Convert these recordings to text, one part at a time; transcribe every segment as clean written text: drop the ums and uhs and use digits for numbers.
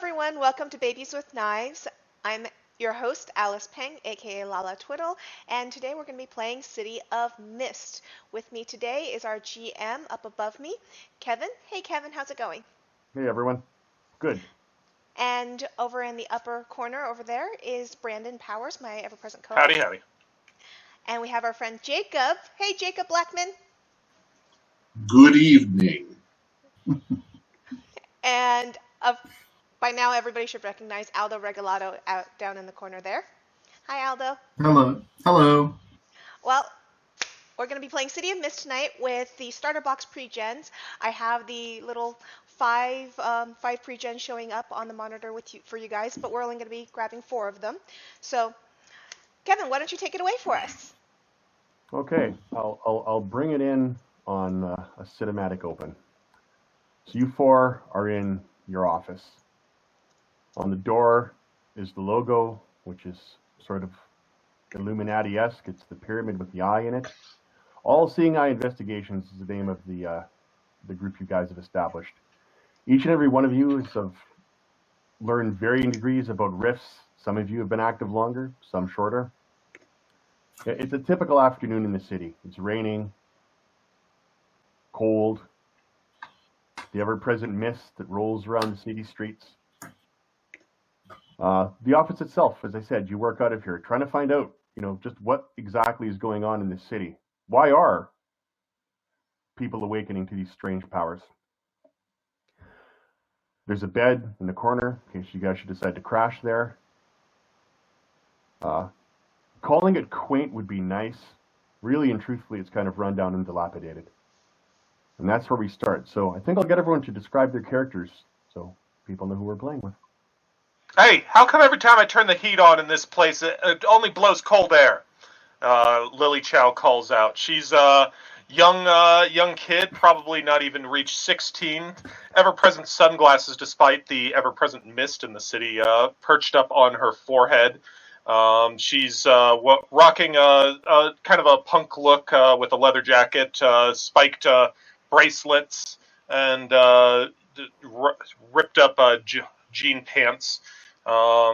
everyone, welcome to Babies with Knives. I'm your host, Alice Peng, aka Lala Twiddle, and today we're going to be playing City of Mist. With me today is our GM up above me, Kevin. Hey Kevin, how's it going? Hey everyone. Good. And over in the upper corner over there is Brandon Powers, my ever-present co-host. Howdy, howdy. And we have our friend Jacob. Hey Jacob Blackman. Good evening. And by now everybody should recognize Aldo Regalado out down in the corner there. Hi Aldo. Hello. Well, we're going to be playing City of Mist tonight with the starter box pre-gens. I have the little five pre-gens showing up on the monitor for you guys, but we're only going to be grabbing 4 of them. So, Kevin, why don't you take it away for us? Okay, I'll bring it in on a cinematic open. So you 4 are in your office. On the door is the logo, which is sort of Illuminati-esque. It's the pyramid with the eye in it. All-Seeing Eye Investigations is the name of the group you guys have established. Each and every one of you have learned varying degrees about rifts. Some of you have been active longer, some shorter. It's a typical afternoon in the city. It's raining, cold, the ever-present mist that rolls around the city streets. The office itself, as I said, you work out of here, trying to find out, just what exactly is going on in this city. Why are people awakening to these strange powers? There's a bed in the corner, in case you guys should decide to crash there. Calling it quaint would be nice. Really and truthfully, it's kind of run down and dilapidated. And that's where we start. So I think I'll get everyone to describe their characters so people know who we're playing with. Hey, how come every time I turn the heat on in this place, it only blows cold air? Lily Chow calls out. She's a young kid, probably not even reached 16. Ever-present sunglasses, despite the ever-present mist in the city, perched up on her forehead. She's rocking a kind of a punk look with a leather jacket, spiked bracelets, and ripped up jean pants.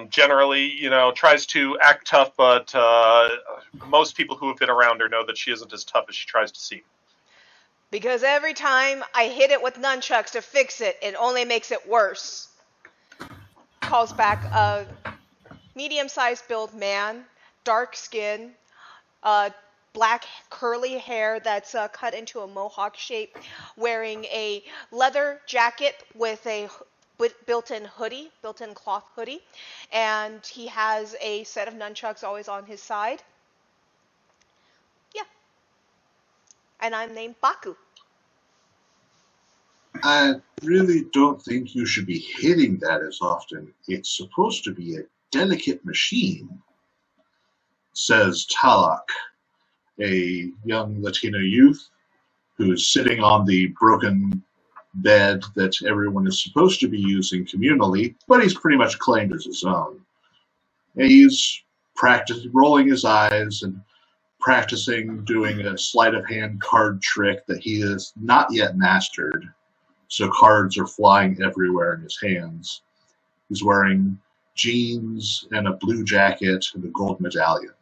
Generally, tries to act tough, but most people who have been around her know that she isn't as tough as she tries to seem. Because every time I hit it with nunchucks to fix it, it only makes it worse. Calls back a medium-sized build man, dark skin, black curly hair that's cut into a mohawk shape, wearing a leather jacket with a built-in cloth hoodie, and he has a set of nunchucks always on his side. Yeah. And I'm named Baku. I really don't think you should be hitting that as often. It's supposed to be a delicate machine, says Talak, a young Latino youth who's sitting on the broken bed that everyone is supposed to be using communally, but he's pretty much claimed as his own. And he's rolling his eyes and practicing doing a sleight of hand card trick that he has not yet mastered. So cards are flying everywhere in his hands. He's wearing jeans and a blue jacket and a gold medallion.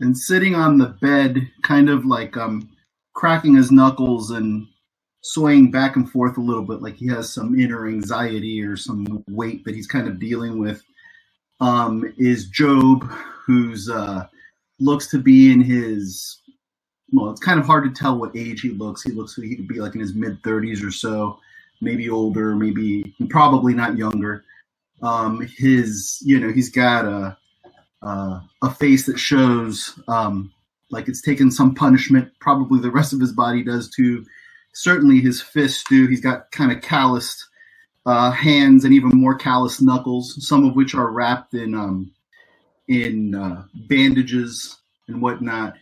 And sitting on the bed, kind of like cracking his knuckles and swaying back and forth a little bit, like he has some inner anxiety or some weight that he's kind of dealing with, is Job, who's looks to be in his, well, it's kind of hard to tell what age he looks. He looks like he could be like in his mid-30s or so, maybe older, probably not younger. He's got a face that shows like it's taken some punishment. Probably the rest of his body does too. Certainly his fists do. He's got kind of calloused hands and even more calloused knuckles, some of which are wrapped in bandages and whatnot.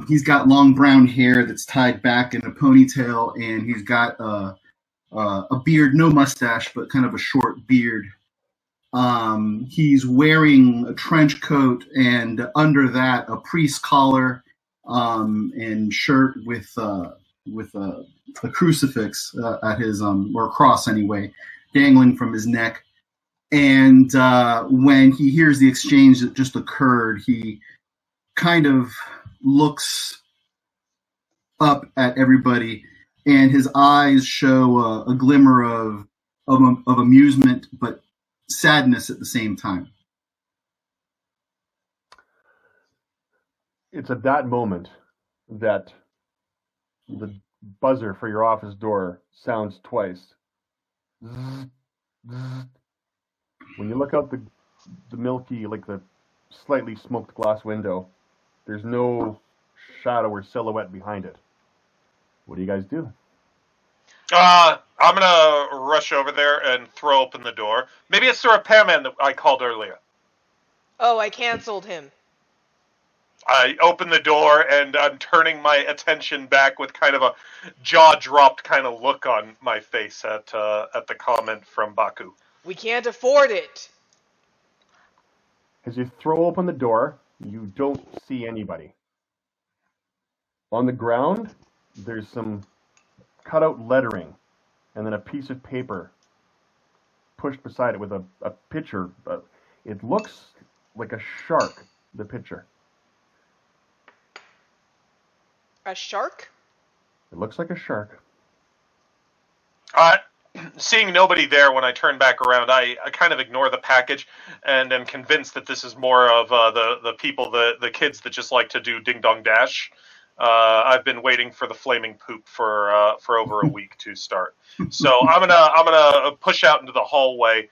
He's got long brown hair that's tied back in a ponytail, and he's got a beard, no mustache, but kind of a short beard. He's wearing a trench coat, and under that, a priest collar and shirt with with a crucifix at his or a cross anyway, dangling from his neck. And when he hears the exchange that just occurred, he kind of looks up at everybody, and his eyes show a glimmer of amusement, but sadness at the same time. It's at that moment that the buzzer for your office door sounds twice. Zzz, zzz. When you look out the milky, like the slightly smoked glass window, there's no shadow or silhouette behind it. What do you guys do? I'm gonna rush over there and throw open the door. Maybe it's the repairman that I called earlier. Oh, I canceled him. I open the door and I'm turning my attention back with kind of a jaw-dropped kind of look on my face at the comment from Baku. We can't afford it. As you throw open the door, you don't see anybody. On the ground, there's some cutout lettering and then a piece of paper pushed beside it with a picture. It looks like a shark, the picture. A shark? It looks like a shark. Seeing nobody there when I turn back around, I kind of ignore the package and am convinced that this is more of the people, the kids that just like to do Ding Dong Dash. I've been waiting for the flaming poop for over a week to start. So I'm gonna push out into the hallway,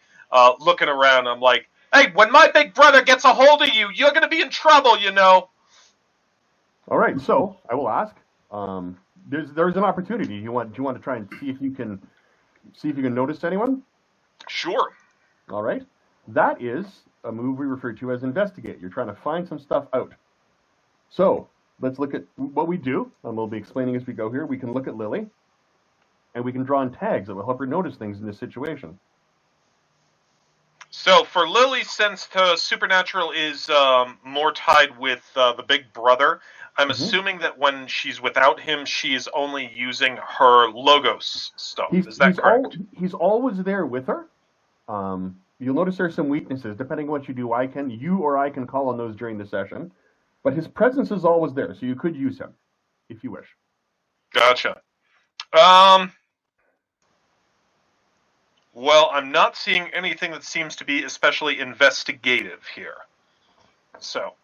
looking around. I'm like, hey, when my big brother gets a hold of you, you're gonna be in trouble, you know. All right, so I will ask. There's an opportunity. Do you want to try and see if you can notice anyone? Sure. All right. That is a move we refer to as investigate. You're trying to find some stuff out. So let's look at what we do, and we'll be explaining as we go here. We can look at Lily, and we can draw in tags that will help her notice things in this situation. So for Lily, since the supernatural is more tied with the big brother, I'm assuming that when she's without him, she is only using her Logos stuff. Is that correct? He's always there with her. You'll notice there's some weaknesses. Depending on what you do, you or I can call on those during the session. But his presence is always there, so you could use him if you wish. Gotcha. Well, I'm not seeing anything that seems to be especially investigative here. So,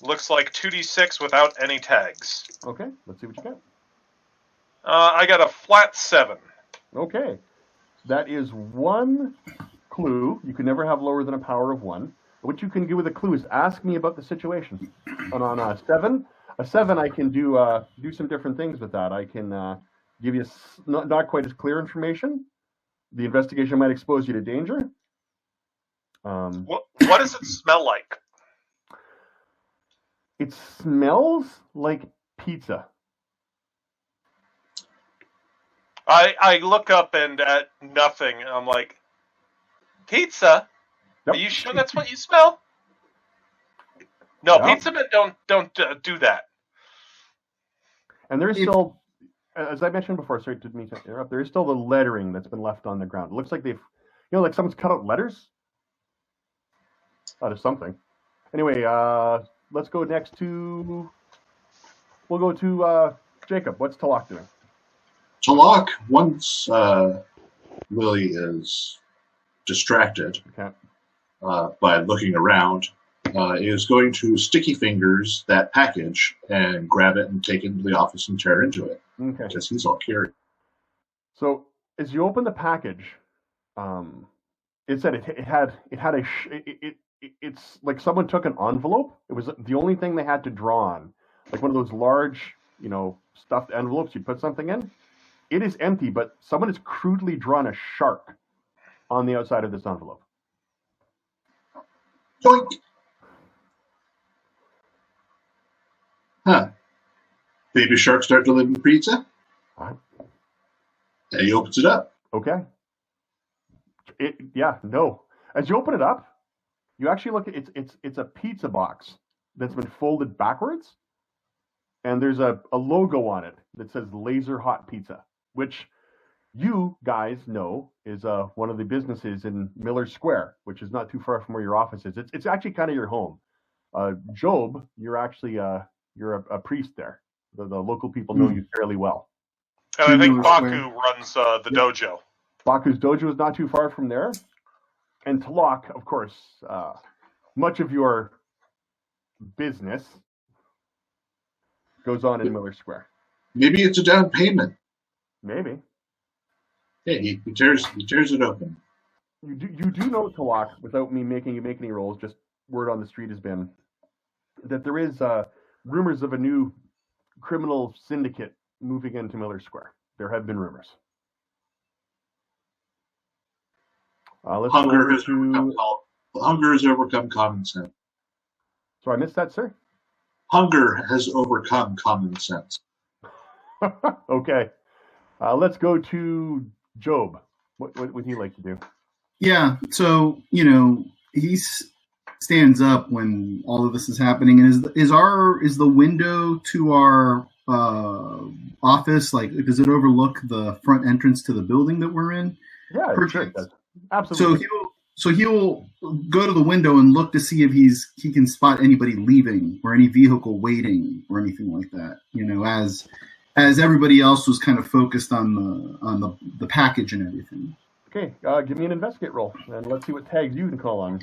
looks like 2d6 without any tags. Okay, let's see what you get. I got a flat 7. Okay, that is one clue. You can never have lower than a power of 1. What you can do with a clue is ask me about the situation. And on a 7, I can do some different things with that. I can give you not quite as clear information. The investigation might expose you to danger. What does it smell like? It smells like pizza. I look up and at nothing. I'm like, pizza? Yep. Are you sure that's what you smell? No, Yep. pizza men don't do that. And there's still, as I mentioned before, sorry to interrupt, there is still the lettering that's been left on the ground. It looks like like someone's cut out letters out of something. Anyway, let's go next to, we'll go to Jacob. What's Talak doing? Talak, once Lily is distracted by looking around, is going to sticky fingers that package and grab it and take it into the office and tear into it. Okay. Because he's all curious. So as you open the package, it said it's like someone took an envelope. It was the only thing they had to draw on, like one of those large, stuffed envelopes you put something in. It is empty, but someone has crudely drawn a shark on the outside of this envelope. Doink! Huh. Baby shark start delivering pizza? What? And he opens it up. Okay. No. As you open it up, you actually look at it's a pizza box that's been folded backwards, and there's a logo on it that says Laser Hot Pizza, which you guys know is one of the businesses in Miller Square, which is not too far from where your office is. It's actually kind of your home. Job, you're actually you're a priest there. The local people know you fairly well. And I think Baku runs the dojo. Baku's dojo is not too far from there. And Talak, of course, much of your business goes on in Miller Square. Maybe it's a down payment. Maybe. Hey, he tears it open. You do know, Talak, without me making you make any rolls, just word on the street has been that there is rumors of a new criminal syndicate moving into Miller Square. There have been rumors. Hunger has overcome common sense. So I missed that, sir? Hunger has overcome common sense. Okay. Let's go to Job. What would he like to do? Yeah, so, he stands up when all of this is happening. And is the window to our office, like, does it overlook the front entrance to the building that we're in? Yeah, sure it does. Absolutely. So he'll go to the window and look to see if he can spot anybody leaving or any vehicle waiting or anything like that. As everybody else was kind of focused on the package and everything. Okay, give me an investigate roll, and let's see what tags you can call on.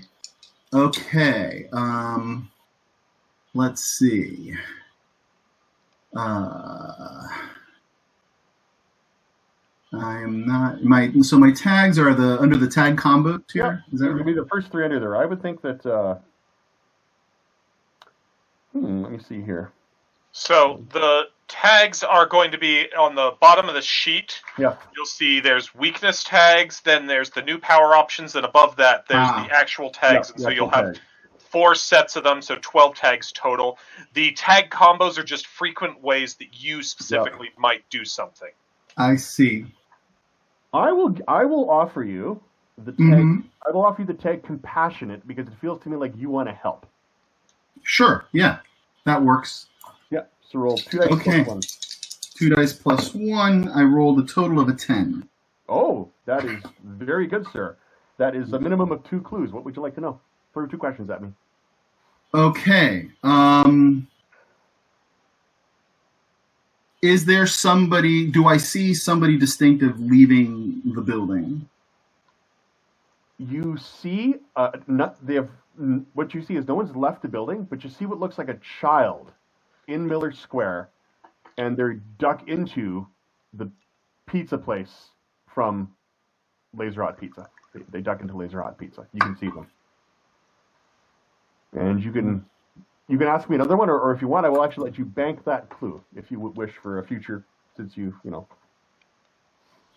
Okay, let's see. I am not my tags are under the tag combo tier. Yeah, is that right? Maybe the first three under there. I would think that. Let me see here. So the tags are going to be on the bottom of the sheet. Yeah. You'll see there's weakness tags, then there's the new power options, and above that there's the actual tags. And so you'll have 4 sets of them, so 12 tags total. The tag combos are just frequent ways that you specifically might do something. I see. I will offer you the tag. Mm-hmm. I will offer you the tag compassionate because it feels to me like you want to help. Sure. Yeah, that works. Yeah. So roll 2 dice plus 1. 2 dice plus 1. I rolled a total of a 10. Oh, that is very good, sir. That is a minimum of 2 clues. What would you like to know? Throw 2 questions at me. Okay. Is there somebody? Do I see somebody distinctive leaving the building? You see, what you see is no one's left the building, but you see what looks like a child in Miller Square, and they're duck into the pizza place from Laser Hot Pizza. They duck into Laser Hot Pizza. You can see them. And you can ask me another one, or if you want, I will actually let you bank that clue if you would wish for a future, since you know.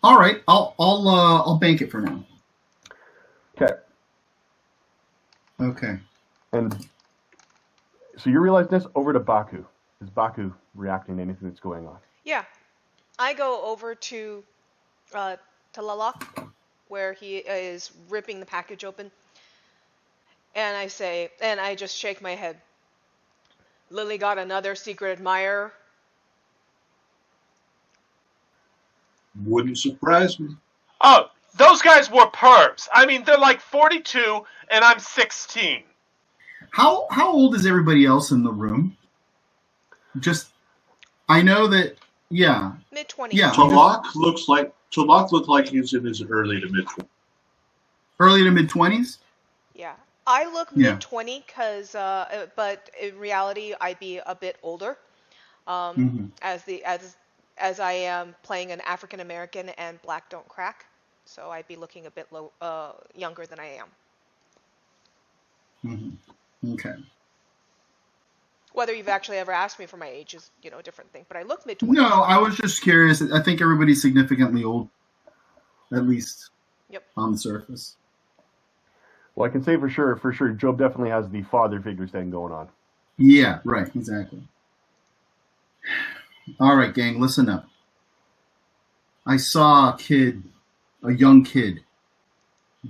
All right, I'll bank it for now. Okay. Okay. And so you realize this over to Baku. Is Baku reacting to anything that's going on? Yeah, I go over to Lalak, where he is ripping the package open, and I just shake my head. Lily got another secret admirer. Wouldn't surprise me. Oh, those guys were pervs. I mean, they're like 42, and I'm 16. How old is everybody else in the room? I know that. Yeah. Mid-20s. Yeah. Talak looks like he's in his early to mid-20s. Early to mid-20s? Yeah. I look mid-20 because, but in reality, I'd be a bit older, as I am playing an African American and black don't crack, so I'd be looking a bit younger than I am. Mm-hmm. Okay. Whether you've actually ever asked me for my age is, a different thing. But I look mid-20s. No, I was just curious. I think everybody's significantly old, at least on the surface. Well, I can say for sure, Job definitely has the father figure thing going on. Yeah, right, exactly. All right, gang, listen up. I saw a young kid,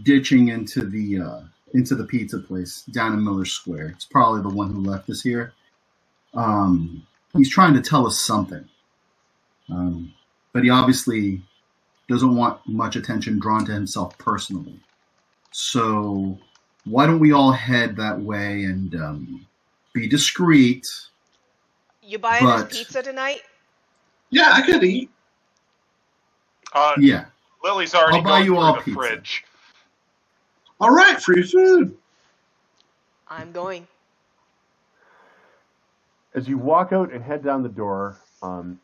ditching into the pizza place down in Miller Square. It's probably the one who left us here. He's trying to tell us something. But he obviously doesn't want much attention drawn to himself personally. So why don't we all head that way and be discreet? You buying us pizza tonight? Yeah, I could eat. Yeah. Lily's already I'll buy going you through all the pizza. fridge. All right, free food. I'm going. As you walk out and head down the door,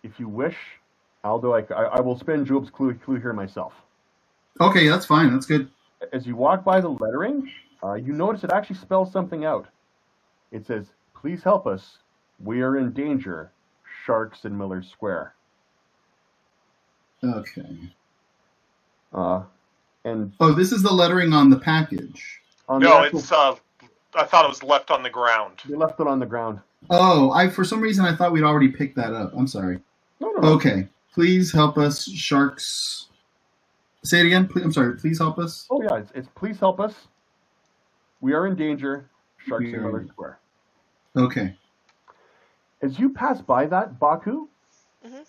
if you wish, Aldo, I will spend Job's clue here myself. Okay, that's fine. That's good. As you walk by the lettering, you notice it actually spells something out. It says, "Please help us. We are in danger. Sharks in Miller Square." Okay. And this is the lettering on the package. No, it's I thought it was left on the ground. They left it on the ground. Oh, for some reason I thought we'd already picked that up. I'm sorry. No. Okay. Please help us, sharks. Say it again. I'm sorry. Please help us. Oh yeah, it's please help us. We are in danger. Sharks in Miller Square. Okay. As you pass by that, Baku, Mhm.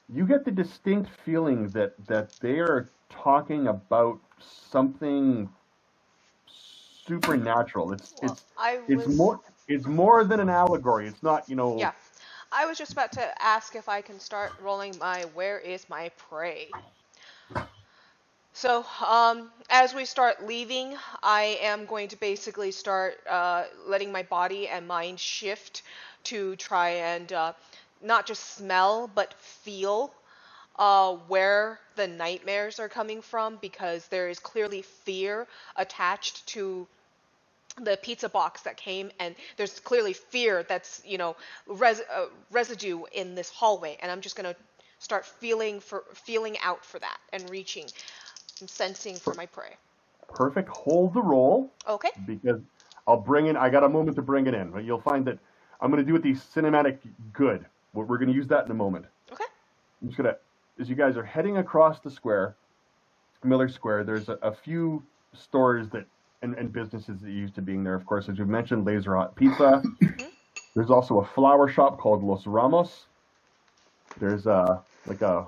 you get the distinct feeling that they are talking about something supernatural. It's more than an allegory. It's not, Yeah. I was just about to ask if I can start rolling my where is my prey. So, as we start leaving, I am going to basically start letting my body and mind shift to try and not just smell, but feel where the nightmares are coming from, because there is clearly fear attached to the pizza box that came, and there's clearly fear that's, residue in this hallway, and I'm just going to start feeling out for that and reaching and sensing for my prey. Perfect. Hold the roll. Okay. Because I got a moment to bring it in, but you'll find that I'm going to do it the cinematic good. We're going to use that in a moment. Okay. I'm just going to, as you guys are heading across the square, Miller Square, there's a few stores that and businesses that used to being there. Of course, as you mentioned, Laser Hot Pizza. There's also a flower shop called Los Ramos. There's like a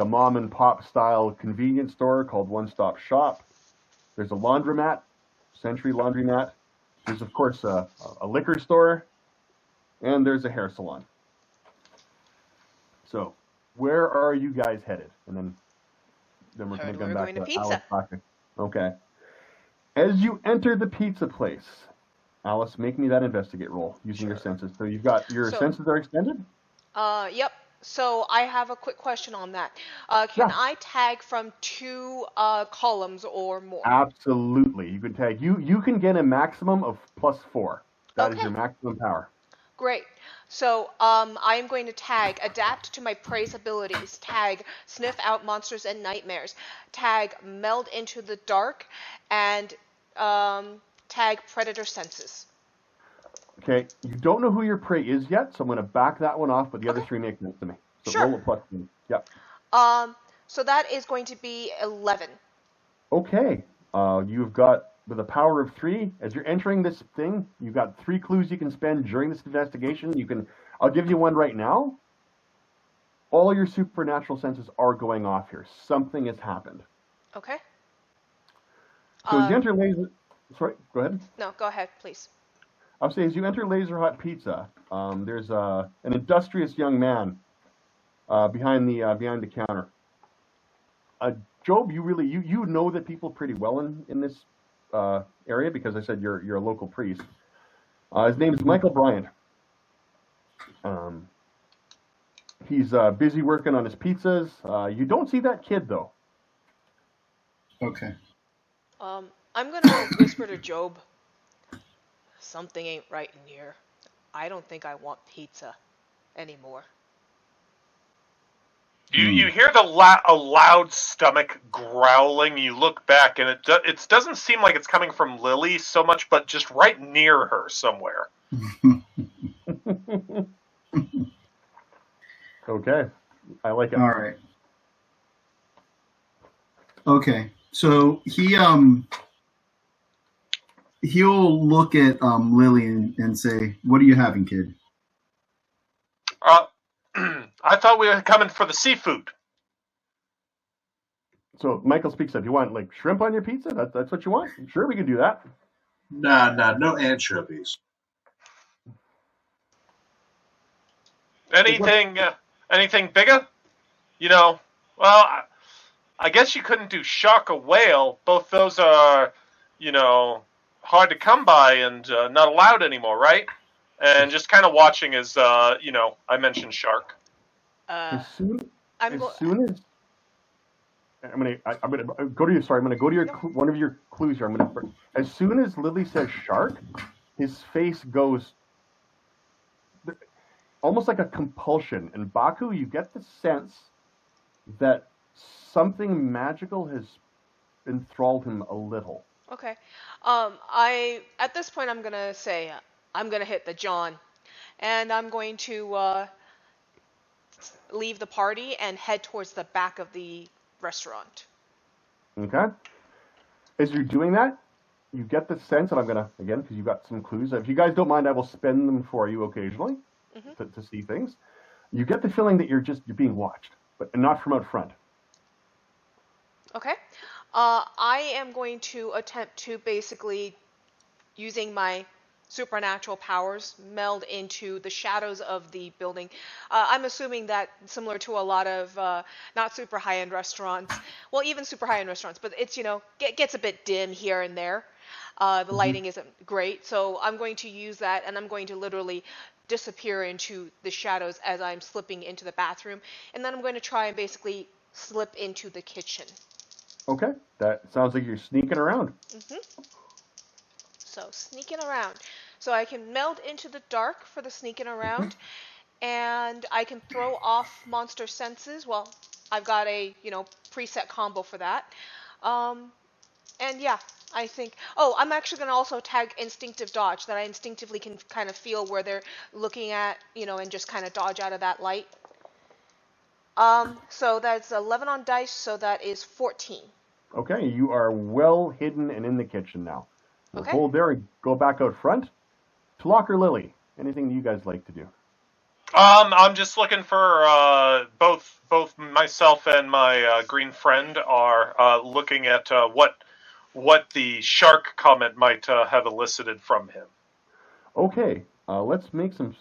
mom and pop style convenience store called One Stop Shop. There's a laundromat, Century Laundromat. There's of course a liquor store, and there's a hair salon. So, where are you guys headed? And then we're going to come back to pizza. Alice. Okay. As you enter the pizza place, Alice, make me that investigate roll using your senses. So you've got your senses are extended? Yep. So I have a quick question on that. Can I tag from 2 columns or more? Absolutely. You can tag. You can get a maximum of +4. That is your maximum power. Great. So I'm going to tag adapt to my prey's abilities, tag sniff out monsters and nightmares, tag meld into the dark, and tag predator senses. Okay. You don't know who your prey is yet, so I'm going to back that one off, but the other 3 make sense to me. So roll a +1. Yep. So that is going to be 11. Okay. You've got, with a power of 3, as you're entering this thing, you've got 3 clues you can spend during this investigation. I'll give you one right now. All your supernatural senses are going off here. Something has happened. Okay. So as you enter Laser... Sorry, go ahead. No, go ahead, please. I'll say, as you enter Laser Hot Pizza, there's an industrious young man behind the counter. Job, you know the people pretty well in this area, because I said you're a local priest. His name is Michael Bryant. He's busy working on his pizzas. You don't see that kid though. Okay. I'm gonna whisper to Job. Something ain't right in here. I don't think I want pizza anymore. You hear a loud stomach growling. You look back, and it doesn't seem like it's coming from Lily so much, but just right near her somewhere. Okay, I like it. All right. Okay, so he'll look at Lily and say, "What are you having, kid?" I thought we were coming for the seafood. So Michael speaks up. You want like shrimp on your pizza? That's what you want? Sure, we can do that. Nah, no anchovies. Anything bigger? Well, I guess you couldn't do shark or whale. Both those are, hard to come by and not allowed anymore, right? And just kind of watching as, I mentioned shark. As soon I'm as I'm gonna go to you. Sorry, I'm gonna go to one of your clues here. As soon as Lily says shark, his face goes almost like a compulsion. And Baku, you get the sense that something magical has enthralled him a little. Okay. At this point I'm gonna say I'm gonna hit the John, and I'm going to leave the party and head towards the back of the restaurant. Okay. As you're doing that, you get the sense, and I'm gonna again because you've got some clues. If you guys don't mind, I will spend them for you occasionally to see things. You get the feeling that you're being watched, but not from out front. Okay. I am going to attempt to basically, using my supernatural powers, meld into the shadows of the building. I'm assuming that similar to a lot of not super high-end restaurants, well, even super high-end restaurants, but it's, gets a bit dim here and there. The lighting isn't great, so I'm going to use that, and I'm going to literally disappear into the shadows as I'm slipping into the bathroom, and then I'm going to try and basically slip into the kitchen. Okay, that sounds like you're sneaking around. So sneaking around. So I can meld into the dark for the sneaking around, and I can throw off monster senses. Well, I've got a, preset combo for that. And yeah, I think... Oh, I'm actually going to also tag instinctive dodge, that I instinctively can kind of feel where they're looking at, and just kind of dodge out of that light. So that's 11 on dice, so that is 14. Okay, you are well hidden and in the kitchen now. We'll hold there and go back out front. Tlock or Lily, anything that you guys like to do? I'm just looking for both myself and my green friend are looking at what the shark comment might have elicited from him. Okay, let's make some.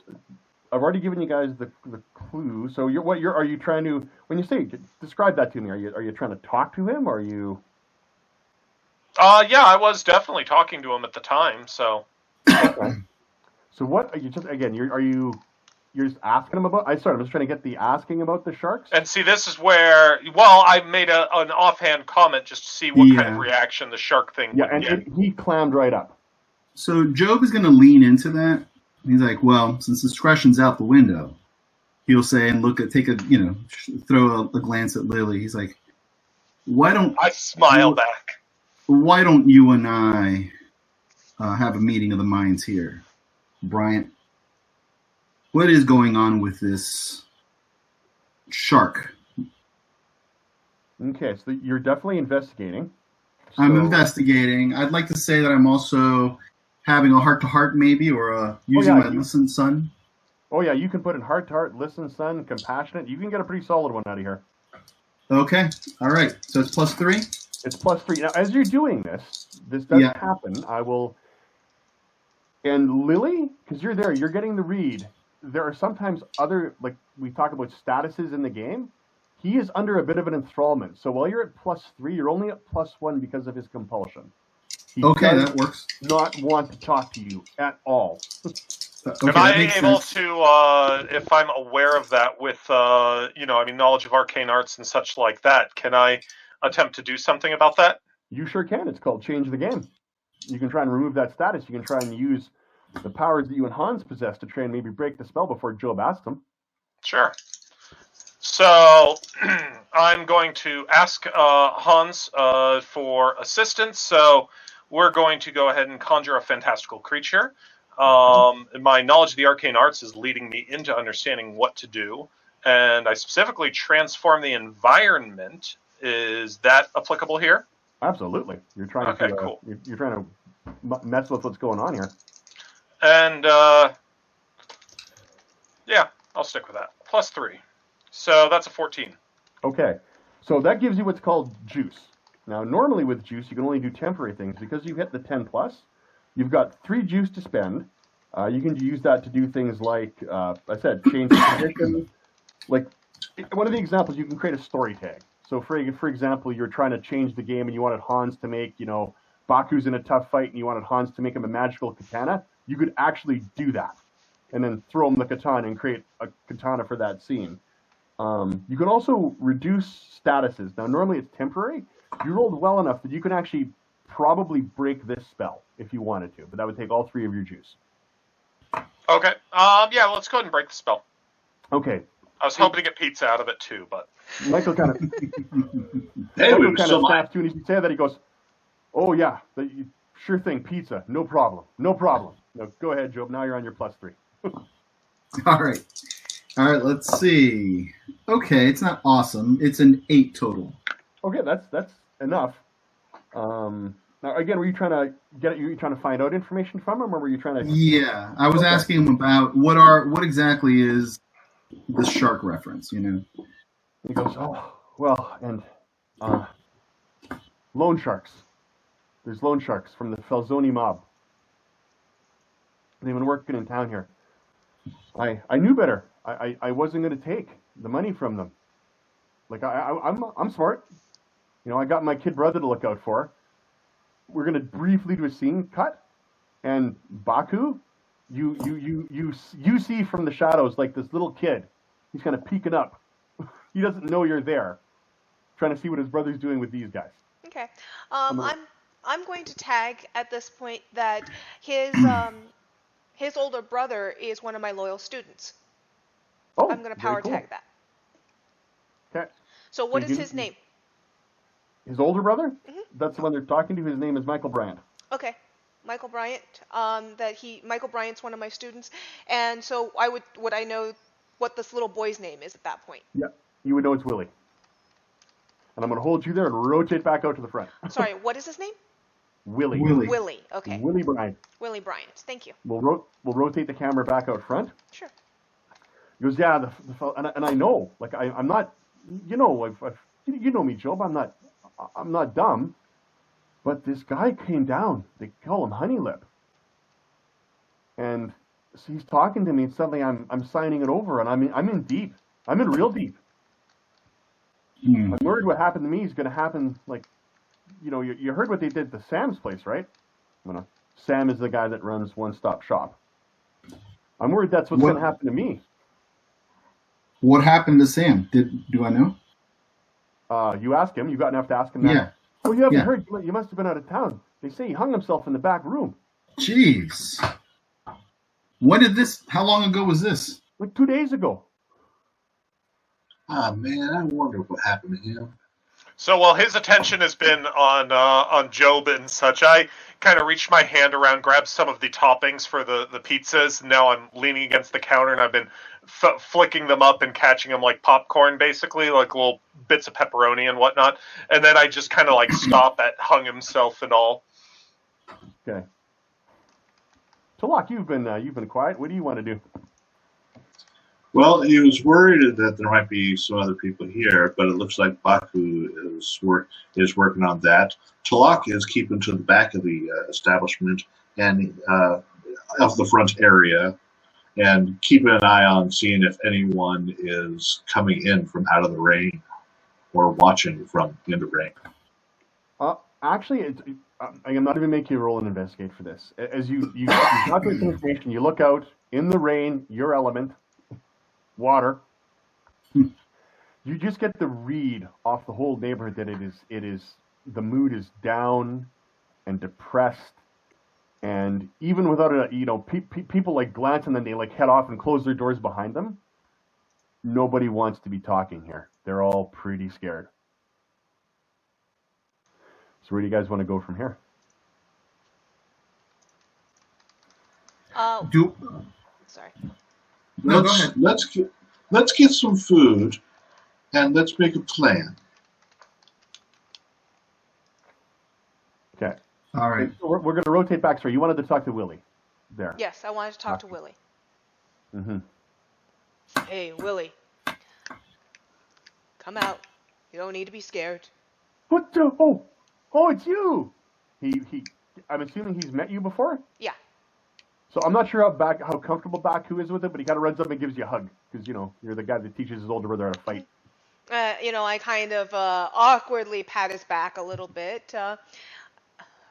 I've already given you guys the clue. So are you trying to, when you say, describe that to me. Are you trying to talk to him, or are you? Yeah, I was definitely talking to him at the time. So. Okay. So what are you just again? You're just asking him about? I'm just trying to get the asking about the sharks. And see, this is where I made an offhand comment just to see what kind of reaction the shark thing. Yeah, and he clammed right up. So Job is going to lean into that. He's like, well, since discretion's out the window, he'll say and throw a glance at Lily. He's like, why don't I smile back? Why don't you and I have a meeting of the minds here, Bryant? What is going on with this shark? Okay, so you're definitely investigating. I'm investigating. I'd like to say that I'm also having a heart-to-heart maybe, or using my listen, son. Oh, yeah, you can put in heart-to-heart, listen, son, compassionate. You can get a pretty solid one out of here. Okay, all right. So it's +3? It's +3. Now, as you're doing this doesn't happen. I will... And Lily, because you're there, you're getting the read. There are sometimes other, like we talk about statuses in the game. He is under a bit of an enthrallment. So while you're at +3, you're only at +1 because of his compulsion. He that works. Not want to talk to you at all. Am I able to, if I'm aware of that with, knowledge of arcane arts and such like that, can I attempt to do something about that? You sure can. It's called Change the Game. You can try and remove that status. You can try and use the powers that you and Hans possess to try and maybe break the spell before Job asks him. Sure. So I'm going to ask Hans for assistance. So we're going to go ahead and conjure a fantastical creature. My knowledge of the arcane arts is leading me into understanding what to do. And I specifically transform the environment. Is that applicable here? Absolutely. You're trying to cool. You're trying to mess with what's going on here. And I'll stick with that. +3. So that's a 14. Okay, so that gives you what's called juice. Now, normally with juice, you can only do temporary things. Because you hit the 10 plus, you've got 3 juice to spend. You can use that to do things like, I said, change the condition. Like, one of the examples, you can create a story tag. So, for example, you're trying to change the game and you wanted Hans to make, Baku's in a tough fight and you wanted Hans to make him a magical katana. You could actually do that and then throw him the katana and create a katana for that scene. You can also reduce statuses. Now, normally it's temporary. You rolled well enough that you can actually probably break this spell if you wanted to, but that would take all 3 of your juice. Okay. Yeah, let's go ahead and break the spell. Okay. I was hoping to get pizza out of it too, but Michael kind of snaps too, and as you say that, he goes, "Oh yeah, sure thing, pizza, no problem. No, go ahead, Job. Now you're on your +3." All right, let's see. Okay, it's not awesome. It's an 8 total. Okay, that's enough. Now again, were you trying to you trying to find out information from him, or were you trying to? Yeah, I was asking him about what exactly is the shark reference. He goes, "Oh well, and loan sharks. There's loan sharks from the Falzoni mob. They've been working in town here. I knew better. I wasn't going to take the money from them. Like I'm smart. I got my kid brother to look out for. We're going to briefly do a scene cut, and Baku, you see from the shadows like this little kid. He's kind of peeking up. He doesn't know you're there, trying to see what his brother's doing with these guys." Okay. I'm going to tag at this point that his older brother is one of my loyal students. Oh, I'm going to power cool. tag that. Okay. So what is his name? His older brother? Mm-hmm. That's the one they're talking to. His name is Michael Bryant. Okay. Michael Bryant. Michael Bryant's one of my students, and so would I know what this little boy's name is at that point? Yeah, you would know it's Willie. And I'm going to hold you there and rotate back out to the front. Sorry, what is his name? Willie. Willie. Okay. Willie Bryant. Willie Bryant. Thank you. We'll rotate the camera back out front. Sure. He goes, "Yeah, and I know, like I'm not, you know me, Job. I'm not dumb, but this guy came down. They call him Honey Lip, and so he's talking to me. And suddenly I'm signing it over, and I'm in deep. I'm in real deep. I'm worried what happened to me is going to happen. Like, you heard what they did to Sam's place, right? Sam is the guy that runs One Stop Shop. I'm worried that's what's going to happen to me." What happened to Sam? Do I know? You ask him. You got enough to ask him that? Yeah. Oh, you haven't heard? You must have been out of town. They say he hung himself in the back room. Jeez. How long ago was this? Like 2 days ago. Ah, man, I wonder what happened to him. So while his attention has been on Job and such, I kind of reached my hand around, grabbed some of the toppings for the pizzas. And now I'm leaning against the counter, and I've been flicking them up and catching them like popcorn, basically, like little bits of pepperoni and whatnot. And then I just kind of like stop at hung himself and all. Okay. Talak, you've been quiet. What do you want to do? Well, he was worried that there might be some other people here, but it looks like Baku is working on that. Talak is keeping to the back of the establishment and of the front area, and keeping an eye on seeing if anyone is coming in from out of the rain or watching from in the rain. Actually, I'm not even making you roll and investigate for this. As you got this information, you look out in the rain, your element. Water. You just get the read off the whole neighborhood that it is the mood is down and depressed, and even without people like glance and then they like head off and close their doors behind them. Nobody wants to be talking here. They're all pretty scared. So where do you guys want to go from here? Sorry. No, go ahead. Let's get some food, and let's make a plan. Okay. All right. We're going to rotate back. Sorry, you wanted to talk to Willie. There. Yes, I wanted to talk to Willie. Mm-hmm. Hey, Willie. Come out. You don't need to be scared. What the? Oh, it's you. I'm assuming he's met you before. Yeah. So I'm not sure how comfortable Baku is with it, but he kind of runs up and gives you a hug because you're the guy that teaches his older brother how to fight. I kind of awkwardly pat his back a little bit.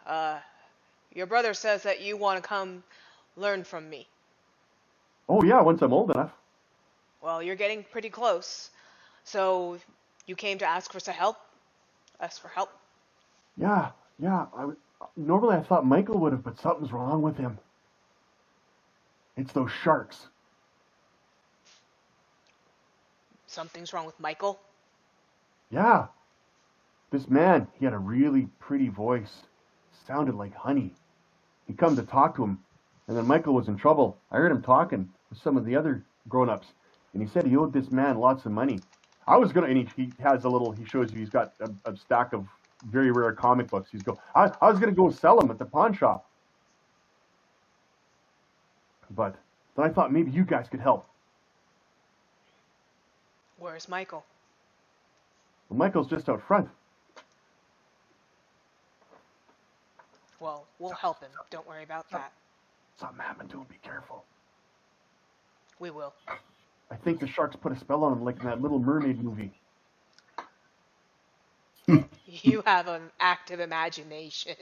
Your brother says that you want to come learn from me. Oh yeah, once I'm old enough. Well, you're getting pretty close. So you came to ask for some help? Ask for help? Yeah. Normally I thought Michael would have, but something's wrong with him. It's those sharks. Something's wrong with Michael? Yeah. This man, he had a really pretty voice. Sounded like honey. He come to talk to him, and then Michael was in trouble. I heard him talking with some of the other grown-ups, and he said he owed this man lots of money. I was gonna, and he has he shows you he's got a stack of very rare comic books. I was gonna go sell them at the pawn shop. But then I thought maybe you guys could help. Where's Michael? Well, Michael's just out front. Well, we'll help him. Don't worry about that. Something happened to him. Be careful. We will. I think the sharks put a spell on him like in that Little Mermaid movie. You have an active imagination.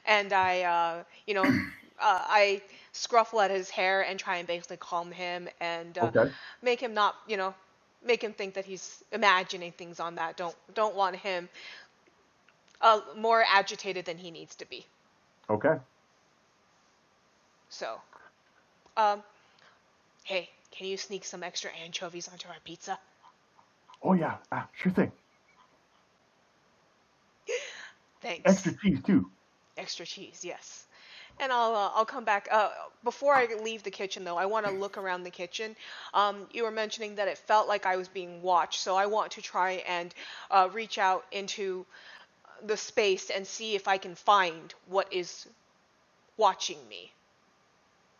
And I scruffle at his hair and try and basically calm him and Okay. make him not, make him think that he's imagining things on that. Don't want him more agitated than he needs to be. Okay. So, hey, can you sneak some extra anchovies onto our pizza? Oh yeah, sure thing. Thanks. Extra cheese too. Extra cheese, yes. And I'll come back. Before I leave the kitchen, though, I want to look around the kitchen. You were mentioning that it felt like I was being watched, so I want to try and reach out into the space and see if I can find what is watching me.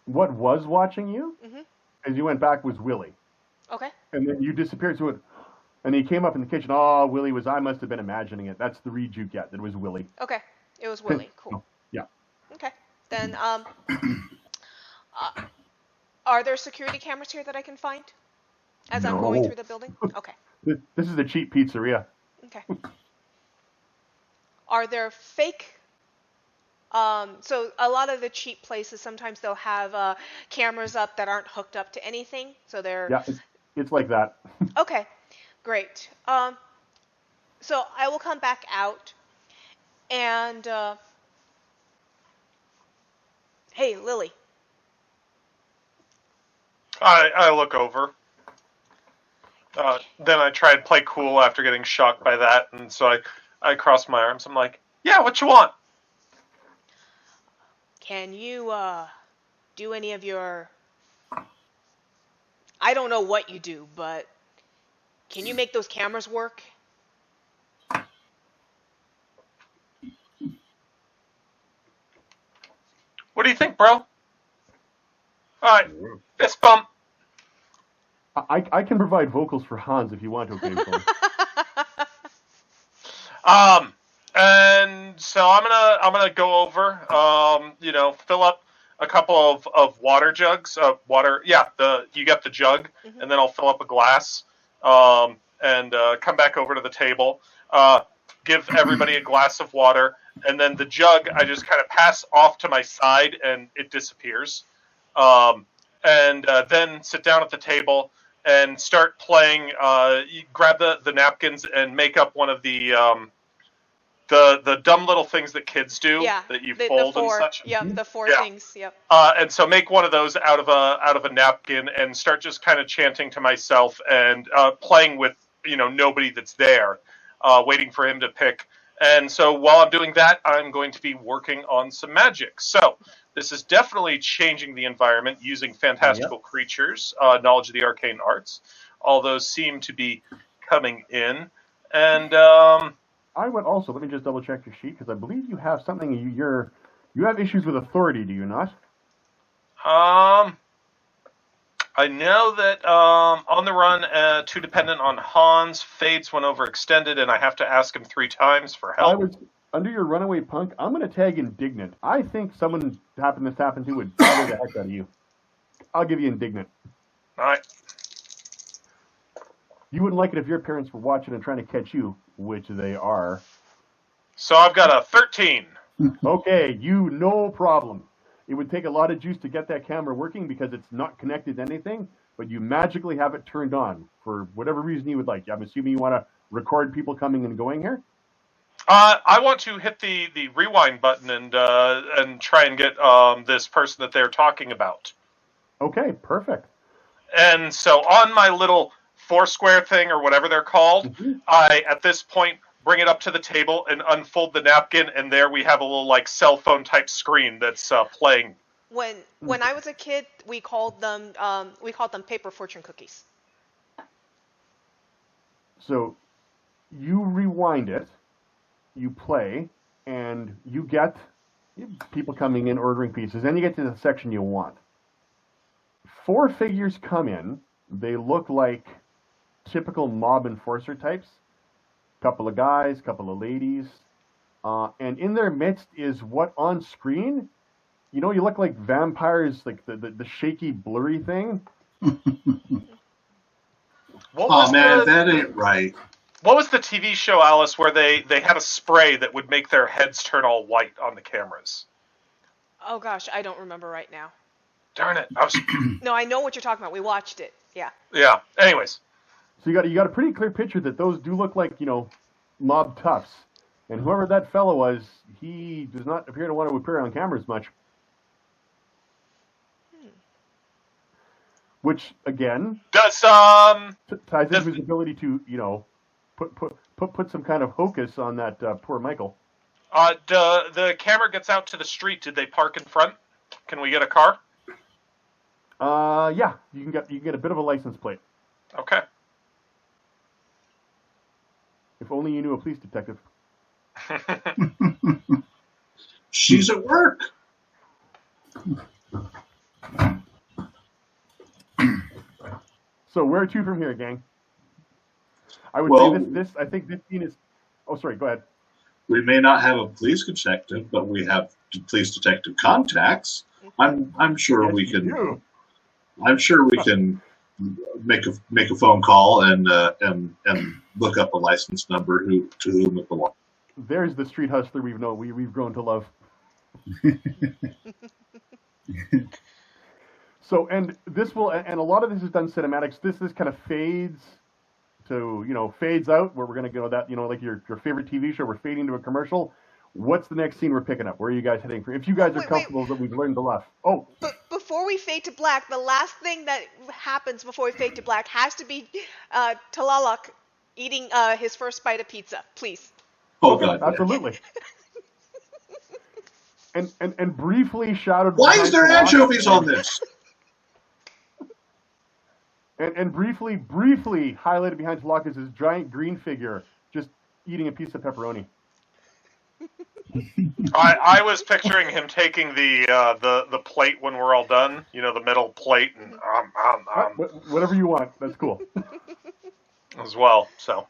What was watching you? Mm-hmm. As you went back was Willie. Okay. And then you disappeared. And he came up in the kitchen. Oh, Willie I must have been imagining it. That's the read you get. That it was Willie. Okay. It was Willie. Cool. Yeah. Okay. Then, are there security cameras here that I can find as I'm going through the building? Okay. This is a cheap pizzeria. Okay. Are there fake? So a lot of the cheap places, sometimes they'll have cameras up that aren't hooked up to anything. So they're... Yeah, it's like that. Okay, great. So I will come back out and... Hey, Lily. I look over. Then I try to play cool after getting shocked by that, and so I cross my arms. I'm like, yeah, what you want? Can you do any of your... I don't know what you do, but can you make those cameras work? What do you think, bro? Alright, fist bump. I can provide vocals for Hans if you want to occasionally. And so I'm gonna go over, fill up a couple of water jugs. You get the jug, Mm-hmm. and then I'll fill up a glass, and come back over to the table. Give everybody a glass of water, and then the jug I just kind of pass off to my side, and it disappears. And then sit down at the table and start playing. You grab the napkins and make up one of the dumb little things that kids do, that you fold and such. Yep, the four Yeah. things. Yep. And so make one of those out of a napkin and start just kind of chanting to myself and playing with nobody that's there, waiting for him to pick. And so while I'm doing that, I'm going to be working on some magic. So this is definitely changing the environment using fantastical creatures, knowledge of the arcane arts. All those seem to be coming in. And I would also, let me just double check your sheet, because I believe you have something, you have issues with authority, do you not? I know that on the run, too dependent on Hans, fades when overextended, and I have to ask him 3 times for help. Under your runaway punk, I'm going to tag indignant. I think someone this happened to would bother the heck out of you. I'll give you indignant. All right. You wouldn't like it if your parents were watching and trying to catch you, which they are. So I've got a 13. Okay, no problem. It would take a lot of juice to get that camera working because it's not connected to anything, but you magically have it turned on for whatever reason you would like. I'm assuming you want to record people coming and going here? I want to hit the rewind button and try and get this person that they're talking about. Okay, perfect. And so on my little Foursquare thing or whatever they're called, I, at this point, bring it up to the table and unfold the napkin, and there we have a little like cell phone type screen that's playing. When I was a kid, we called them paper fortune cookies. So you rewind it, you play, and you get people coming in ordering pieces. Then you get to the section you want. 4 figures come in. They look like typical mob enforcer types. Couple of guys, couple of ladies, and in their midst is what on screen, you look like vampires, like the shaky, blurry thing. That ain't right. What was the TV show, Alice, where they had a spray that would make their heads turn all white on the cameras? Oh gosh, I don't remember right now. Darn it! No, I know what you're talking about. We watched it. Yeah. Yeah. Anyways. So you got a pretty clear picture that those do look like, mob toughs. And whoever that fellow was, he does not appear to want to appear on camera as much. Which, again, does ties into his ability to, put some kind of hocus on that poor Michael. The camera gets out to the street. Did they park in front? Can we get a car? Yeah, you can get a bit of a license plate. Okay. If only you knew a police detective. She's at work. So where to from here, gang? I would say I think this scene is... Oh, sorry, go ahead. We may not have a police detective, but we have police detective contacts. I'm sure we can... Do. I'm sure we can make a phone call and look up a license number to whom it belongs. There's the street hustler we've grown to love. So, and a lot of this is done cinematics. This kind of fades to, fades out where we're going to go that, like your favorite TV show, we're fading to a commercial. What's the next scene we're picking up? Where are you guys heading for? If you guys are comfortable that we've learned to laugh. Oh. But before we fade to black, the last thing that happens before we fade to black has to be Talalak eating his first bite of pizza, please. Oh, God. Absolutely. and briefly shouted... Why is there anchovies on this? And briefly highlighted behind Talalak is this giant green figure just eating a piece of pepperoni. I was picturing him taking the plate when we're all done, the metal plate, and whatever you want, that's cool. As well, so.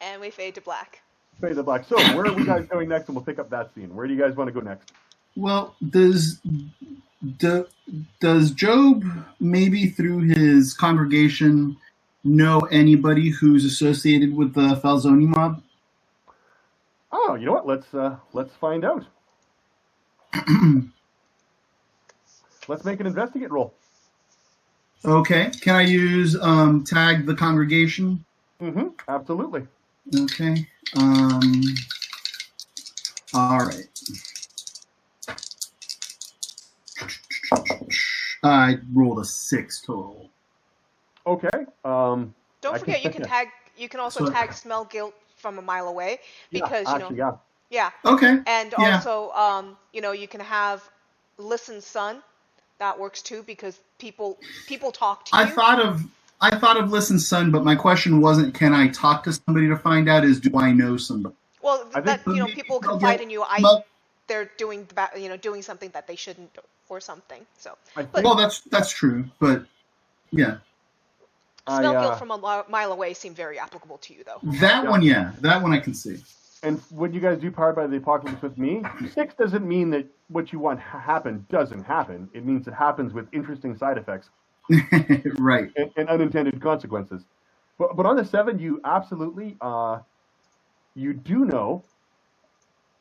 And we fade to black. Fade to black. So, where are we guys going next? And we'll pick up that scene. Where do you guys want to go next? Well, does Job, maybe through his congregation, know anybody who's associated with the Falzoni mob? Oh, you know what? Let's find out. Let's make an investigate roll. Okay. Can I use tag the congregation? Mm-hmm. Absolutely. Okay. All right. I rolled a 6 total. Okay. Don't forget, you can tag. You can also tag smell guilt from a mile away because Yeah. Okay. And also, you can have listen, son. That works too because people talk to you. I thought of listen, son, but my question wasn't can I talk to somebody to find out? Is do I know somebody? Well, people confide in you. They're doing doing something that they shouldn't or something. So. Well, that's true, but Yeah. Smell guilt from a mile away seemed very applicable to you, though. That one, yeah. That one I can see. And when you guys do Powered by the Apocalypse with me, 6 doesn't mean that what you want happen doesn't happen. It means it happens with interesting side effects. Right. And unintended consequences. But on the 7, you absolutely, you do know,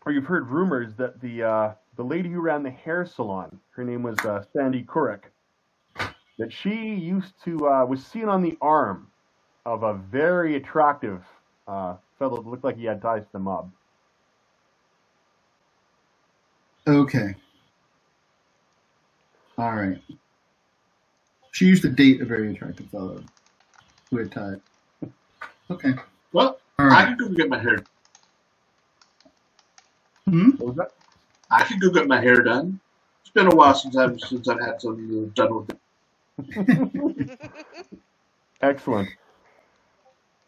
or you've heard rumors that the lady who ran the hair salon, her name was Sandy Kurek, that she used to, was seen on the arm of a very attractive fellow that looked like he had ties to the mob. Okay. All right. She used to date a very attractive fellow who had ties. Okay. Well, All right. I can go get my hair. What was that? I can go get my hair done. It's been a while since I've had something done with it. Excellent.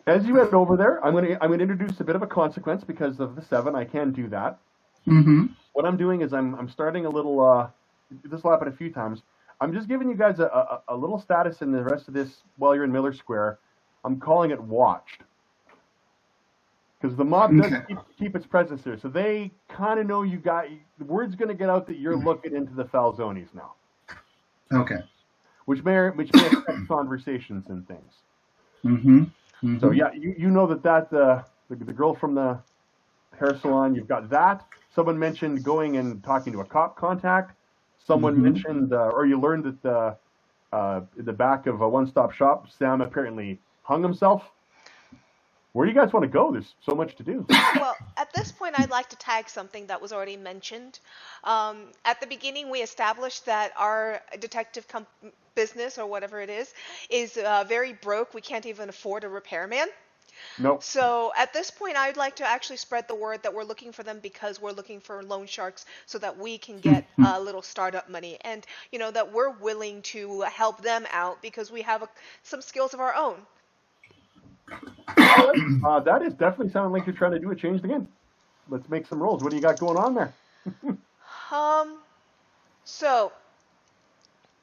As you head over there, I'm going to introduce a bit of a consequence because of the 7. I can do that. Mm-hmm. What I'm doing is I'm starting a little. This will happen a few times. I'm just giving you guys a little status in the rest of this while you're in Miller Square. I'm calling it watched because the mob does keep its presence there, so they kind of know you got. The word's going to get out that you're looking into the Falzones now. Okay. Which may affect conversations and things. Mm-hmm. Mm-hmm. So yeah, you know that the girl from the hair salon, you've got that. Someone mentioned going and talking to a cop contact. Someone mentioned, or you learned that in the back of a one-stop shop, Sam apparently hung himself. Where do you guys want to go? There's so much to do. Well, at this point, I'd like to tag something that was already mentioned. At the beginning, we established that our detective business, or whatever it is very broke. We can't even afford a repairman. Nope. So at this point, I'd like to actually spread the word that we're looking for them because we're looking for loan sharks so that we can get a little startup money. And, that we're willing to help them out because we have some skills of our own. That is definitely sounding like you're trying to do a change again. Let's make some rolls. What do you got going on there? So,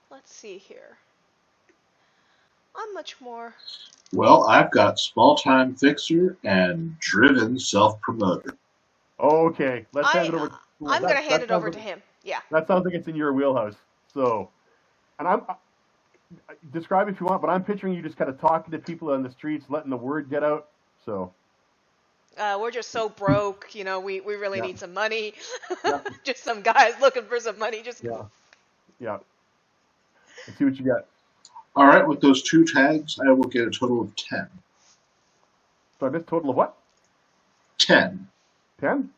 let's see here. I'm much more... Well, I've got small-time fixer and driven self-promoter. Okay, let's hand it over. I'm going to hand it over to him. Yeah. That sounds like it's in your wheelhouse. So, and I'm describe if you want, but I'm picturing you just kind of talking to people on the streets, letting the word get out. So. We're just so broke, we really need some money. Just some guys looking for some money. Yeah. Let's see what you got. All right, with those 2 tags, I will get a total of 10. So I missed total of what? 10. 10?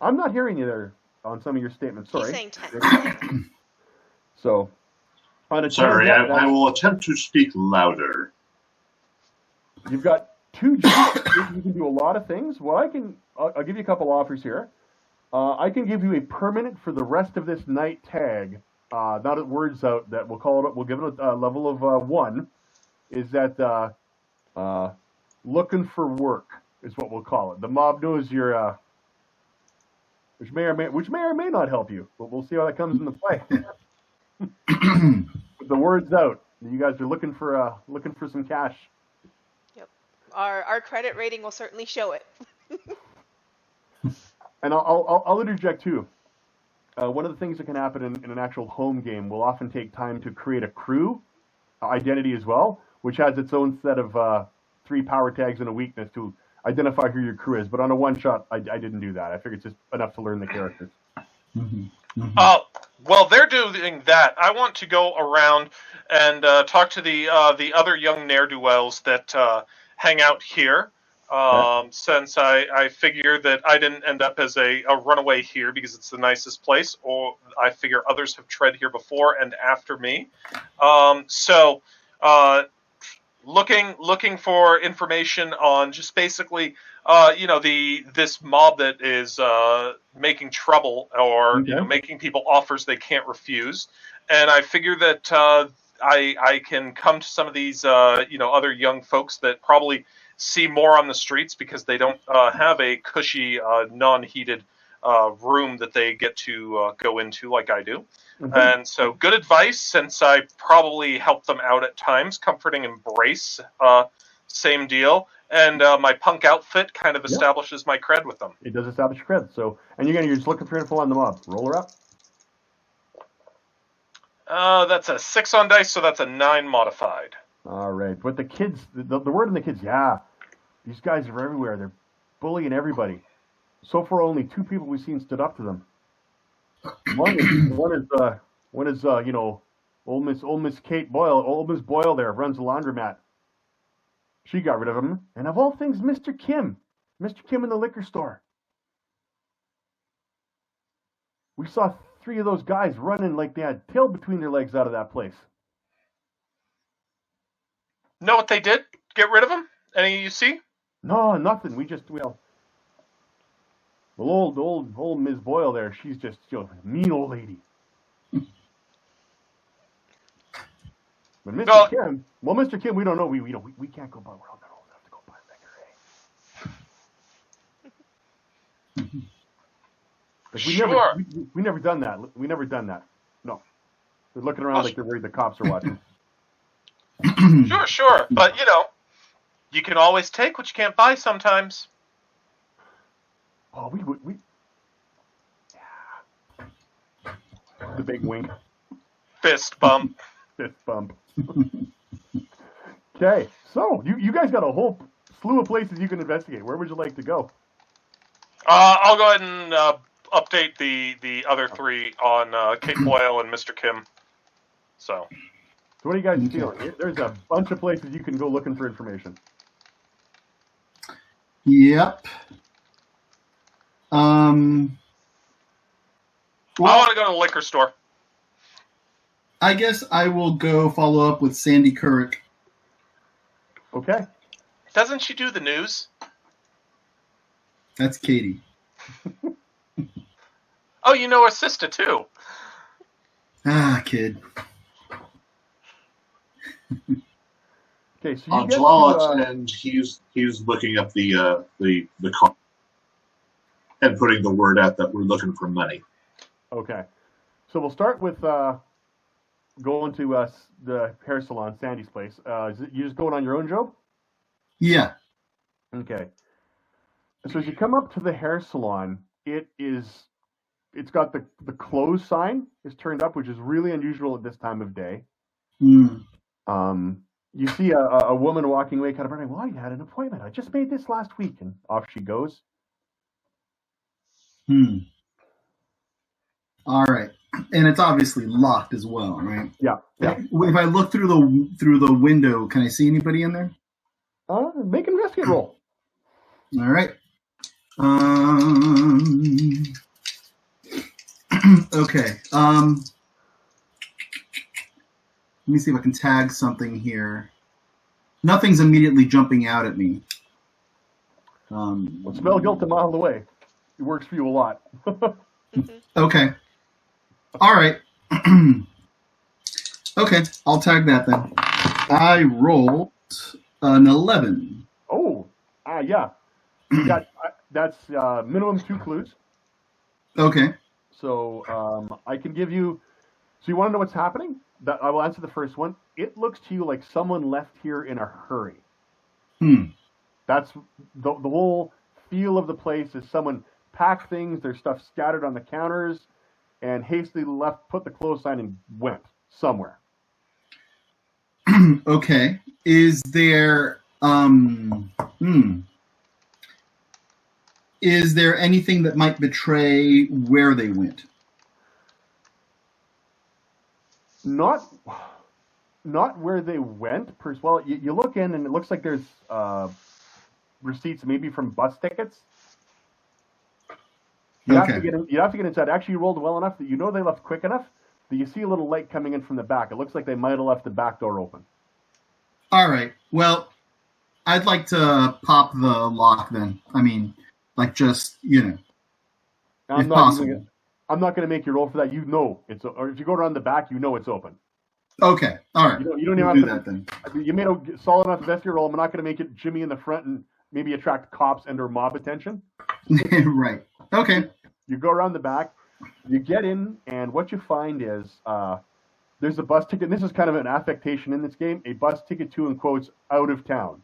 I'm not hearing you there on some of your statements. Sorry. He's saying 10. So, on a 10, sorry, I will attempt to speak louder. You've got 2 jobs. You can do a lot of things. Well, I'll give you a couple offers here. I can give you a permanent for the rest of this night tag. Not at words out that we'll give it a level of 1. Is that looking for work is what we'll call it. The mob knows you're, which may or may not help you, but we'll see how that comes into play. With the words out, you guys are looking for some cash. Yep, our credit rating will certainly show it. And I'll interject too. One of the things that can happen in an actual home game will often take time to create a crew identity as well, which has its own set of 3 power tags and a weakness to identify who your crew is. But on a one-shot, I didn't do that. I figured it's just enough to learn the characters. Well, they're doing that. I want to go around and talk to the other young ne'er-do-wells that hang out here. Since I figure that I didn't end up as a runaway here because it's the nicest place, or I figure others have tread here before and after me. So looking for information on just basically, this mob that is making trouble or making people offers they can't refuse, and I figure that I can come to some of these other young folks that probably see more on the streets because they don't have a cushy, non-heated room that they get to go into like I do. Mhm. And so good advice, since I probably help them out at times. Comforting embrace, same deal. And my punk outfit kind of establishes my cred with them. It does establish cred. So, and you're just looking for info on the mob. Roll her up. That's a 6 on dice, so that's a 9 modified. All right. But the kids, the word on the kids, yeah, these guys are everywhere. They're bullying everybody. So far, only 2 people we've seen stood up to them. One is old Miss Kate Boyle, old Miss Boyle there runs the laundromat. She got rid of him, and of all things, Mr. Kim in the liquor store. We saw 3 of those guys running like they had tail between their legs out of that place. Know what they did? Get rid of him? Any you see? No, nothing. Old Ms. Boyle there, she's just a mean old lady. But Mr. Kim, we don't know. We can't go by. We're all old enough to go by liquor, We never done that. We never done that. No, they're looking around like they're worried the cops are watching. Sure. But you can always take what you can't buy sometimes. Oh, we the big wink. Fist bump. Okay, so you guys got a whole slew of places you can investigate. Where would you like to go? I'll go ahead and update the other 3 on Kate Boyle and Mr. Kim. So what do you guys feel? There's a bunch of places you can go looking for information. Yep. I want to go to the liquor store. I guess I will go follow up with Sandy Couric. Okay. Doesn't she do the news? That's Katie. Oh, you know her sister too. Ah, kid. Okay, so On Tlaloc, and he's looking up the call and putting the word out that we're looking for money. Okay, so we'll start with going to the hair salon, Sandy's place. You just going on your own, Joe? Yeah. Okay. So as you come up to the hair salon, it's got the close sign is turned up, which is really unusual at this time of day. Mm. You see a woman walking away, kind of wondering, "Well, you had an appointment. I just made this last week," and off she goes. All right, and it's obviously locked as well, right? Yeah. If I look through the window, can I see anybody in there? Make an investigate roll. All right. Okay. Let me see if I can tag something here. Nothing's immediately jumping out at me. Well, smell guilt a mile away. It works for you a lot. Okay. All right. Okay, I'll tag that then. I rolled an 11. Oh, yeah. You got that's minimum 2 clues. Okay. So I can give you. So you want to know what's happening? That I will answer the first one. It looks to you like someone left here in a hurry. That's the whole feel of the place is someone packed things, their stuff scattered on the counters, and hastily left, put the close sign, and went somewhere. Okay. Is there is there anything that might betray where they went? Not where they went. Well, you look in and it looks like there's receipts maybe from bus tickets. You have to get inside. Actually, you rolled well enough that you know they left quick enough that you see a little light coming in from the back. It looks like they might have left the back door open. All right. Well, I'd like to pop the lock then. I mean, like just, if possible. I'm not going to make you roll for that. You know or if you go around the back, you know it's open. Okay. All right. You don't even have to do that then. You made a solid enough investigate roll. I'm not going to make it Jimmy in the front and maybe attract cops and or mob attention. Right. Okay. You go around the back, you get in, and what you find is there's a bus ticket. And this is kind of an affectation in this game, a bus ticket to, in quotes, out of town.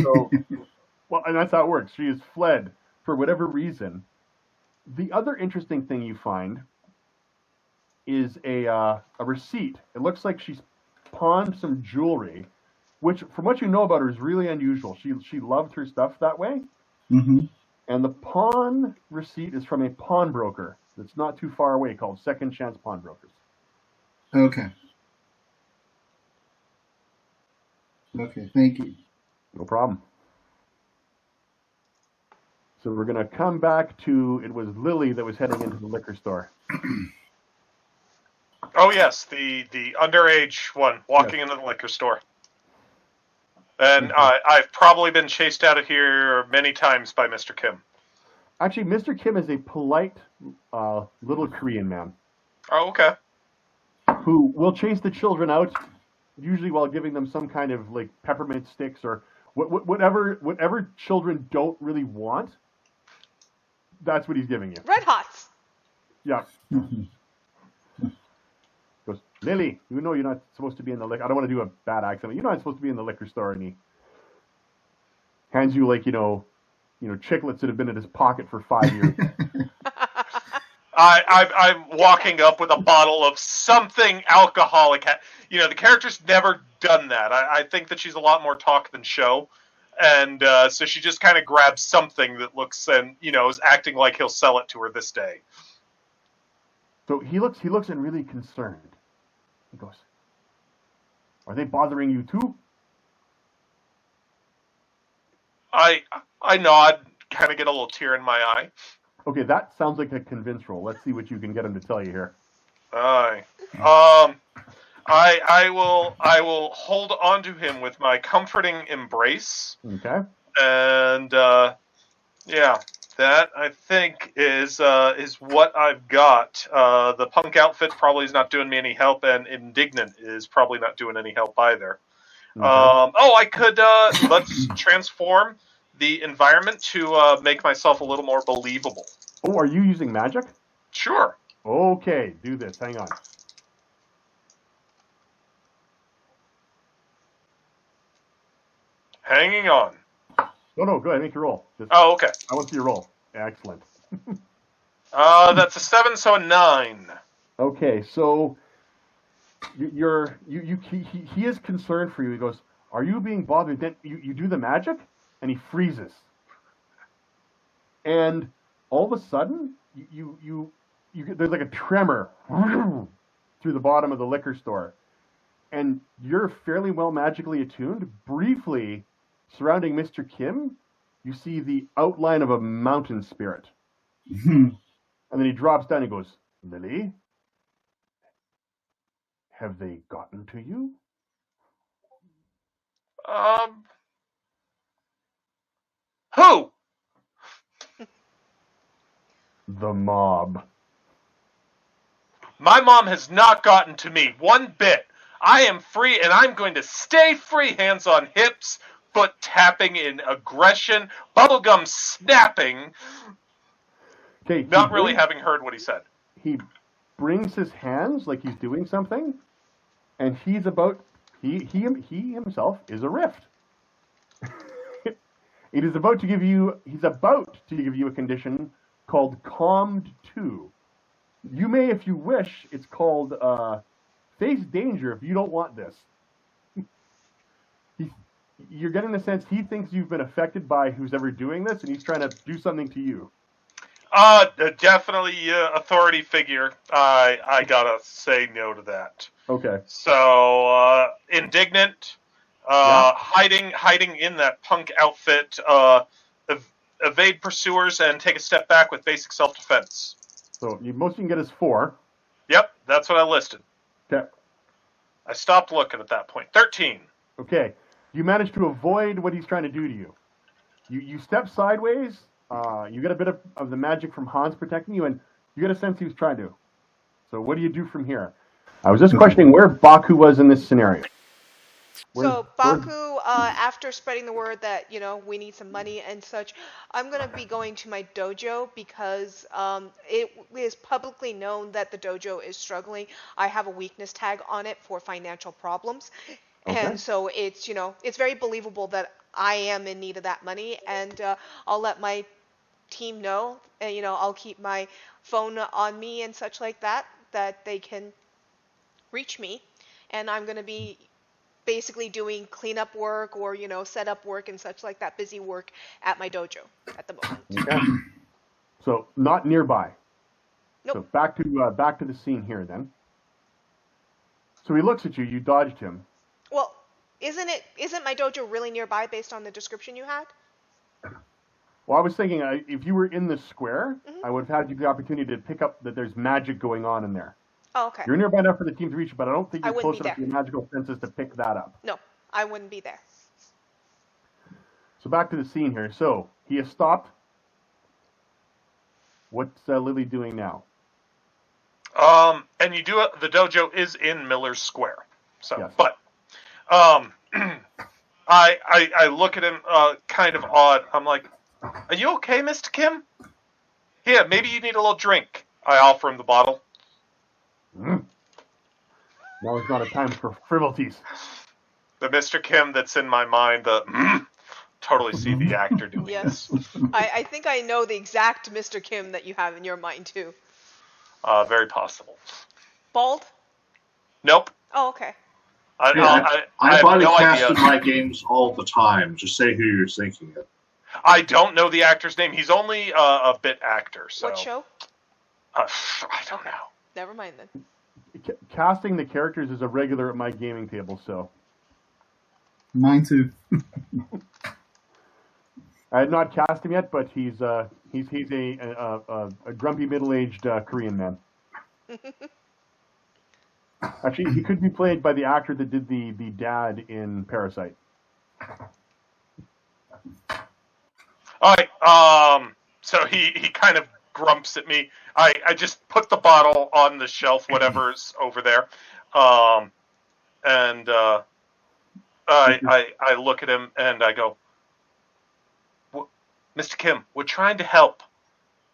So, well, and that's how it works. She has fled for whatever reason. The other interesting thing you find is a receipt. It looks like she's pawned some jewelry, which, from what you know about her, is really unusual. She loved her stuff that way. Mm-hmm. And the pawn receipt is from a pawnbroker that's not too far away called Second Chance Pawnbrokers. Okay. Okay, thank you. No problem. So we're going to come back to, it was Lily that was heading into the liquor store. Oh, yes, the underage one walking into the liquor store. And I've probably been chased out of here many times by Mr. Kim. Actually, Mr. Kim is a polite little Korean man. Oh, okay. Who will chase the children out, usually while giving them some kind of like peppermint sticks or whatever children don't really want. That's what he's giving you. Red Hots. Yeah. Goes, Lily, you know you're not supposed to be in the liquor. I don't want to do a bad accent. You're not supposed to be in the liquor store. And he hands you like, chiclets that have been in his pocket for 5 years. I'm walking up with a bottle of something alcoholic. The character's never done that. I think that she's a lot more talk than show. And so she just kind of grabs something that looks and, is acting like he'll sell it to her this day. So he looks and really concerned. He goes, are they bothering you too? I nod, kind of get a little tear in my eye. Okay, that sounds like a convince roll. Let's see what you can get him to tell you here. Aye. I will hold on to him with my comforting embrace. Okay. And that I think is what I've got. The punk outfit probably is not doing me any help, and indignant is probably not doing any help either. Okay. I could let's transform the environment to make myself a little more believable. Oh, are you using magic? Sure. Okay, do this. Hang on. Hanging on. No, go ahead. Make your roll. Oh, okay. I want to see your roll. Excellent. That's a 7, so a 9. Okay, so he is concerned for you. He goes, "Are you being bothered?" Then you do the magic, and he freezes. And all of a sudden, you there's like a tremor through the bottom of the liquor store, and you're fairly well magically attuned. Briefly, surrounding Mr. Kim, you see the outline of a mountain spirit. And then he drops down and goes, "Lily, have they gotten to you?" Who? The mob. My mom has not gotten to me one bit. I am free, and I'm going to stay free. Hands on hips, foot tapping in aggression, bubblegum snapping. Okay, Not really having heard what he said. He brings his hands like he's doing something, and he's about he himself is a rift. He's about to give you a condition called Calmed 2. You may, if you wish, it's called Face Danger if you don't want this. You're getting the sense he thinks you've been affected by who's ever doing this, and he's trying to do something to you. Definitely authority figure. I gotta say no to that. Okay. So, indignant, hiding in that punk outfit, evade pursuers, and take a step back with basic self-defense. So, most you can get is 4. Yep, that's what I listed. Okay. I stopped looking at that point. 13. Okay. You manage to avoid what he's trying to do to you. You step sideways. You get a bit of the magic from Hans protecting you, and you get a sense he was trying to. So what do you do from here? I was just questioning where Baku was in this scenario. So Where's Baku, after spreading the word that we need some money and such, I'm gonna be going to my dojo because it is publicly known that the dojo is struggling. I have a weakness tag on it for financial problems, okay? and so it's very believable that I am in need of that money, and I'll let my team know, and I'll keep my phone on me and such like that they can reach me, and I'm gonna be basically doing cleanup work or setup work and such like that, busy work at my dojo at the moment. Okay. So not nearby. Nope. So back to the scene here then. So he looks at you. You dodged him. Well, isn't my dojo really nearby based on the description you had? Well, I was thinking if you were in the square, Mm-hmm. I would have had you the opportunity to pick up that there's magic going on in there. Oh, okay. You're nearby enough for the team to reach you, but I don't think I you're wouldn't close be enough to there. your magical senses to pick that up. No, I wouldn't be there. So back to the scene here. So he has stopped. What's Lily doing now? And you do it. The dojo is in Miller's Square. So, Yes. but, I look at him, kind of odd. I'm like, "Are you okay, Mr. Kim? Here, maybe you need a little drink." I offer him the bottle. Now is not a time for frivolities. The Mr. Kim that's in my mind. Totally see the actor doing Yes. this. I think I know the exact Mr. Kim that you have in your mind too. Very possible. Bald? Nope. Oh, okay. I I have body no cast in idea. my games all the time. Just say who you're thinking of. I don't know the actor's name. He's only a bit actor. So What show? I don't Okay. know. Never mind then. Casting the characters is a regular at my gaming table, so Mine too. I had not cast him yet, but he's a grumpy middle-aged Korean man. Actually, he could be played by the actor that did the dad in Parasite. All right. So he kind of grumps at me. I just put the bottle on the shelf, whatever's over there, and I look at him and I go, "Mr. Kim, we're trying to help.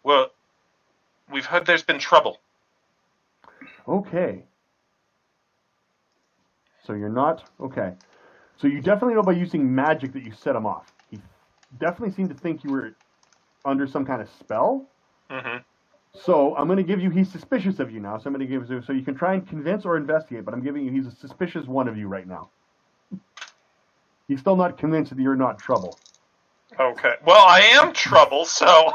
We've heard there's been trouble." Okay. So you're not okay. So you definitely know by using magic that you set him off. He definitely seemed to think you were under some kind of spell. Mm-hmm. So I'm going to give you. He's suspicious of you now. So I'm going to give you. So you can try and convince or investigate. But I'm giving you. He's a suspicious one of you right now. He's still not convinced that you're not trouble. Okay. Well, I am trouble, so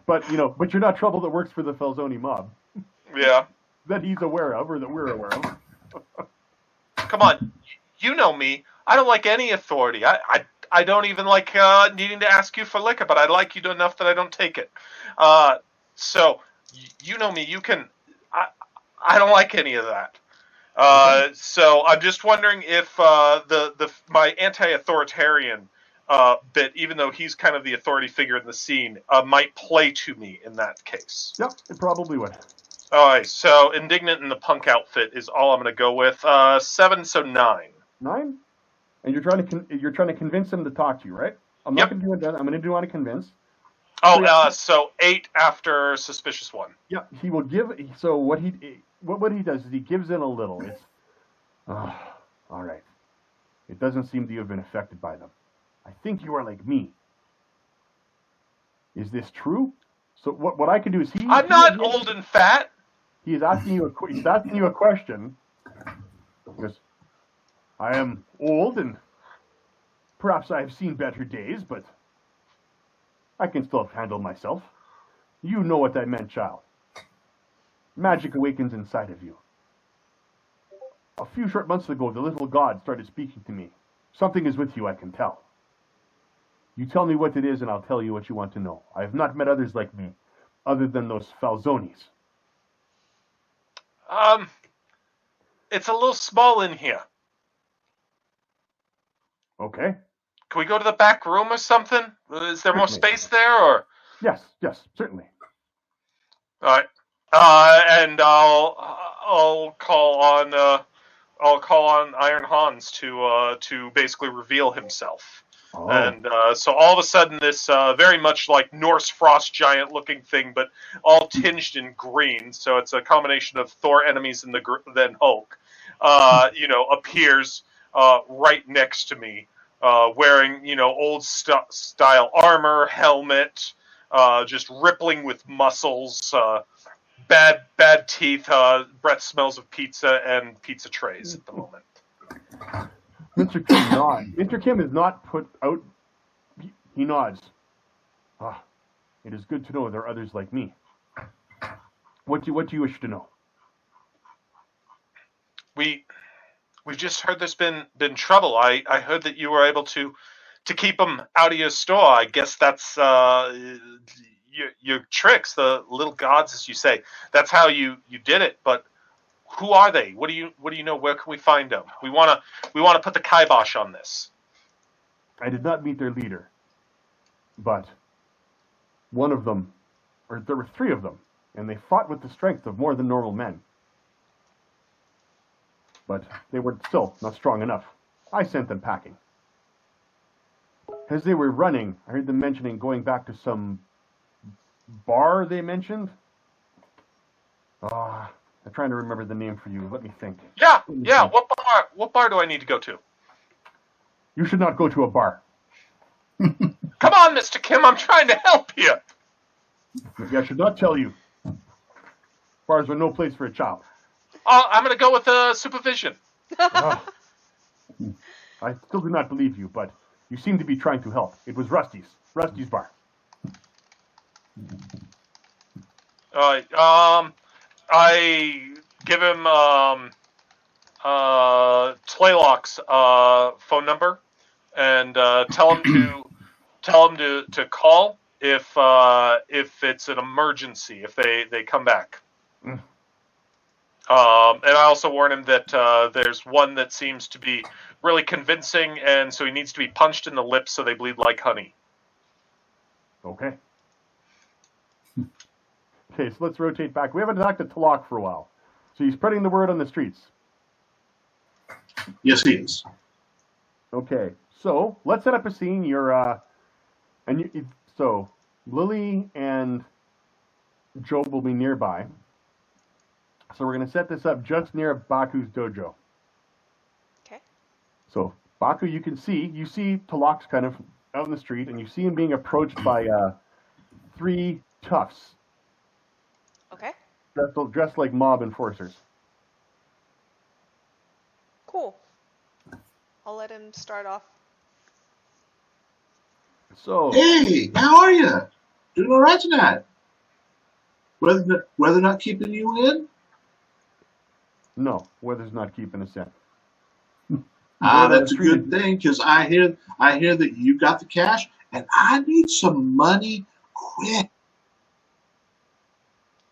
But but you're not trouble that works for the Falzoni mob yeah. that he's aware of or that we're aware of. Come on, you know me. I don't like any authority. I don't even like needing to ask you for liquor, but I like you enough that I don't take it. So you know me. You can. I don't like any of that. So I'm just wondering if my anti-authoritarian bit, even though he's kind of the authority figure in the scene, might play to me in that case. Yep, it probably would. All right, so indignant in the punk outfit is all I'm going to go with. 7, so 9. 9, and you're trying to convince him to talk to you, right? I'm not Yep. going to do it. I'm going to do on a convince. Oh, so 8 after suspicious 1. Yeah, he will give. So what he does is he gives in a little. It's all right. It doesn't seem that you have been affected by them. I think you are like me. Is this true? So what I can do is I'm not old and fat. He is asking you a question. Because I am old and perhaps I have seen better days, but I can still handle myself. You know what I meant, child. Magic awakens inside of you. A few short months ago, the little god started speaking to me. Something is with you, I can tell. You tell me what it is, and I'll tell you what you want to know. I have not met others like me, other than those Falzonis. It's a little small in here. Okay? Can we go to the back room or something? Is there more Certainly. space there, or? Yes, certainly. All right. And I'll call on I'll call on Iron Hans to basically reveal himself. Oh. And so all of a sudden, this very much like Norse frost giant looking thing, but all tinged in green. So it's a combination of Thor enemies and then Hulk. Appears right next to me, wearing old style armor, helmet, just rippling with muscles. Bad teeth, breath smells of pizza and pizza trays at the moment. Mr. Kim nods. Mr. Kim is not put out. He nods. Ah, it is good to know there are others like me. What do you wish to know? We've just heard there's been trouble. I heard that you were able to keep them out of your store. I guess that's your tricks, the little gods, as you say. That's how you did it. But who are they? What do you know? Where can we find them? We wanna put the kibosh on this. I did not meet their leader, but one of them, or there were three of them, and they fought with the strength of more than normal men. But they were still not strong enough. I sent them packing. As they were running, I heard them mentioning going back to some bar they mentioned. I'm trying to remember the name for you. Let me think. Yeah. What bar do I need to go to? You should not go to a bar. Come on, Mr. Kim, I'm trying to help you. Maybe I should not tell you. Bars are no place for a child. I'm going to go with supervision. I still do not believe you, but you seem to be trying to help. It was Rusty's bar. I give him Tlaylock's phone number and tell him to call if it's an emergency, if they come back. Mm. And I also warn him that there's one that seems to be really convincing, and so he needs to be punched in the lips so they bleed like honey. Okay. Okay, so let's rotate back. We haven't talked to Talak for a while. So he's spreading the word on the streets. Yes, he is. Okay, so let's set up a scene. So Lily and Job will be nearby. So we're going to set this up just near Baku's dojo. Okay. So Baku, you see Talak's kind of out in the street, and you see him being approached by three toughs. Okay. Dressed like mob enforcers. Cool. I'll let him start off. So, Hey, how are you? Doing all right tonight? Weather not keeping you in? no, weather's not keeping us in. That's a good thing, because I hear that you got the cash, and I need some money quick.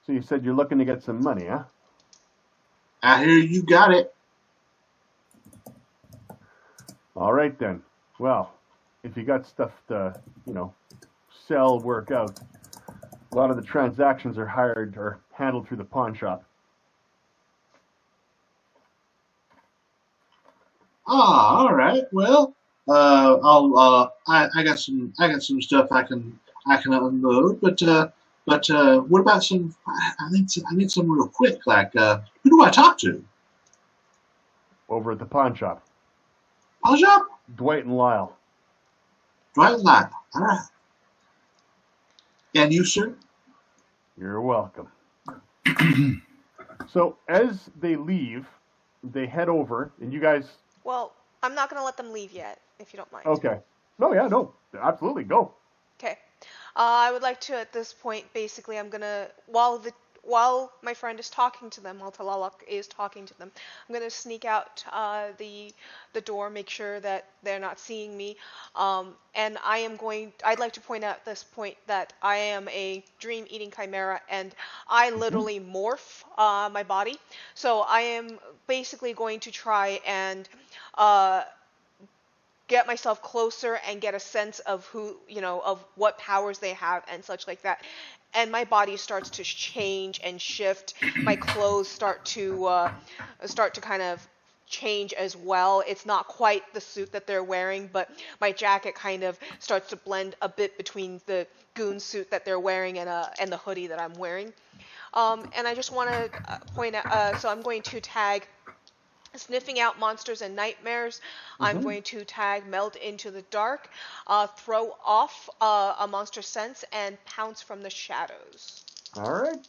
So you said you're looking to get some money, huh? I hear you got it. All right then. Well, if you got stuff to, sell, work out, a lot of the transactions are handled through the pawn shop. All right. Well, I got some stuff I can unload, but what about some? I need some real quick. Like, who do I talk to? Over at the pawn shop. Pawn shop? Dwight and Lyle. Dwight and Lyle. All right. And you, sir? You're welcome. So as they leave, they head over, and you guys... Well, I'm not going to let them leave yet, if you don't mind. Okay. No, absolutely, go. Okay. I would like to, at this point, basically, I'm going to, while my friend is talking to them, while Talalak is talking to them, I'm going to sneak out the door, make sure that they're not seeing me. And I'd like to point out at this point that I am a dream-eating chimera, and I literally morph my body. So I am basically going to try and get myself closer and get a sense of of what powers they have and such like that. And my body starts to change and shift. My clothes start to kind of change as well. It's not quite the suit that they're wearing, but my jacket kind of starts to blend a bit between the goon suit that they're wearing and the hoodie that I'm wearing. And I just want to point out, so I'm going to tag sniffing out monsters and nightmares. I'm going to tag meld into the dark, throw off a monster sense, and pounce from the shadows. All right.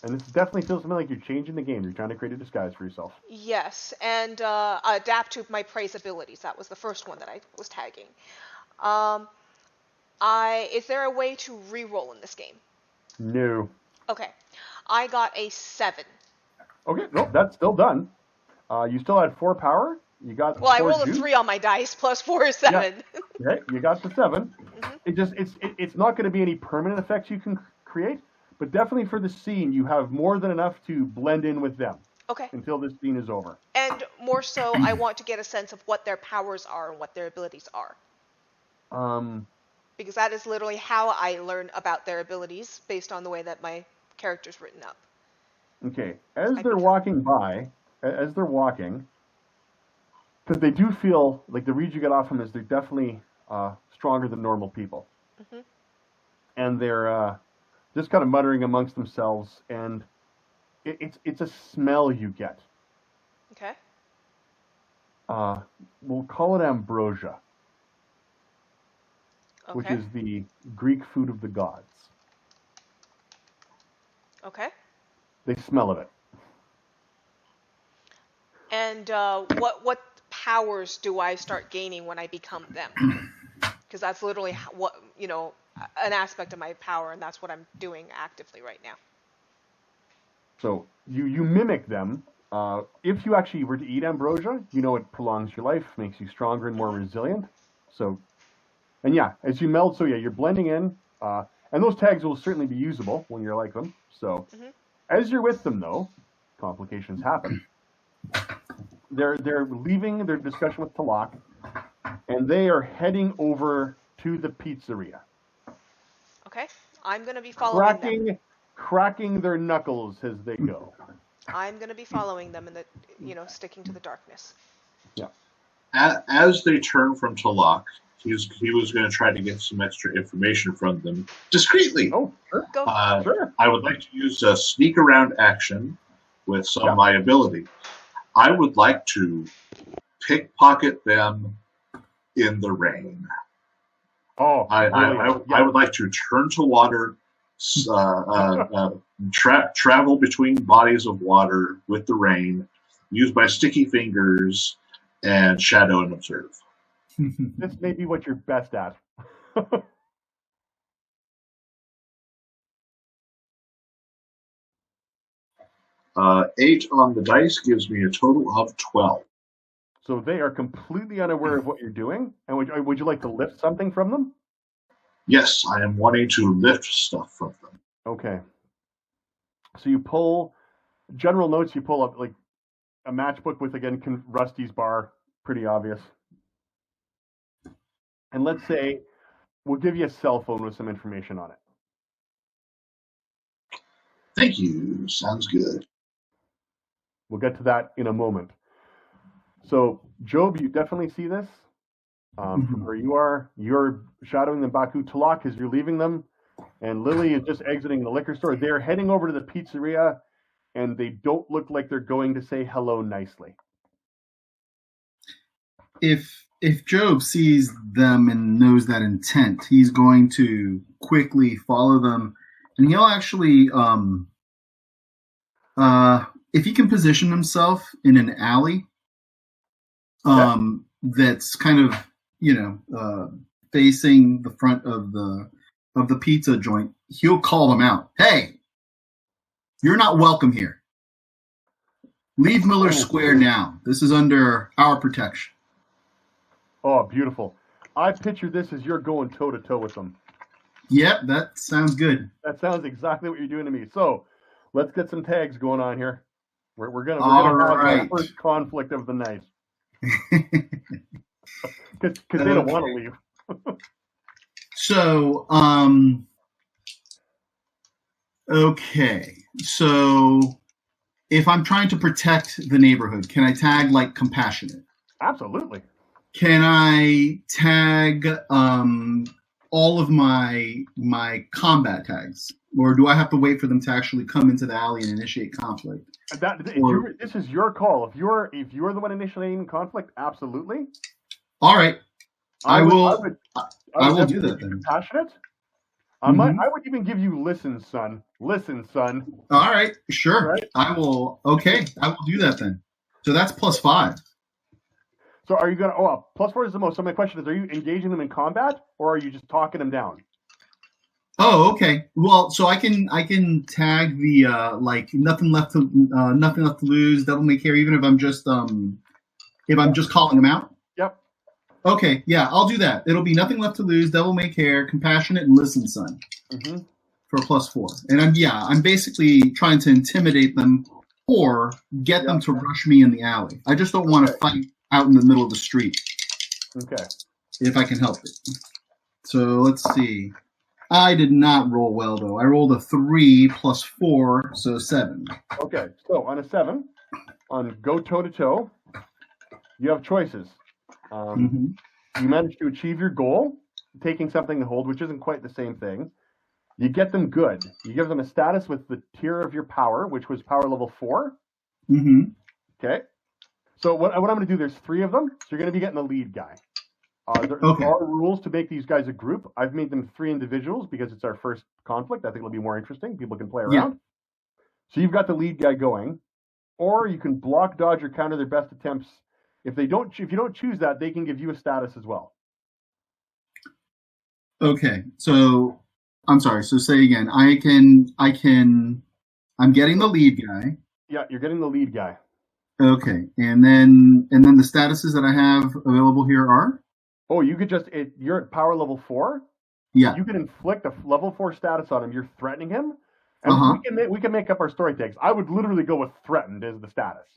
And this definitely feels to me like you're changing the game. You're trying to create a disguise for yourself. Yes, and adapt to my prey's abilities. That was the first one that I was tagging. Is there a way to re-roll in this game? No. Okay. I got a 7. Okay, no, that's still done. You still had 4 power. You got. Well, I 4 rolled a juice. 3 on my dice, plus 4 is 7. Yeah. Okay, you got the 7. It's not going to be any permanent effects you can create, but definitely for the scene, you have more than enough to blend in with them. Okay. Until this scene is over. And more so, I want to get a sense of what their powers are and what their abilities are. Because that is literally how I learn about their abilities, based on the way that my character's written up. Okay, as they're walking, because they do feel, like the read you get off them is they're definitely stronger than normal people. And they're just kind of muttering amongst themselves, and it's a smell you get. Okay. We'll call it ambrosia, which is the Greek food of the gods. Okay. They smell of it. And what powers do I start gaining when I become them? Because that's literally what an aspect of my power, and that's what I'm doing actively right now. So you mimic them. If you actually were to eat ambrosia, it prolongs your life, makes you stronger and more resilient. So, and yeah, as you meld, you're blending in, and those tags will certainly be usable when you're like them. So, as you're with them, though, complications happen. They're leaving their discussion with Talak, and they are heading over to the pizzeria. Okay, I'm going to be following them. Cracking their knuckles as they go. I'm going to be following them and sticking to the darkness. Yeah. As they turn from Talak, he was going to try to get some extra information from them discreetly. Oh, sure. Sure. I would like to use a sneak around action with some of my ability. I would like to pickpocket them in the rain. Oh, I would like to turn to water, travel between bodies of water with the rain, use my sticky fingers, and shadow and observe. This may be what you're best at. 8 on the dice gives me a total of 12. So they are completely unaware of what you're doing. And would you like to lift something from them? Yes, I am wanting to lift stuff from them. Okay. So you pull, general notes, you pull up like a matchbook with, again, Rusty's bar, pretty obvious. And let's say we'll give you a cell phone with some information on it. Thank you. Sounds good. We'll get to that in a moment. So, Job, you definitely see this. From where you are, you're shadowing them Baku Talak as you're leaving them, and Lily is just exiting the liquor store. They're heading over to the pizzeria, and they don't look like they're going to say hello nicely. If Job sees them and knows that intent, he's going to quickly follow them, and he'll actually, if he can position himself in an alley, that's kind of facing the front of the pizza joint, he'll call them out. Hey, you're not welcome here. Leave Miller Square now. This is under our protection. Oh, beautiful. I picture this as you're going toe-to-toe with them. Yep, that sounds good. That sounds exactly what you're doing to me. So, let's get some tags going on here. We're gonna have the first conflict of the night. Because they don't want to leave. So, okay. So, if I'm trying to protect the neighborhood, can I tag like compassionate? Absolutely. Can I tag all of my combat tags, or do I have to wait for them to actually come into the alley and initiate conflict? This is your call. If you're the one initiating conflict, absolutely. All right, I will do that then. Compassionate. Mhm. I would even give you listen, son. Listen, son. All right, sure. Right? I will. Okay, I will do that then. So that's +5. So are you gonna? Oh, +4 is the most. So my question is: are you engaging them in combat, or are you just talking them down? Oh, okay. Well, so I can tag the like nothing left to lose, devil may care, even if I'm just calling them out. Yep. Okay, yeah, I'll do that. It'll be nothing left to lose, devil may care, compassionate, and listen, son. Mm-hmm. For +4, and I'm basically trying to intimidate them or get them to rush me in the alley. I just don't want to fight out in the middle of the street. Okay. If I can help it. So let's see. I did not roll well though. I rolled a 3 + 4, so 7. Okay. So on a 7, on go toe to toe, you have choices. You manage to achieve your goal, taking something to hold, which isn't quite the same thing. You get them good. You give them a status with the tier of your power, which was power level 4. Mm-hmm. Okay. So what I'm going to do, there's 3 of them. So you're going to be getting the lead guy. There are rules to make these guys a group. I've made them 3 individuals because it's our first conflict. I think it'll be more interesting. People can play around. Yeah. So you've got the lead guy going, or you can block, dodge, or counter their best attempts. If you don't choose that, they can give you a status as well. Okay. So I'm sorry. So say again. I'm getting the lead guy. Yeah, you're getting the lead guy. Okay. And then the statuses that I have available here are? Oh, you could you're at power level 4. Yeah. You can inflict a level 4 status on him. You're threatening him. And we can make up our story tags. I would literally go with threatened as the status.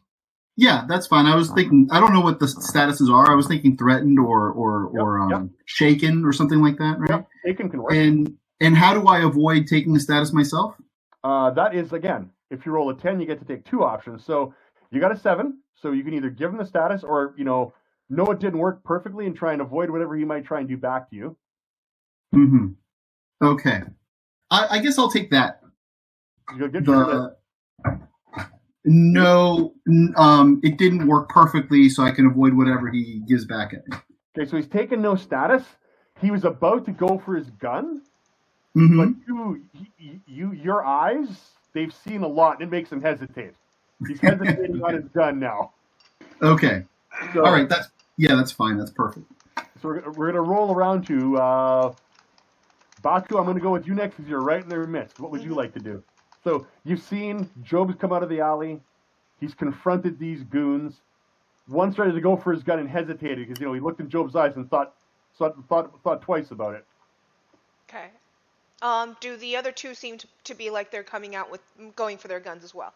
Yeah, that's fine. I was thinking, I don't know what the statuses are. I was thinking threatened or shaken or something like that, right? Yep, shaken can work. And how do I avoid taking the status myself? That is, again, if you roll a 10, you get to take 2 options. So you got a 7, so you can either give him the status or, know it didn't work perfectly and try and avoid whatever he might try and do back to you. Mm-hmm. Okay. I guess I'll take that. You'll get No, it didn't work perfectly, so I can avoid whatever he gives back at me. Okay, so he's taken no status. He was about to go for his gun, Mm-hmm. but your eyes, they've seen a lot, and it makes him hesitate. He's hesitating on his gun now. Okay. So, all right, that's fine. That's perfect. So we're going to roll around to Baku. I'm going to go with you next because you're right in their midst. What would you like to do? So you've seen Job's come out of the alley. He's confronted these goons. One started to go for his gun and hesitated because he looked in Job's eyes and thought twice about it. Okay. Do the other 2 seem to be like they're going for their guns as well?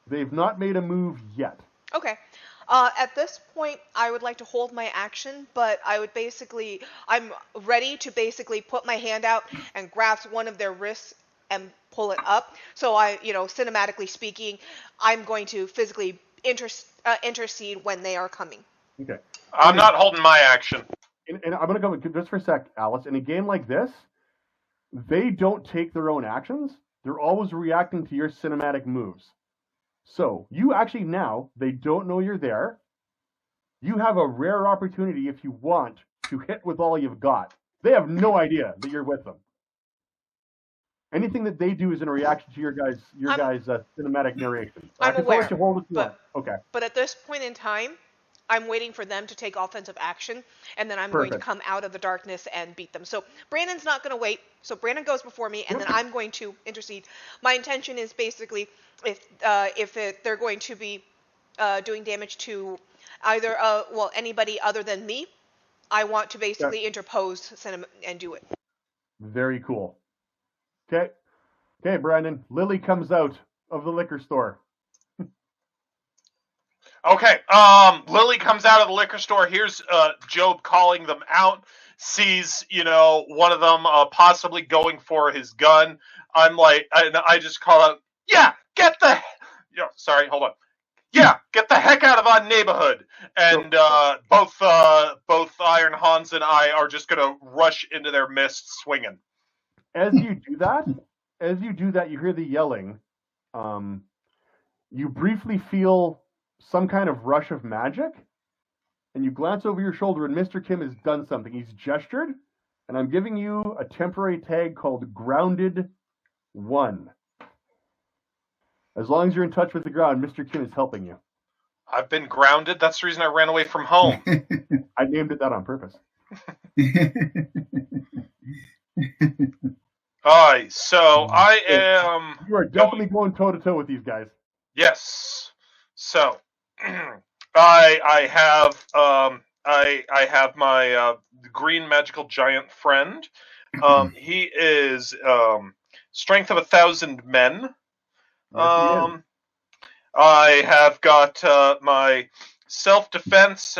They've not made a move yet. Okay. At this point, I would like to hold my action, but I'm ready to basically put my hand out and grasp one of their wrists and pull it up. So cinematically speaking, I'm going to physically intercede when they are coming. Okay. I'm not holding my action. And I'm going to go just for a sec, Alice. In a game like this, they don't take their own actions. They're always reacting to your cinematic moves. So you actually they don't know you're there. You have a rare opportunity if you want to hit with all you've got. They have no idea that you're with them. Anything that they do is in a reaction to your guys' cinematic narration. I'm aware. Okay. But at this point in time, I'm waiting for them to take offensive action, and then I'm going to come out of the darkness and beat them. So Brandon's not going to wait. So Brandon goes before me, and then I'm going to intercede. My intention is basically, if they're going to be doing damage to either anybody other than me, I want to basically interpose and do it. Very cool. Okay, Brandon. Lily comes out of the liquor store. Okay, Lily comes out of the liquor store. Here's Job calling them out. Sees, one of them possibly going for his gun. I'm like, I just call out, yeah, Yeah, sorry, hold on. Yeah, get the heck out of our neighborhood. And both Iron Hans and I are just going to rush into their midst swinging. As you do that, you hear the yelling. You briefly feel some kind of rush of magic, and you glance over your shoulder, and Mr. Kim has done something. He's gestured, and I'm giving you a temporary tag called Grounded 1. As long as you're in touch with the ground, Mr. Kim is helping you. I've been grounded. That's the reason I ran away from home. I named it that on purpose. Alright, so I am... You are definitely going toe-to-toe with these guys. Yes. So, I have my green magical giant friend. He is strength of 1,000 men. Yes, I have got my self-defense,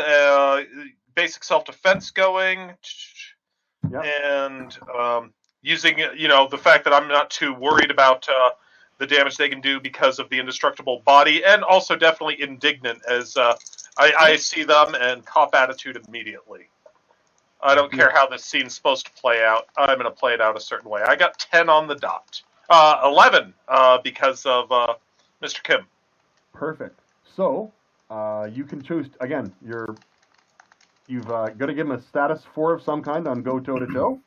basic self-defense going, Yep. and using, the fact that I'm not too worried about the damage they can do because of the indestructible body, and also definitely indignant as I see them and cop attitude immediately. I don't care how this scene's supposed to play out. I'm going to play it out a certain way. I got 10 on the dot. 11 because of Mr. Kim. Perfect. So, you can choose, again, you've got to give him a status 4 of some kind on go toe-to-toe.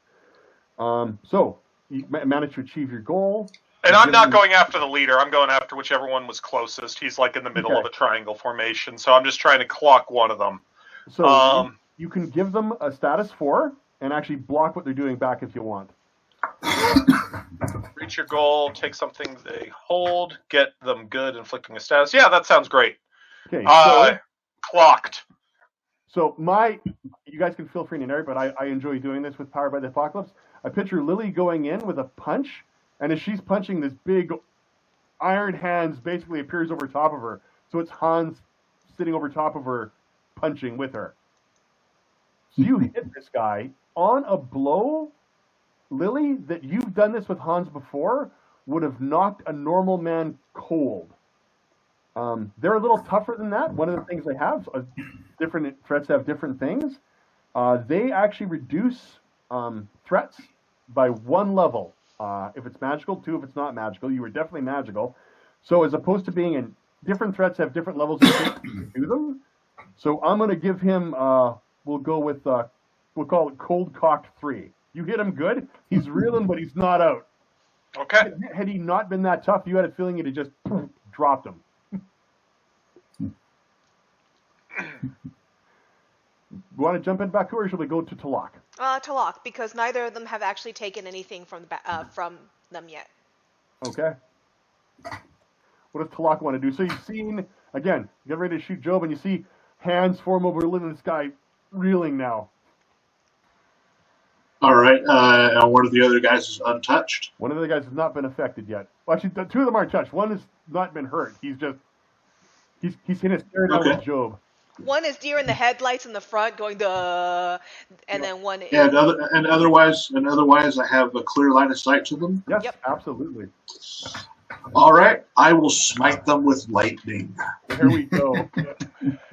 So, you managed to achieve your goal. And I'm not going after the leader. I'm going after whichever one was closest. He's like in the middle of a triangle formation, so I'm just trying to clock one of them. So, you can give them a status 4 and actually block what they're doing back if you want. Reach your goal, take something they hold, get them good, inflicting a status. Yeah, that sounds great. Okay, so, clocked. So you guys can feel free to narrate, but I enjoy doing this with Powered by the Apocalypse. I picture Lily going in with a punch, and as she's punching, this big iron hands basically appears over top of her. So it's Hans sitting over top of her, punching with her. So you hit this guy on a blow, Lily, that you've done this with Hans before, would have knocked a normal man cold. They're a little tougher than that. One of the things they have, different threats have different things. They actually reduce threats by 1 level. If it's magical, 2 if it's not magical. You were definitely magical. So as opposed to being in different threats have different levels of to them. So I'm going to give him, we'll go with, we'll call it Cold Cocked 3. You hit him good. He's reeling, but he's not out. Okay. Had he not been that tough, you had a feeling it had just dropped him. Want to jump in, Baku, or should we go to Talak? Talak, because neither of them have actually taken anything from them yet. Okay. What does Talak want to do? So you've seen, again, get ready to shoot Job, and you see hands form over this guy reeling now. All right, and one of the other guys is untouched. One of the guys has not been affected yet. Well, actually, 2 of them aren't touched. One has not been hurt. He's in a stare down with Job. One is deer in the headlights in the front, going duh, and then one. Yeah, and otherwise, I have a clear line of sight to them. Yes, Yep. Absolutely. All right, I will smite them with lightning. There we go.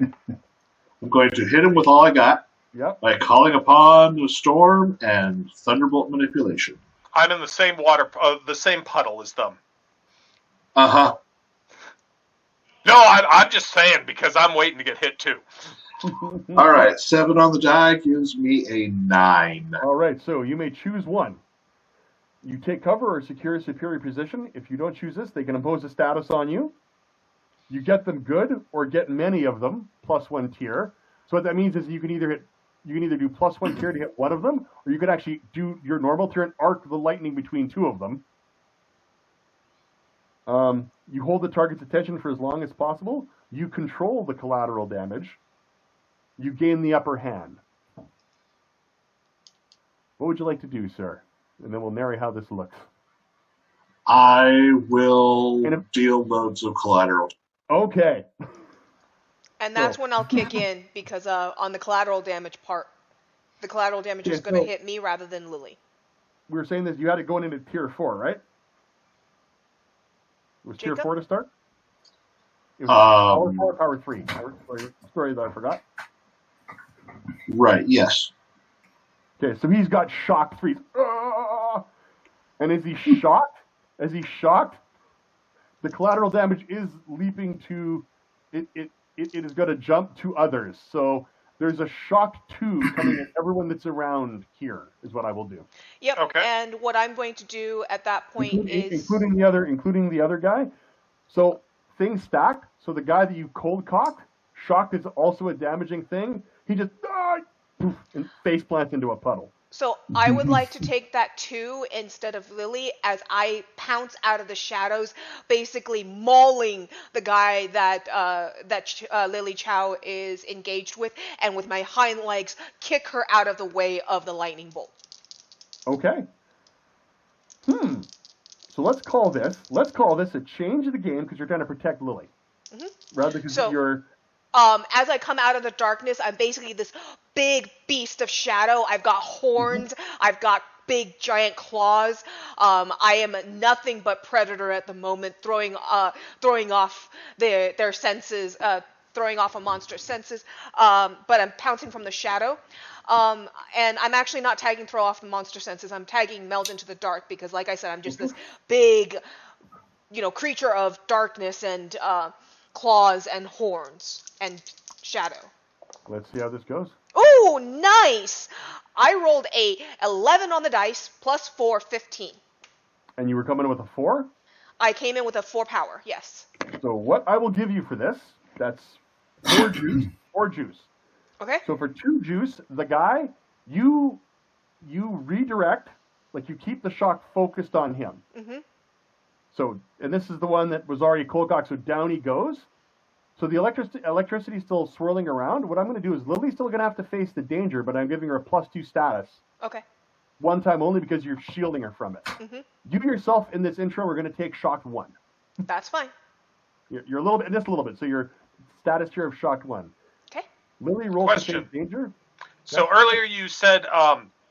I'm going to hit them with all I got. Yep. By calling upon the storm and thunderbolt manipulation. I'm in the same the same puddle as them. Uh-huh. No, I'm just saying because I'm waiting to get hit too. All right, 7 on the die gives me a 9. All right, so you may choose one. You take cover or secure a superior position. If you don't choose this, they can impose a status on you. You get them good or get many of them, +1 tier. So what that means is you can either do +1 tier to hit one of them, or you could actually do your normal tier and arc the lightning between 2 of them. You hold the target's attention for as long as possible. You control the collateral damage. You gain the upper hand. What would you like to do, sir? And then we'll narrate how this looks. I will deal loads of collateral. Okay. And that's when I'll kick in, because on the collateral damage part, the collateral damage is going to hit me rather than Lily. We were saying that you had it going into tier 4, right? It was Jacob? tier 4 to start? It was power 4, power 3. Story that I forgot. Right. Yes. Okay, so he's got shock 3. And as he's shocked, the collateral damage is leaping to it is going to jump to others. So there's a shock 2 coming at everyone that's around here is what I will do. Yep. Okay. And what I'm going to do at that point including the other guy. So things stack. So the guy that you cold cocked, shock is also a damaging thing. He just poof, and face plants into a puddle. So I would like to take that 2 instead of Lily as I pounce out of the shadows, basically mauling the guy that Lily Chow is engaged with, and with my hind legs kick her out of the way of the lightning bolt. Okay. So let's call this a change of the game because you're trying to protect Lily. Mm-hmm. Rather because you're... as I come out of the darkness, I'm basically this big beast of shadow. I've got horns. I've got big giant claws. I am nothing but predator at the moment, throwing off their senses, throwing off a monster's senses. But I'm pouncing from the shadow. And I'm actually not tagging throw off the monster senses. I'm tagging meld into the dark because, like I said, I'm just this big, creature of darkness and claws and horns and shadow. Let's see how this goes. Ooh, nice! I rolled a 11 on the dice, plus 4, 15. And you were coming in with a 4? I came in with a 4 power, yes. So what I will give you for this, that's 4 juice, 4 juice. Okay. So for 2 juice, the guy, you redirect, like you keep the shock focused on him. Mm-hmm. So, and this is the one that was already cold cocked, so down he goes. So the electricity is still swirling around. What I'm going to do is Lily's still going to have to face the danger, but I'm giving her a +2 status. Okay. One time only because you're shielding her from it. Mm-hmm. You yourself in this intro are going to take shocked 1. That's fine. You're a little bit, just a little bit. So your status here of shocked 1. Okay. Lily rolls to face danger. So earlier you said,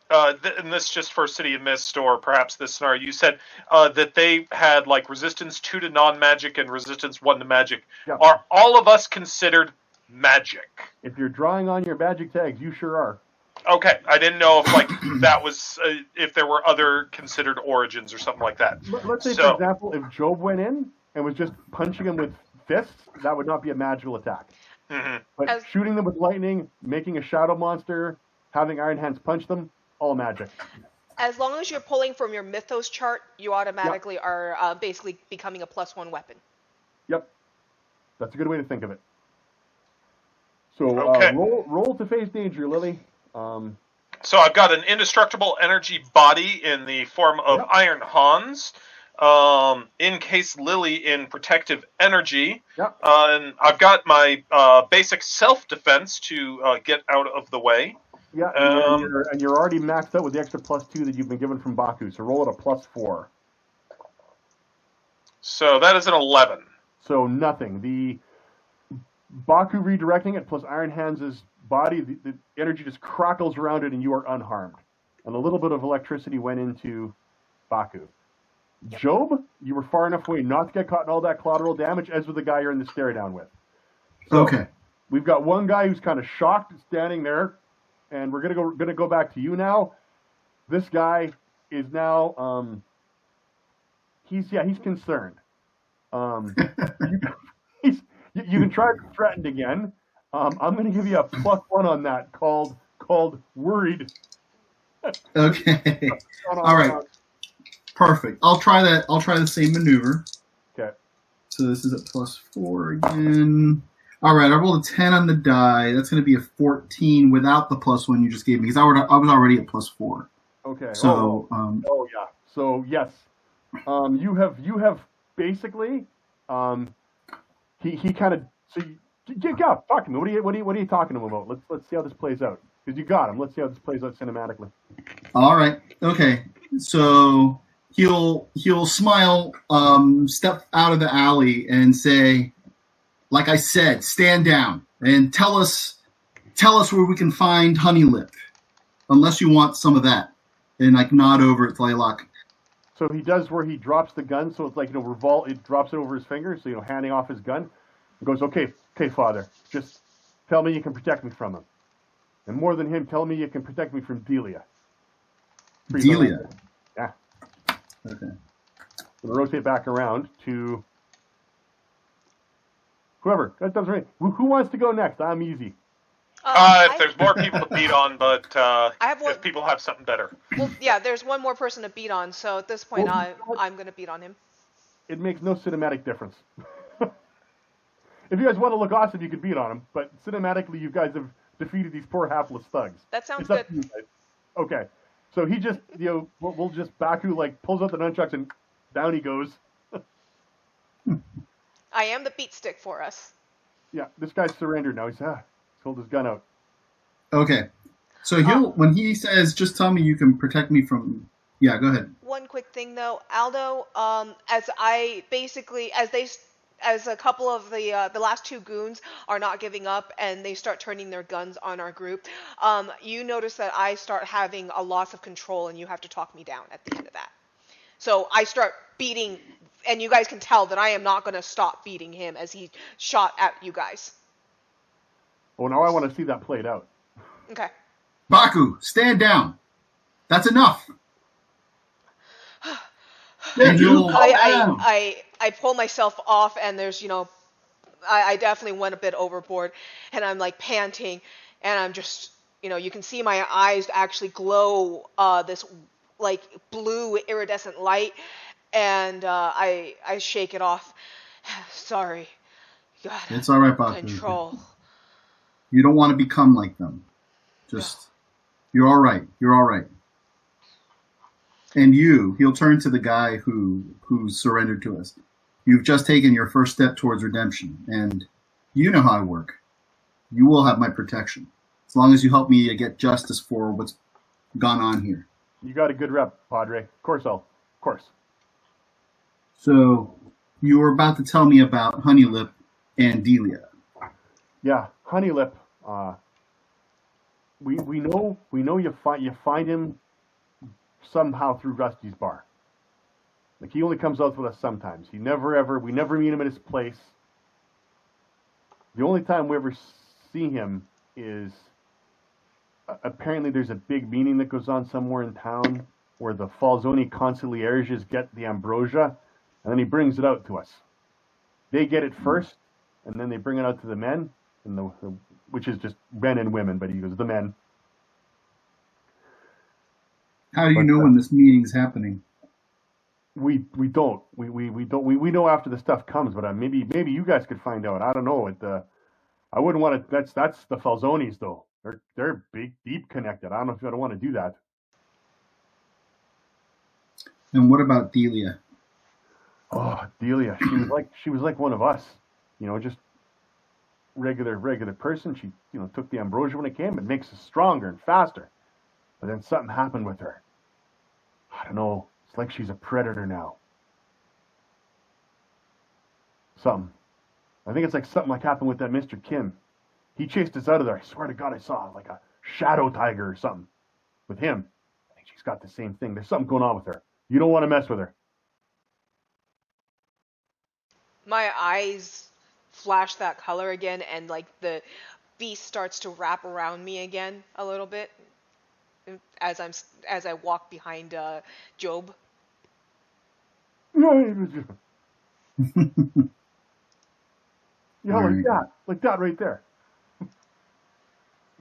and this just for City of Mist or perhaps this scenario, you said that they had like resistance 2 to non-magic and resistance 1 to magic. Yeah. Are all of us considered magic? If you're drawing on your magic tags, you sure are. Okay, I didn't know if like that was if there were other considered origins or something like that. Let's say, for example, if Job went in and was just punching him with fists, that would not be a magical attack. Mm-hmm. But shooting them with lightning, making a shadow monster, having Iron Hands punch them, all magic. As long as you're pulling from your Mythos chart, you automatically are basically becoming a +1 weapon. Yep. That's a good way to think of it. So roll to face danger, Lily. So I've got an indestructible energy body in the form of Iron Hans. In case Lily in protective energy. Yep. And I've got my basic self-defense to get out of the way. Yeah, and you're already maxed out with the extra +2 that you've been given from Baku, so roll it a +4. So that is an 11. So nothing. The Baku redirecting it plus Iron Hands' body, the energy just crackles around it and you are unharmed. And a little bit of electricity went into Baku. Job, you were far enough away not to get caught in all that collateral damage, as with the guy you're in the stare down with. So okay. We've got one guy who's kind of shocked, standing there, and we're gonna go back to you now. This guy is now he's concerned. You can try to be threatened again. I'm gonna give you a +1 on that called worried. Okay. All right. Perfect. I'll try that. I'll try the same maneuver. Okay. So this is a +4 again. All right. I rolled a 10 on the die. That's going to be a 14 without the +1 you just gave me because I was already at +4. Okay. So. Yeah. So yes, you have basically he kind of fuck him. What are you talking to him about? Let's see how this plays out because you got him. Let's see how this plays out cinematically. All right. Okay. So. He'll smile, step out of the alley and say, like I said, stand down and tell us where we can find Honey Lip, unless you want some of that. And like nod over at Tlaylock. So he does where he drops the gun, so it's like it drops it over his finger, so handing off his gun. He goes, okay, Father, just tell me you can protect me from him. And more than him, tell me you can protect me from Delia. Delia. Yeah. Okay. We'll rotate back around to whoever. That doesn't right. Who wants to go next? I'm easy. If there's more people to beat on, but if people have something better. Well, yeah, there's one more person to beat on, so at this point, I'm going to beat on him. It makes no cinematic difference. If you guys want to look awesome, you could beat on him, but cinematically, you guys have defeated these poor hapless thugs. That sounds It's up good. to you guys. Okay. So he just, we'll just Baku, pulls out the nunchucks and down he goes. I am the beat stick for us. Yeah, this guy's surrendered now. He's pulled his gun out. Okay. So when he says, just tell me you can protect me from... Yeah, go ahead. One quick thing though, Aldo, as a couple of the last two goons are not giving up and they start turning their guns on our group, you notice that I start having a loss of control and you have to talk me down at the end of that. So I start beating, and you guys can tell that I am not going to stop beating him as he shot at you guys. Oh, now I want to see that played out. Okay. Baku, stand down. That's enough. Then you I pull myself off, and there's, I definitely went a bit overboard, and I'm like panting, and I'm just, you can see my eyes actually glow this like blue iridescent light, and I shake it off. Sorry. God, it's all right, Baku. Control. You don't want to become like them. Just, you're all right. You're all right. And he'll turn to the guy who surrendered to us. You've just taken your first step towards redemption, and you know how I work. You will have my protection, as long as you help me get justice for what's gone on here. You got a good rep, Padre. Of course. So, you were about to tell me about Honeylip and Delia. Yeah, Honeylip. We know you find him somehow through Rusty's bar. Like, he only comes out with us sometimes. We never meet him at his place. The only time we ever see him is apparently there's a big meeting that goes on somewhere in town where the Falzoni concierges get the ambrosia, and then he brings it out to us. They get it first, and then they bring it out to the men, and which is just men and women, but he goes, the men. How do you know when this meeting's happening? We don't. We know after the stuff comes, but maybe you guys could find out. I don't know. I wouldn't want to. That's the Falzonis though. They're big, deep connected. I don't know if I don't want to do that. And what about Delia? Oh, Delia. She was like one of us. Just regular person. She took the ambrosia when it came. It makes us stronger and faster. But then something happened with her. I don't know. It's like she's a predator now. Something. I think it's like something like happened with that Mr. Kim. He chased us out of there. I swear to God, I saw like a shadow tiger or something with him. I think she's got the same thing. There's something going on with her. You don't want to mess with her. My eyes flash that color again, and like the beast starts to wrap around me again a little bit as I walk behind Job. Yeah, like that right there.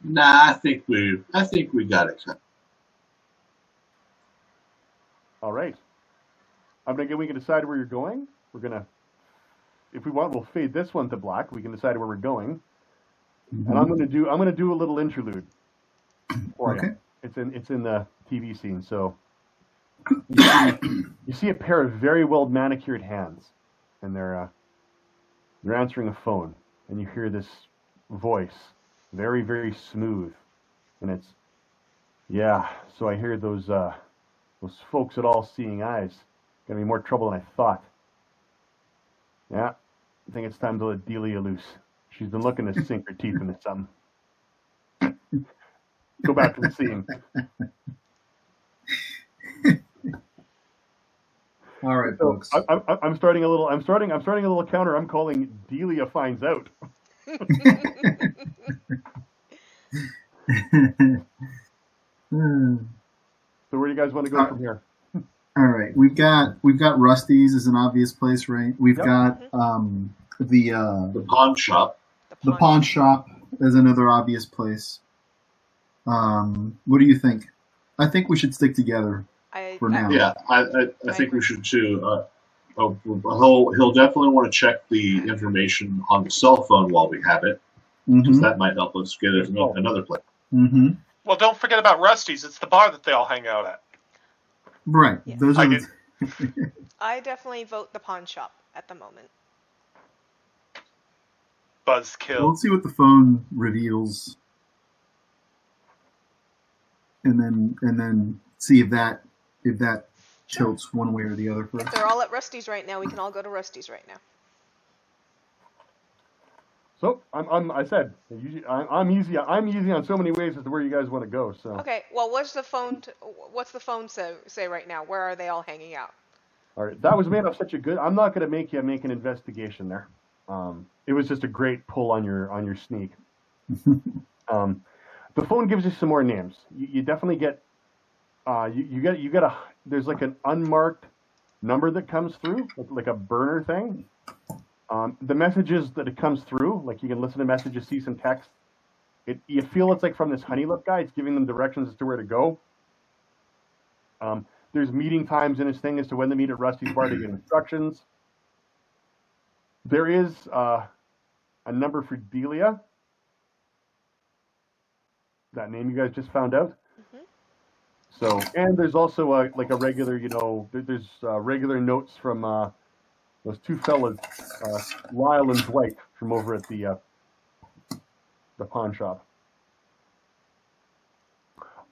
Nah, I think we got it. All right. We can decide where you're going. If we want, we'll fade this one to black. We can decide where we're going. Mm-hmm. And I'm gonna do a little interlude for you. It's in the TV scene. So you see a pair of very well manicured hands, and they're answering a phone, and you hear this voice, very, very smooth, and it's, yeah. So I hear those folks at All Seeing Eyes gonna be more trouble than I thought. Yeah, I think it's time to let Delia loose. She's been looking to sink her teeth into something. Go back to the scene. All right, So folks. I'm starting a little counter. I'm calling Delia finds out. So where do you guys want to go from here? All right, we've got Rusty's is an obvious place, right? We've Yep. got The pawn shop. the pawn shop is another obvious place. What do you think? I think we should stick together for now. Yeah, I think we should too. He'll definitely want to check the information on the cell phone while we have it, because that might help us get it another place. Mm-hmm. Well, don't forget about Rusty's. It's the bar that they all hang out at. Right. Yes. Those are I definitely vote the pawn shop at the moment. Buzzkill. Let's see what the phone reveals, and then see if that tilts one way or the other for If us. they're all at Rusty's right now, we can all go to Rusty's right now. So I'm easy on so many ways as to where you guys want to go. So Okay. Well, what's the phone say right now? Where are they all hanging out? all right, that was made of such a good. I'm not going to make you make an investigation there. It was just a great pull on your sneak. The phone gives you some more names. You definitely get. You get a. There's like an unmarked number that comes through, like a burner thing. The messages that it comes through, like you can listen to messages, see some text. You feel it's like from this Honeylip guy. It's giving them directions as to where to go. There's meeting times in his thing as to when to meet at Rusty's bar to get instructions. There is a number for Delia. That name you guys just found out. Mm-hmm. So, and there's also a regular, there's regular notes from those two fellas, Lyle and Dwight, from over at the pawn shop.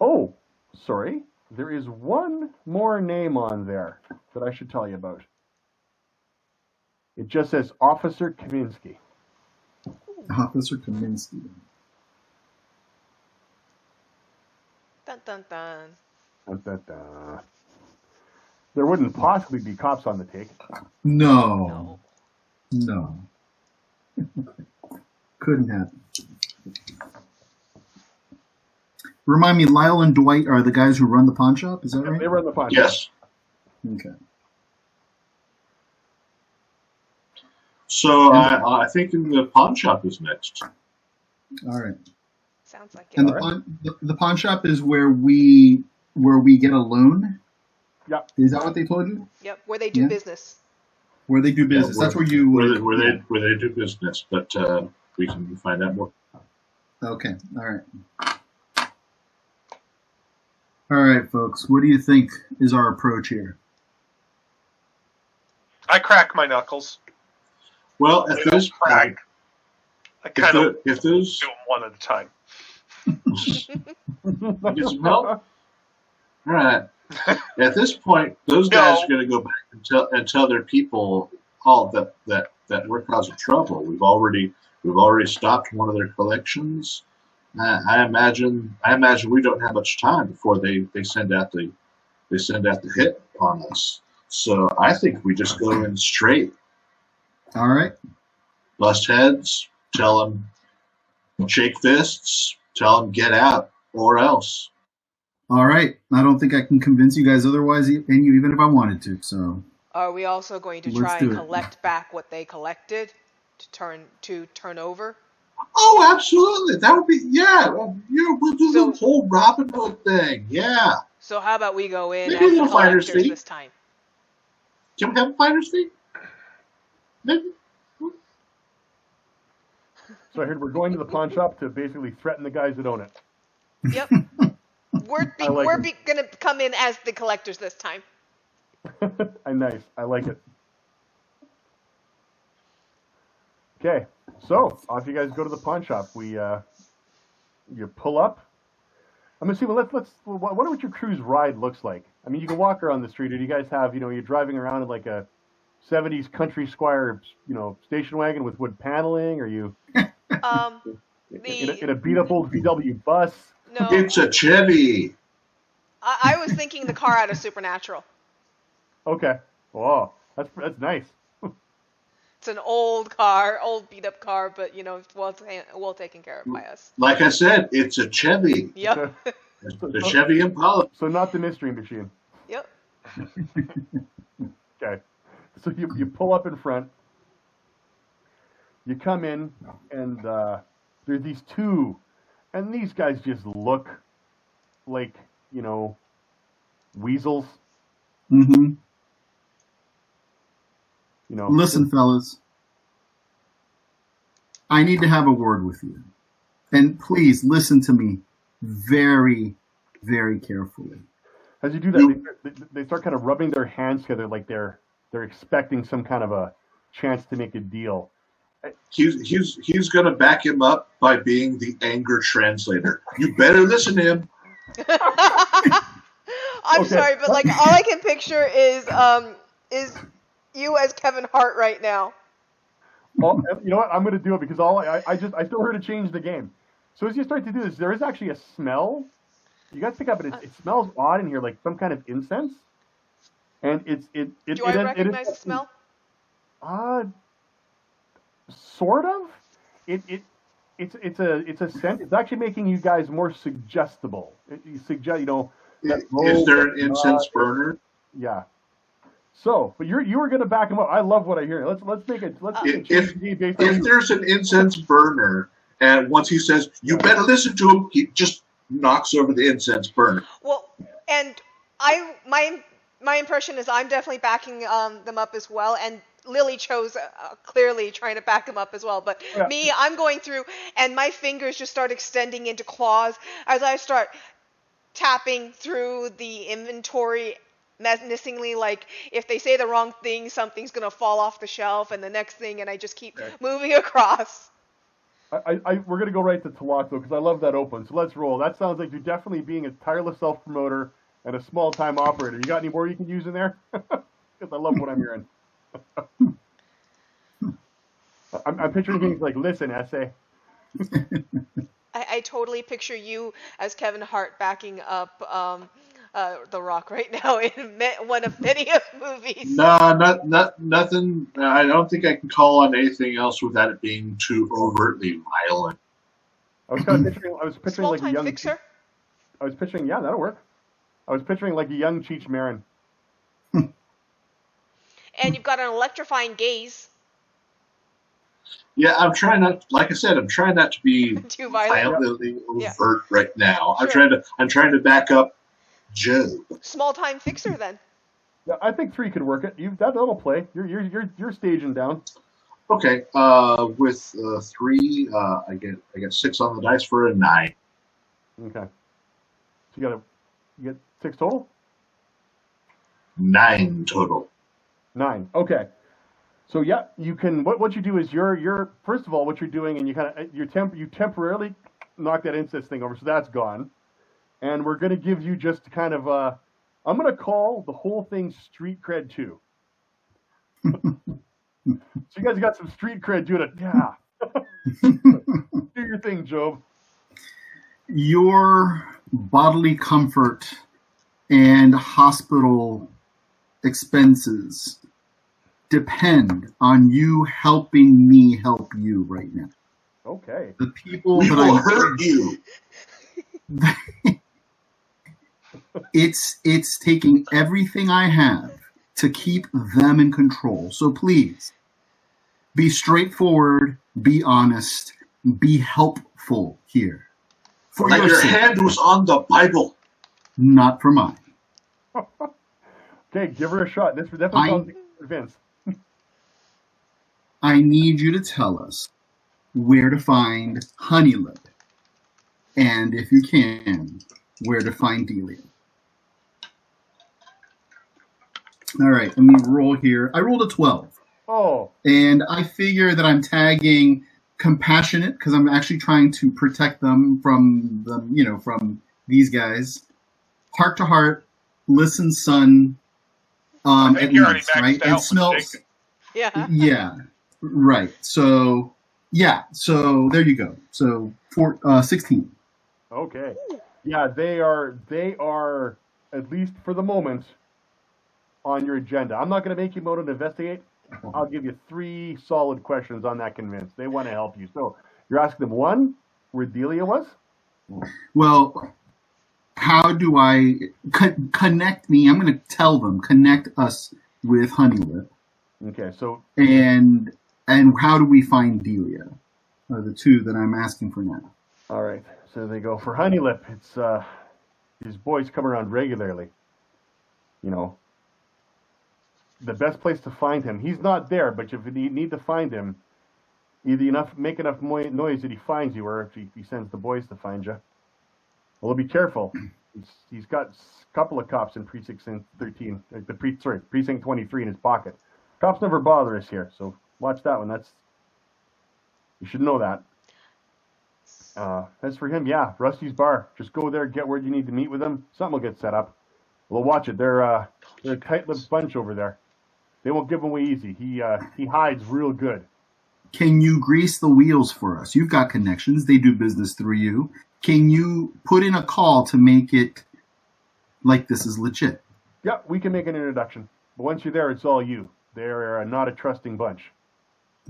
Oh, sorry. There is one more name on there that I should tell you about. It just says Officer Kaminsky. Officer Kaminsky. Dun dun dun. Dun, dun, dun. There wouldn't possibly be cops on the take. No. Couldn't happen. Remind me, Lyle and Dwight are the guys who run the pawn shop, is that right? They run the pawn shop. Yes. Okay. So I think the pawn shop is next. All right. Sounds like it. And the pawn shop is where we get a loan? Yep. Is that what they told you? Yep, where they do business. Where they do business. That's where you where they do business, but we can find out more. Okay. All right. All right, folks. What do you think is our approach here? I crack my knuckles. Well, at this point, I kind of if those do them one at a time. get some help. All right. At this point, those guys are going to go back and tell their people all that we're causing trouble. We've already stopped one of their collections. I imagine we don't have much time before they send out the hit on us. So I think we just go in straight. All right. Bust heads. Tell them. Shake fists. Tell them get out or else. All right. I don't think I can convince you guys otherwise, even if I wanted to. So. Are we also going to Let's try do and it. collect back what they collected to turn over? Oh, absolutely. That would be we'll do So- the whole Robin Hood thing. Yeah. So how about we go in Maybe as we'll the find our collectors feet. this time? Can we have a fighter's fee? Maybe. So I heard we're going to the pawn shop to basically threaten the guys that own it. Yep. We're I like going to come in as the collectors this time. Nice. I like it. Okay, so off you guys go to the pawn shop. You pull up. I'm assuming let's wonder what your cruise ride looks like. I mean, you can walk around the street, or do you guys have you're driving around in like a 70s country squire station wagon with wood paneling, or you in a beat up old VW bus? No, It's a Chevy. I was thinking the car out of Supernatural. Okay. Oh, that's nice. It's an old car, old beat up car, but it's well taken care of by us. Like I said, it's a Chevy. Yep. The Chevy Impala. So not the mystery machine. Yep. Okay. So you pull up in front. You come in, and there's these two, and these guys just look like, weasels. Mm-hmm. You know. Listen, fellas. I need to have a word with you. And please listen to me very, very carefully. As you do that, they start kind of rubbing their hands together like they're expecting some kind of a chance to make a deal. He's going to back him up by being the anger translator. You better listen to him. I'm Okay. sorry, but like all I can picture is you as Kevin Hart right now. Well, you know what? I'm going to do it because I still heard to change the game. So as you start to do this, there is actually a smell. You guys pick up, it smells odd in here, like some kind of incense. And Do I recognize the smell? Sort of. It's a scent. It's actually making you guys more suggestible. You suggest, Is there an incense burner? Yeah. So, but you were going to back him up. I love what I hear. Let's make a change based on If there's an incense burner, and once he says, you better listen to him, he just knocks over the incense burner. Well, and my impression is I'm definitely backing them up as well, and Lily chose clearly trying to back him up as well. But Yeah. me, I'm going through, and my fingers just start extending into claws as I start tapping through the inventory menacingly, like if they say the wrong thing, something's gonna fall off the shelf, and the next thing, and I just keep moving across. We're going to go right to Talak, though, because I love that open. So let's roll. That sounds like you're definitely being a tireless self-promoter and a small-time operator. You got any more you can use in there? Because I love what I'm hearing. I'm picturing things like, listen, essay. I totally picture you as Kevin Hart backing up The Rock right now in one of many of movies. No, nothing. I don't think I can call on anything else without it being too overtly violent. I was picturing Small like a time young. fixer. I was picturing, yeah, that'll work. I was picturing like a young Cheech Marin. And you've got an electrifying gaze. Yeah, I'm trying not. Like I said, I'm trying not to be Too violent. violently Yeah. overt right now. Sure. I'm trying to back up Joe. Small time fixer then. Yeah, I think 3 could work it. That'll play. You're staging down. Okay, with 3, I get 6 on the dice for a 9. Okay. So you get 6 total. 9 total. 9. Okay. So yeah, you can. What you do is you're first of all what you're doing, and you temporarily knock that incense thing over, so that's gone, and we're gonna give you just kind of I'm gonna call the whole thing street cred 2. So you guys got some street cred doing it. Yeah. Do your thing, Job. Your bodily comfort and hospital expenses depend on you helping me help you right now. Okay. The people We that will I hurt you. it's taking everything I have to keep them in control. So please be straightforward, be honest, be helpful here. For Like your sake, hand was on the Bible. not for mine. Okay, give her a shot. This definitely sounds like Vince. I need you to tell us where to find Honeylip, and if you can, where to find Delia. All right, let me roll here. I rolled a 12. Oh. And I figure that I'm tagging compassionate because I'm actually trying to protect them from from these guys. Heart to heart, listen, son. I think at you're already least, maxed right? out And with smells. Jacob. Yeah. Yeah, right. So there you go. So 16. Okay. Yeah, they are at least for the moment on your agenda. I'm not going to make you go out and investigate. I'll give you 3 solid questions on that convince. They want to help you. So you're asking them, 1, where Delia was? Well, how do I connect me? I'm going to tell them, connect us with Honeylip. Okay, so... And how do we find Delia? Are the 2 that I'm asking for now. All right, so they go for Honeylip. It's his boys come around regularly. You know, the best place to find him. He's not there, but if you need to find him, either make enough noise that he finds you, or if he sends the boys to find you. Well, be careful. He's got a couple of cops in precinct 13, precinct 23 in his pocket. Cops never bother us here, so watch that one. You should know that. As for him, yeah, Rusty's bar. Just go there, get where you need to meet with him. Something will get set up. We'll watch it. They're a tight-lipped bunch over there. They won't give him away easy. He hides real good. Can you grease the wheels for us? You've got connections. They do business through you. Can you put in a call to make it like this is legit? Yeah, we can make an introduction. But once you're there, it's all you. They're not a trusting bunch.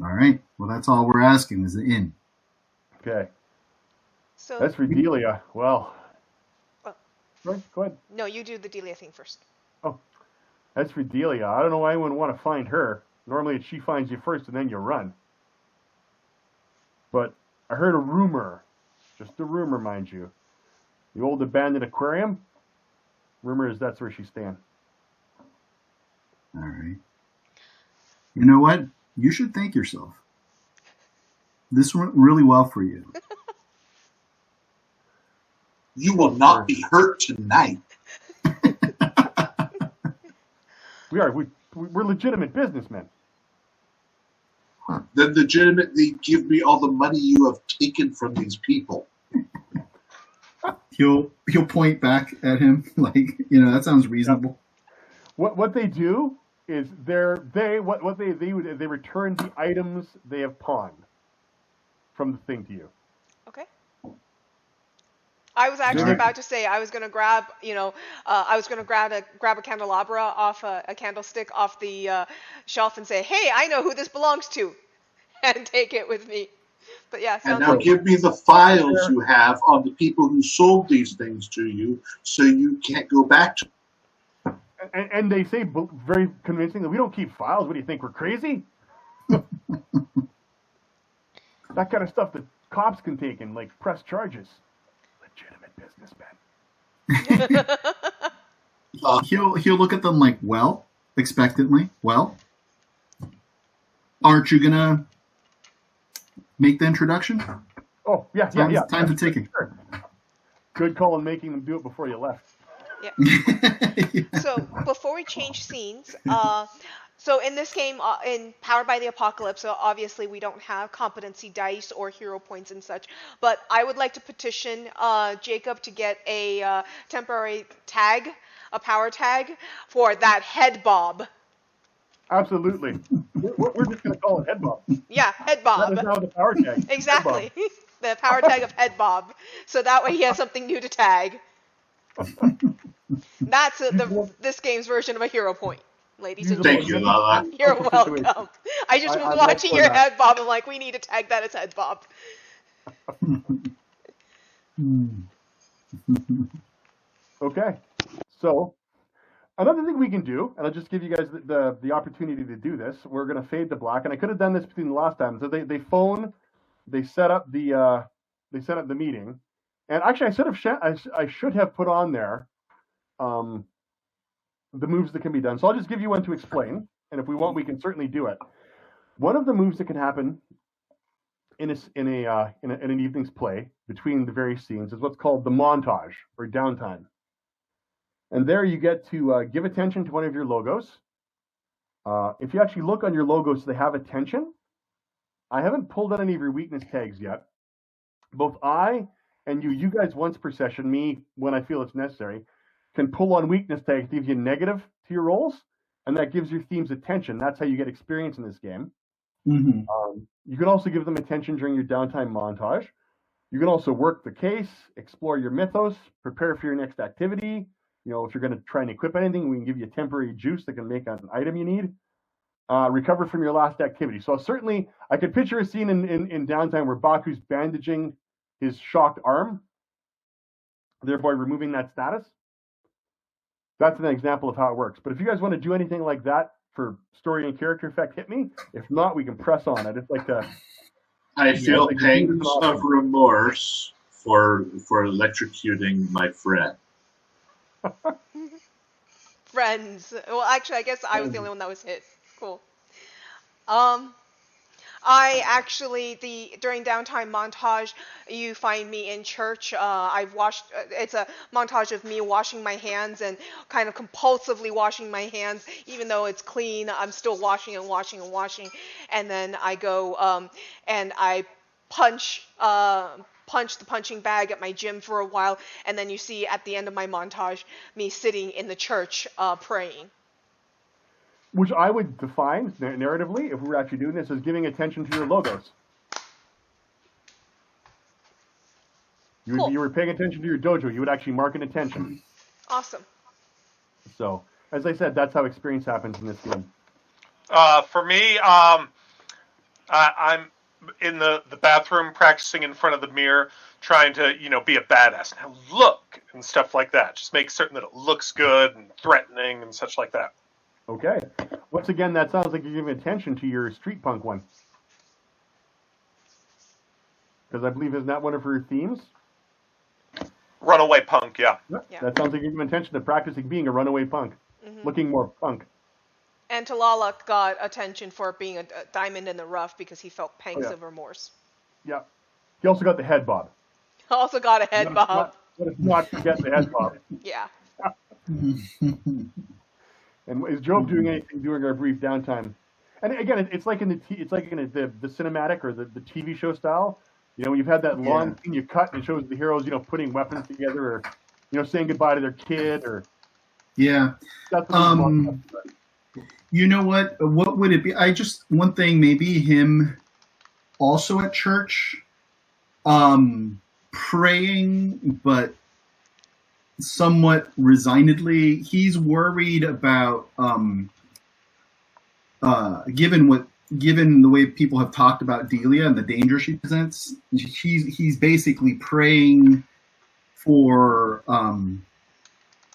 All right. Well, that's all we're asking is the in. Okay. So That's for Delia. Well, right, go ahead. no, you do the Delia thing first. Oh, that's for Delia. I don't know why anyone would want to find her. Normally, she finds you first, and then you run. But I heard a rumor, just a rumor, mind you. The old abandoned aquarium. Rumor is that's where she's staying. All right. You know what? You should thank yourself. This went really well for you. You will not be hurt tonight. We are. We're legitimate businessmen. Then legitimately give me all the money you have taken from these people. He'll point back at him like, that sounds reasonable. What they do is they return the items they have pawned from the thing to you. Okay. I was actually about to say I was going to grab, grab a candelabra off a candlestick off the shelf and say, "Hey, I know who this belongs to," and take it with me. But yeah, And now give me the files you have on the people who sold these things to you, so you can't go back to. And they say very convincingly, "We don't keep files. What do you think? We're crazy?" That kind of stuff that cops can take and press charges. Legitimate businessmen. He'll look at them like, well, expectantly. Well, aren't you gonna make the introduction? Oh yeah. Time to take it. Sure. Good call on making them do it before you left. Yeah. So before we change scenes, so in this game, in Powered by the Apocalypse, so obviously we don't have competency dice or hero points and such, but I would like to petition Jacob to get a temporary tag, a power tag, for that head bob. Absolutely. We're just going to call it head bob. Yeah, head bob. That is now the power tag. Exactly. The power tag of head bob. So that way he has something new to tag. That's this game's version of a hero point, ladies and gentlemen. Thank you, Lala. You're welcome. I just was watching your head bob. I'm like, we need to tag that as head bob. Okay. So another thing we can do, and I'll just give you guys the opportunity to do this. We're going to fade to black, and I could have done this between the last time. So they set up the meeting, and actually I should have put on there the moves that can be done. So I'll just give you one to explain, and if we want, we can certainly do it. One of the moves that can happen in an evening's play between the various scenes is what's called the montage or downtime. And there you get to give attention to one of your logos. If you actually look on your logos, they have attention. I haven't pulled out any of your weakness tags yet. Both I and you guys once per session, me when I feel it's necessary, can pull on weakness tags to give you negative to your rolls, and that gives your themes attention. That's how you get experience in this game. Mm-hmm. You can also give them attention during your downtime montage. You can also work the case, explore your mythos, prepare for your next activity, if you're going to try and equip anything, we can give you a temporary juice that can make an item you need. Recover from your last activity. So certainly, I could picture a scene in downtime where Baku's bandaging his shocked arm, thereby removing that status. That's an example of how it works. But if you guys want to do anything like that for story and character effect, hit me. If not, we can press on. I just like to. I feel pangs of remorse for electrocuting my friend. Friends. Well, actually, I guess I was the only one that was hit. Cool. I actually, during downtime montage, you find me in church. I've washed, it's a montage of me washing my hands and kind of compulsively washing my hands. Even though it's clean, I'm still washing and washing and washing. And then I go and I punch the punching bag at my gym for a while. And then you see at the end of my montage, me sitting in the church praying. Which I would define narratively, if we were actually doing this, as giving attention to your logos. Cool. You were paying attention to your dojo. You would actually mark an attention. Awesome. So, as I said, that's how experience happens in this game. For me, I'm in the bathroom practicing in front of the mirror, trying to, be a badass. Now look, and stuff like that. Just make certain that it looks good and threatening and such like that. Okay. Once again, that sounds like you're giving attention to your street punk one. Because I believe, isn't that one of her themes? Runaway punk, yeah. Yeah. That sounds like you're giving attention to practicing being a runaway punk. Mm-hmm. Looking more punk. And Talala got attention for being a diamond in the rough because he felt pangs of remorse. Yeah. He also got the head bob. Also got a head bob. Let us not forget the head bob. Yeah. And is Job doing anything during our brief downtime? And again, it's like in the cinematic or the TV show style. You've had that long thing you cut and it shows the heroes, putting weapons together or, saying goodbye to their kid or. Yeah. That's what you know what? What would it be? One thing, maybe him also at church, praying, but somewhat resignedly. He's worried about given the way people have talked about Delia and the danger she presents. He's basically praying for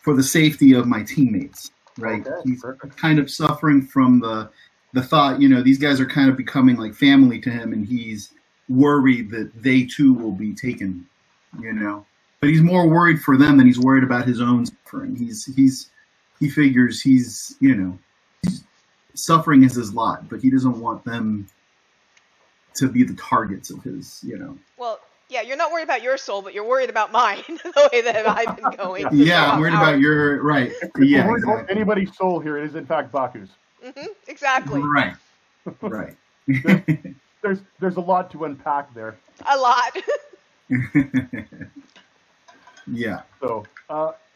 the safety of my teammates, right? Okay, he's perfect. kind of suffering from the thought, these guys are kind of becoming like family to him, and he's worried that they too will be taken, But he's more worried for them than he's worried about his own suffering. He figures he's suffering is his lot, but he doesn't want them to be the targets of his, Well, yeah, you're not worried about your soul, but you're worried about mine, the way that I've been going. Yeah, I'm worried about your, right. Yeah, worried about anybody's soul here. It is, in fact, Baku's. Mm-hmm, exactly. Right. Right. There's a lot to unpack there. A lot. Yeah. So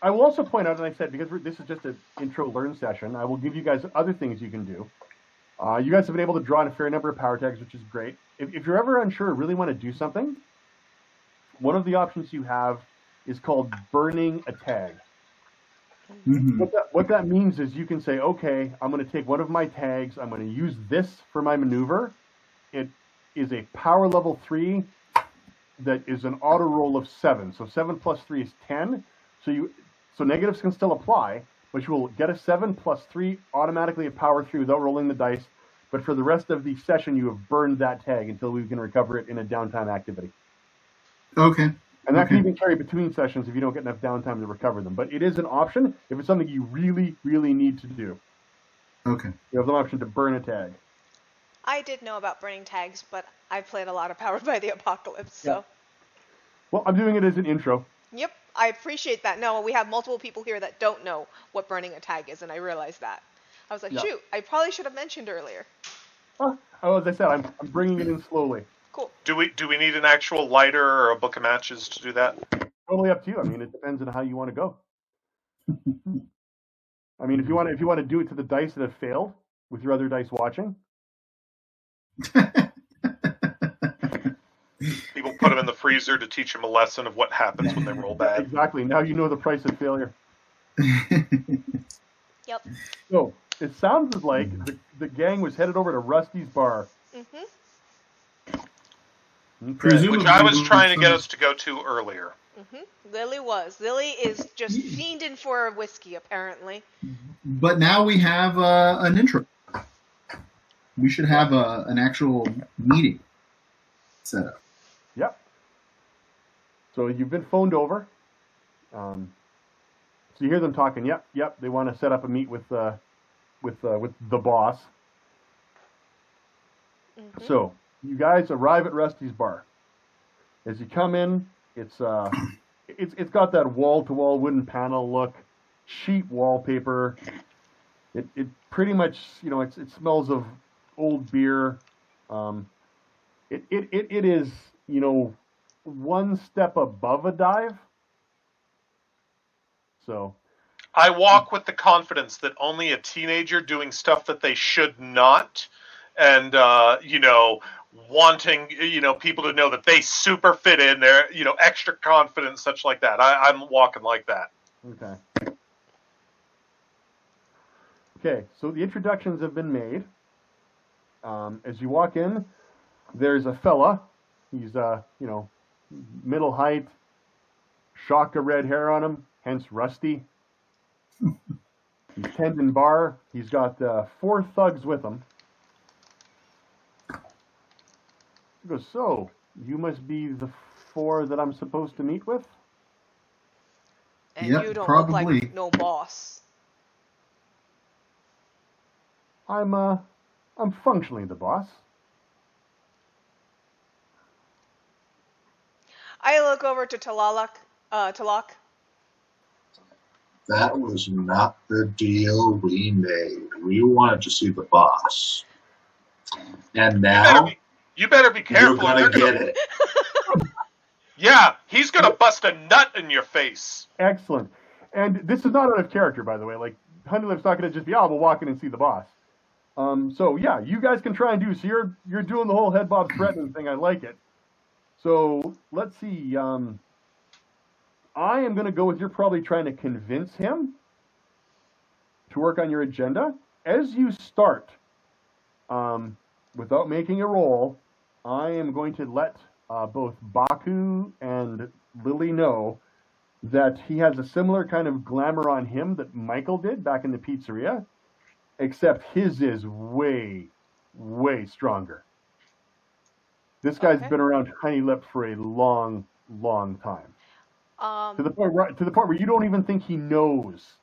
I will also point out, and I said, because this is just an intro learn session, I will give you guys other things you can do. You guys have been able to draw in a fair number of power tags, which is great. If you're ever unsure or really want to do something, one of the options you have is called burning a tag. Mm-hmm. What that means is you can say, okay, I'm going to take one of my tags, I'm going to use this for my maneuver. It is a power level 3 that is an auto roll of 7. So 7 plus 3 is 10. So negatives can still apply, but you will get a 7 plus 3 automatically at power 3 without rolling the dice. But for the rest of the session, you have burned that tag until we can recover it in a downtime activity. Okay. And that can even carry between sessions if you don't get enough downtime to recover them. But it is an option if it's something you really, really need to do. Okay. You have an option to burn a tag. I did know about burning tags, but I played a lot of Powered by the Apocalypse, so. Yeah. Well, I'm doing it as an intro. Yep, I appreciate that. No, we have multiple people here that don't know what burning a tag is, and I realized that. I was like, shoot, I probably should have mentioned earlier. Oh, as I said, I'm bringing it in slowly. Cool. Do we need an actual lighter or a book of matches to do that? Totally up to you. I mean, it depends on how you want to go. I mean, if you want to do it to the dice that have failed with your other dice watching. People put them in the freezer to teach them a lesson of what happens when they roll bad. Exactly. Now you know the price of failure. Yep. So it sounds like the gang was headed over to Rusty's bar. Mhm. Okay. Presumably- Which I was moving trying to get some- us to go to earlier. Mhm. Lily was. Lily is just fiending for a whiskey, apparently. But now we have an intro. We should have an actual meeting set up. Yep. So you've been phoned over. So you hear them talking. Yep. They want to set up a meet with the boss. Mhm. So you guys arrive at Rusty's bar. As you come in, it's got that wall-to-wall wooden panel look, cheap wallpaper. It pretty much, it smells of old beer. It is, one step above a dive. So I walk with the confidence that only a teenager doing stuff that they should not, and wanting people to know that they super fit in there, extra confidence, such like that. I'm walking like that. Okay, so the introductions have been made. As you walk in, there's a fella. He's middle height, shock of red hair on him, hence Rusty. He's tending bar. He's got 4 thugs with him. He goes, so, you must be the 4 that I'm supposed to meet with? And Yep, you don't probably. look like no boss. I'm functionally the boss. I look over to Talak. That was not the deal we made. We wanted to see the boss. And now You better be careful. you're going to get it. Yeah, he's gonna bust a nut in your face. Excellent. And this is not out of character, by the way. Like, Honeylip's not going to just be, we'll walk in and see the boss. So, yeah, you guys can try and do. So you're doing the whole head bob threatening thing. I like it. So, let's see. I am going to go with you're probably trying to convince him to work on your agenda. As you start, without making a roll, I am going to let both Baku and Lily know that he has a similar kind of glamour on him that Michael did back in the pizzeria, except his is way, way stronger. This guy's been around Honeylip for a long, long time. To the point where you don't even think he knows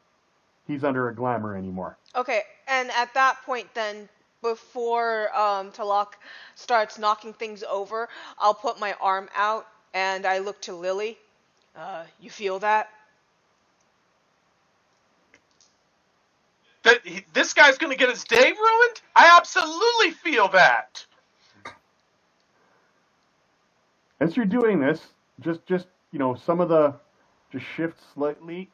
he's under a glamour anymore. Okay, and at that point then, before Talak starts knocking things over, I'll put my arm out and I look to Lily. You feel that? This guy's gonna get his day ruined? I absolutely feel that. As you're doing this, just some of the just shift slightly.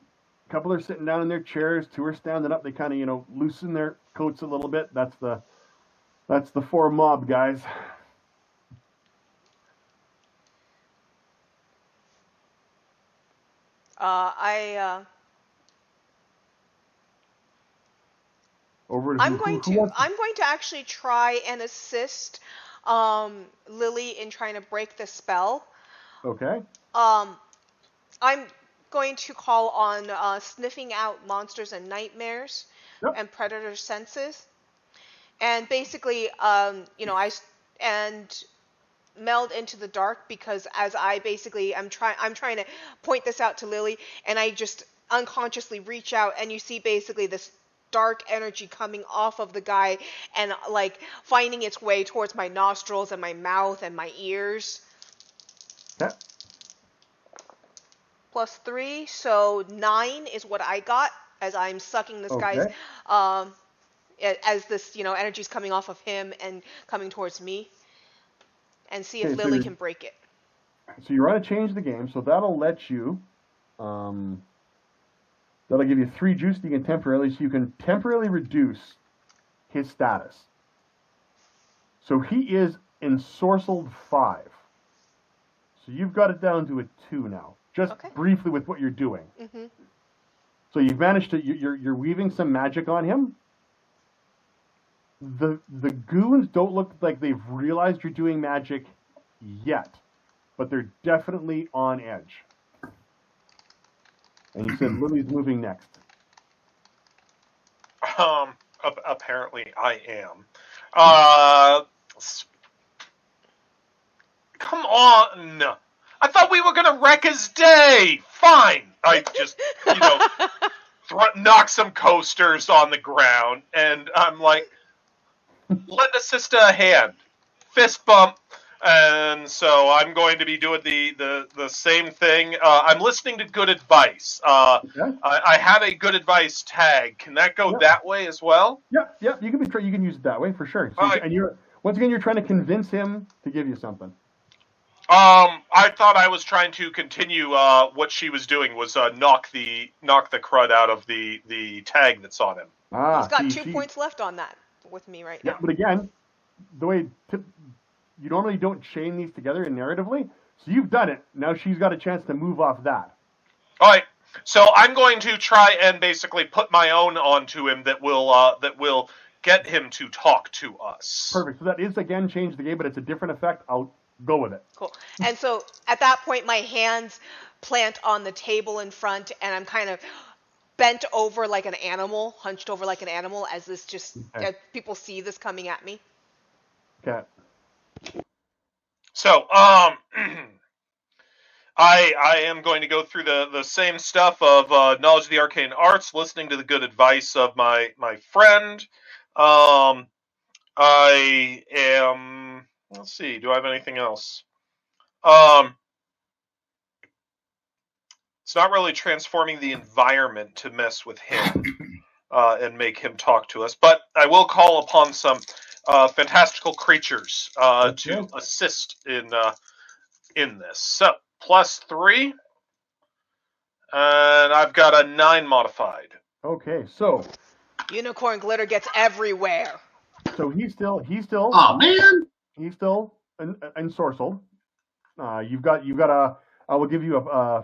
A couple are sitting down in their chairs, 2 are standing up. They kind of loosen their coats a little bit. That's the 4 mob guys. I'm going to actually try and assist Lily in trying to break the spell. Okay. I'm going to call on sniffing out monsters and nightmares and predator senses, and basically, I meld into the dark because as I'm trying to point this out to Lily, and I just unconsciously reach out, and you see basically this dark energy coming off of the guy and like finding its way towards my nostrils and my mouth and my ears. Okay. +3, so 9 is what I got as I'm sucking this guy's as this energy's coming off of him and coming towards me, and see if Lily can break it. So you're on a change the game, so that'll let you that'll give you 3 juice. You can temporarily reduce his status. So he is ensorcelled 5. So you've got it down to a 2 now, just briefly with what you're doing. Mm-hmm. So you've managed to you're weaving some magic on him. The goons don't look like they've realized you're doing magic yet, but they're definitely on edge. And you said Lily's moving next. Apparently I am. Come on. I thought we were gonna wreck his day. Fine. I just, knock some coasters on the ground, and I'm like, lend a sister a hand. Fist bump. And so I'm going to be doing the same thing. I'm listening to good advice. Okay. I have a good advice tag. Can that go that way as well? Yep. You can use it that way for sure. So, and you're trying to convince him to give you something. I thought I was trying to continue what she was doing was knock the crud out of the tag that's on him. He's got 2 points left on that with me right now. Yeah, but again, the way you normally don't chain these together narratively, so you've done it. Now she's got a chance to move off that. All right. So I'm going to try and basically put my own onto him that will get him to talk to us. Perfect. So that is again change the game, but it's a different effect. I'll go with it. Cool. And so at that point, my hands plant on the table in front, and I'm kind of bent over like an animal, hunched over like an animal, as this just as people see this coming at me. Okay. So, I am going to go through the same stuff of knowledge of the arcane arts, listening to the good advice of my friend. I am. Let's see. Do I have anything else? It's not really transforming the environment to mess with him and make him talk to us, but I will call upon some fantastical creatures to assist in this. So +3, and I've got a 9 modified. Okay, so unicorn glitter gets everywhere. So he's still. Oh man! He's still ensorcelled. You've got a. I will give you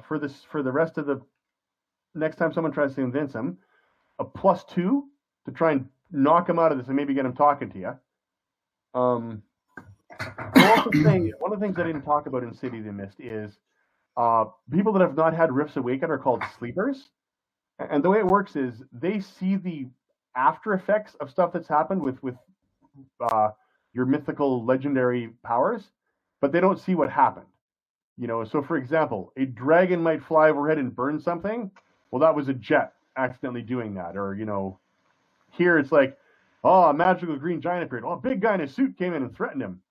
for the rest of the next time someone tries to convince him, a +2 to try and knock him out of this and maybe get him talking to you. I'm also saying one of the things I didn't talk about in City of the Mist is people that have not had Rifts Awaken are called sleepers, and the way it works is they see the after effects of stuff that's happened with your mythical legendary powers, but they don't see what happened. So for example, a dragon might fly overhead and burn something. Well, that was a jet accidentally doing that. Or, here it's like, oh, a magical green giant appeared. Oh, a big guy in a suit came in and threatened him.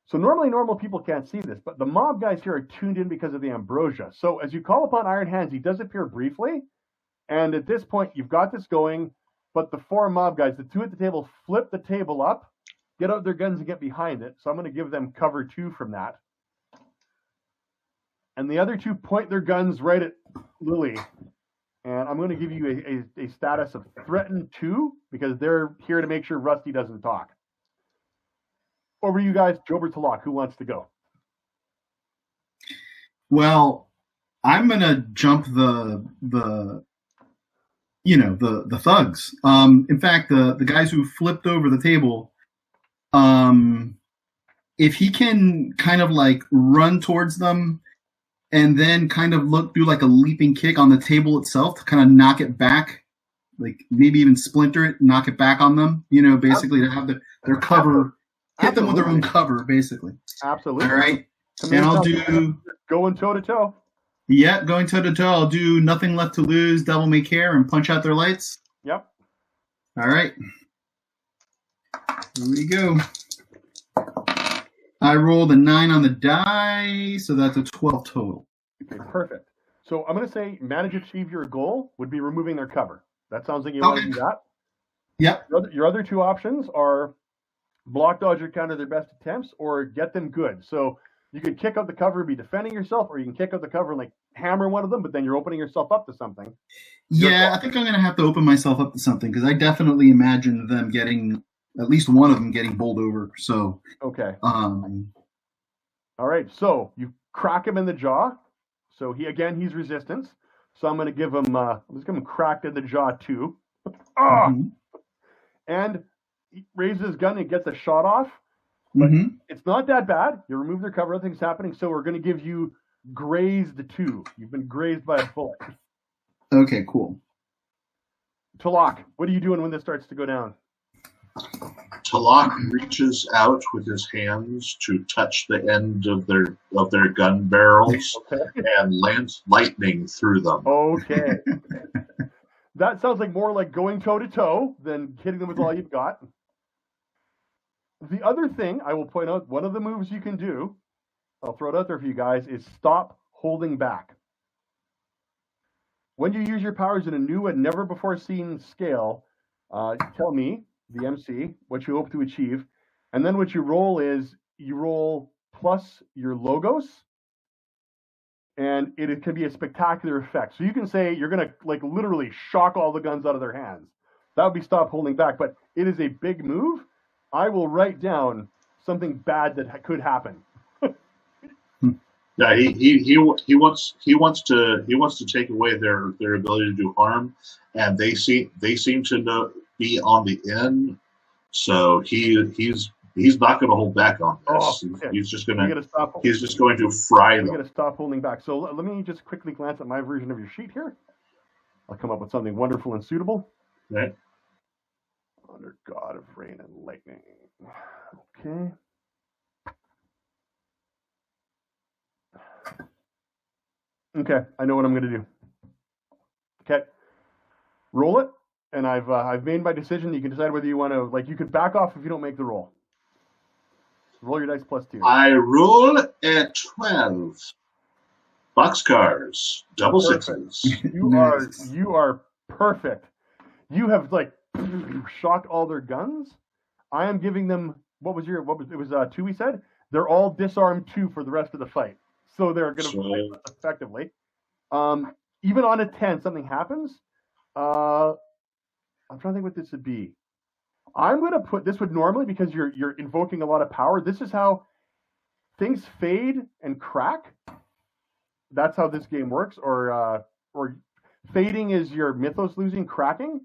So normally normal people can't see this, but the mob guys here are tuned in because of the ambrosia. So as you call upon Iron Hands, he does appear briefly. And at this point, you've got this going, but the 4 mob guys, the 2 at the table, flip the table up, get out their guns and get behind it. So I'm going to give them cover 2 from that. And the other 2 point their guns right at Lily. And I'm going to give you a status of threatened 2 because they're here to make sure Rusty doesn't talk. Over you guys, Jober Talak. Who wants to go? Well, I'm going to jump the thugs. In fact, the guys who flipped over the table, if he can kind of like run towards them and then kind of do like a leaping kick on the table itself to kind of knock it back, like maybe even splinter it, knock it back on them, basically to have their cover, hit them with their own cover, basically. Absolutely. All right. And I'll do... Going toe-to-toe. Yeah, going toe-to-toe. I'll do Nothing Left to Lose, Devil May Care, and punch out their lights. Yep. All right. Here we go. I rolled a 9 on the die, so that's a 12 total. Okay, perfect. So I'm going to say manage to achieve your goal would be removing their cover. That sounds like you want to do that. Yep. Your other 2 options are block, dodge, or counter their best attempts, or get them good. So you can kick out the cover and be defending yourself, or you can kick out the cover and like hammer one of them, but then you're opening yourself up to something. Yeah, I think I'm going to have to open myself up to something because I definitely imagine them getting... at least one of them getting bowled over. So okay. All right. So you crack him in the jaw. So he's resistance. So I'm going to give him, cracked in the jaw too. Ah! Mm-hmm. And he raises his gun and gets a shot off. But it's not that bad. You remove their cover, nothing's happening. So we're going to give you grazed 2. You've been grazed by a bullet. Okay, cool. Talak, what are you doing when this starts to go down? Talak reaches out with his hands to touch the end of their gun barrels and lands lightning through them. Okay. That sounds like more like going toe-to-toe than hitting them with all you've got. The other thing I will point out, one of the moves you can do, I'll throw it out there for you guys, is stop holding back. When you use your powers in a new and never before seen scale, tell me, the MC, what you hope to achieve. And then what you roll is, you roll plus your logos, and it can be a spectacular effect. So you can say you're going to like literally shock all the guns out of their hands. That would be stop holding back, but it is a big move. I will write down something bad that could happen. Yeah, he wants to take away their ability to do harm, and they seem to be on the in, so he's not going to hold back on this. He's just going to fry them. I'm going to stop holding back. So let me just quickly glance at my version of your sheet here. I'll come up with something wonderful and suitable. Okay. Under God of Rain and Lightning. Okay. Okay, I know what I'm going to do. Okay, roll it, and I've made my decision. You can decide whether you want to, like, you can back off if you don't make the roll. Roll your dice plus 2. I roll at 12. Boxcars, double Perfect. sixes. You are perfect. You have like shocked all their guns. I am giving them it was 2 we said? They're all disarmed 2 for the rest of the fight. So they're going to fight effectively. Even on a 10, something happens. I'm trying to think what this would be. I'm going to put this would normally, because you're invoking a lot of power. This is how things fade and crack. That's how this game works. Or fading is your mythos losing, cracking.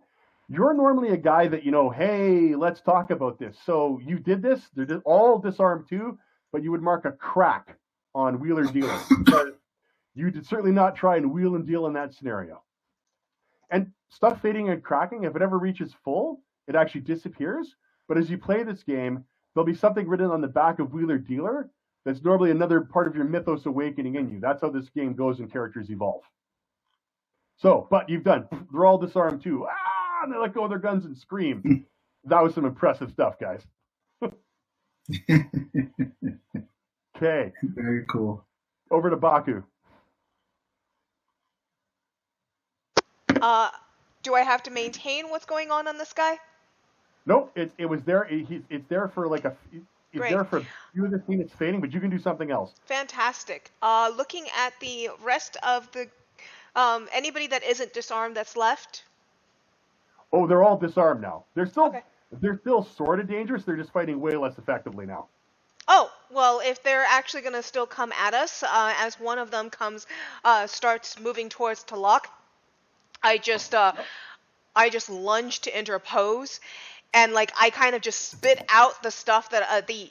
You're normally a guy that, hey, let's talk about this. So you did this. They're all disarmed 2, but you would mark a crack on wheeler dealer. You did certainly not try and wheel and deal in that scenario. And stuff fading and cracking, if it ever reaches full, it actually disappears. But as you play this game, there'll be something written on the back of wheeler dealer that's normally another part of your mythos awakening in you. That's how this game goes and characters evolve. So, but you've done, they're all disarmed 2. And they let go of their guns and scream. That was some impressive stuff, guys. Okay. Very cool. Over to Baku. Do I have to maintain what's going on this guy? Nope, it was there. It's there for like Great. There for you in the scene. It's fading, but you can do something else. Fantastic. Looking at the rest of the anybody that isn't disarmed that's left. Oh, they're all disarmed now. They're still Okay. sort of dangerous. They're just fighting way less effectively now. Oh, well, if they're actually going to still come at us, as one of them starts moving towards Talak, I just lunge to interpose, and like I kind of just spit out the stuff that the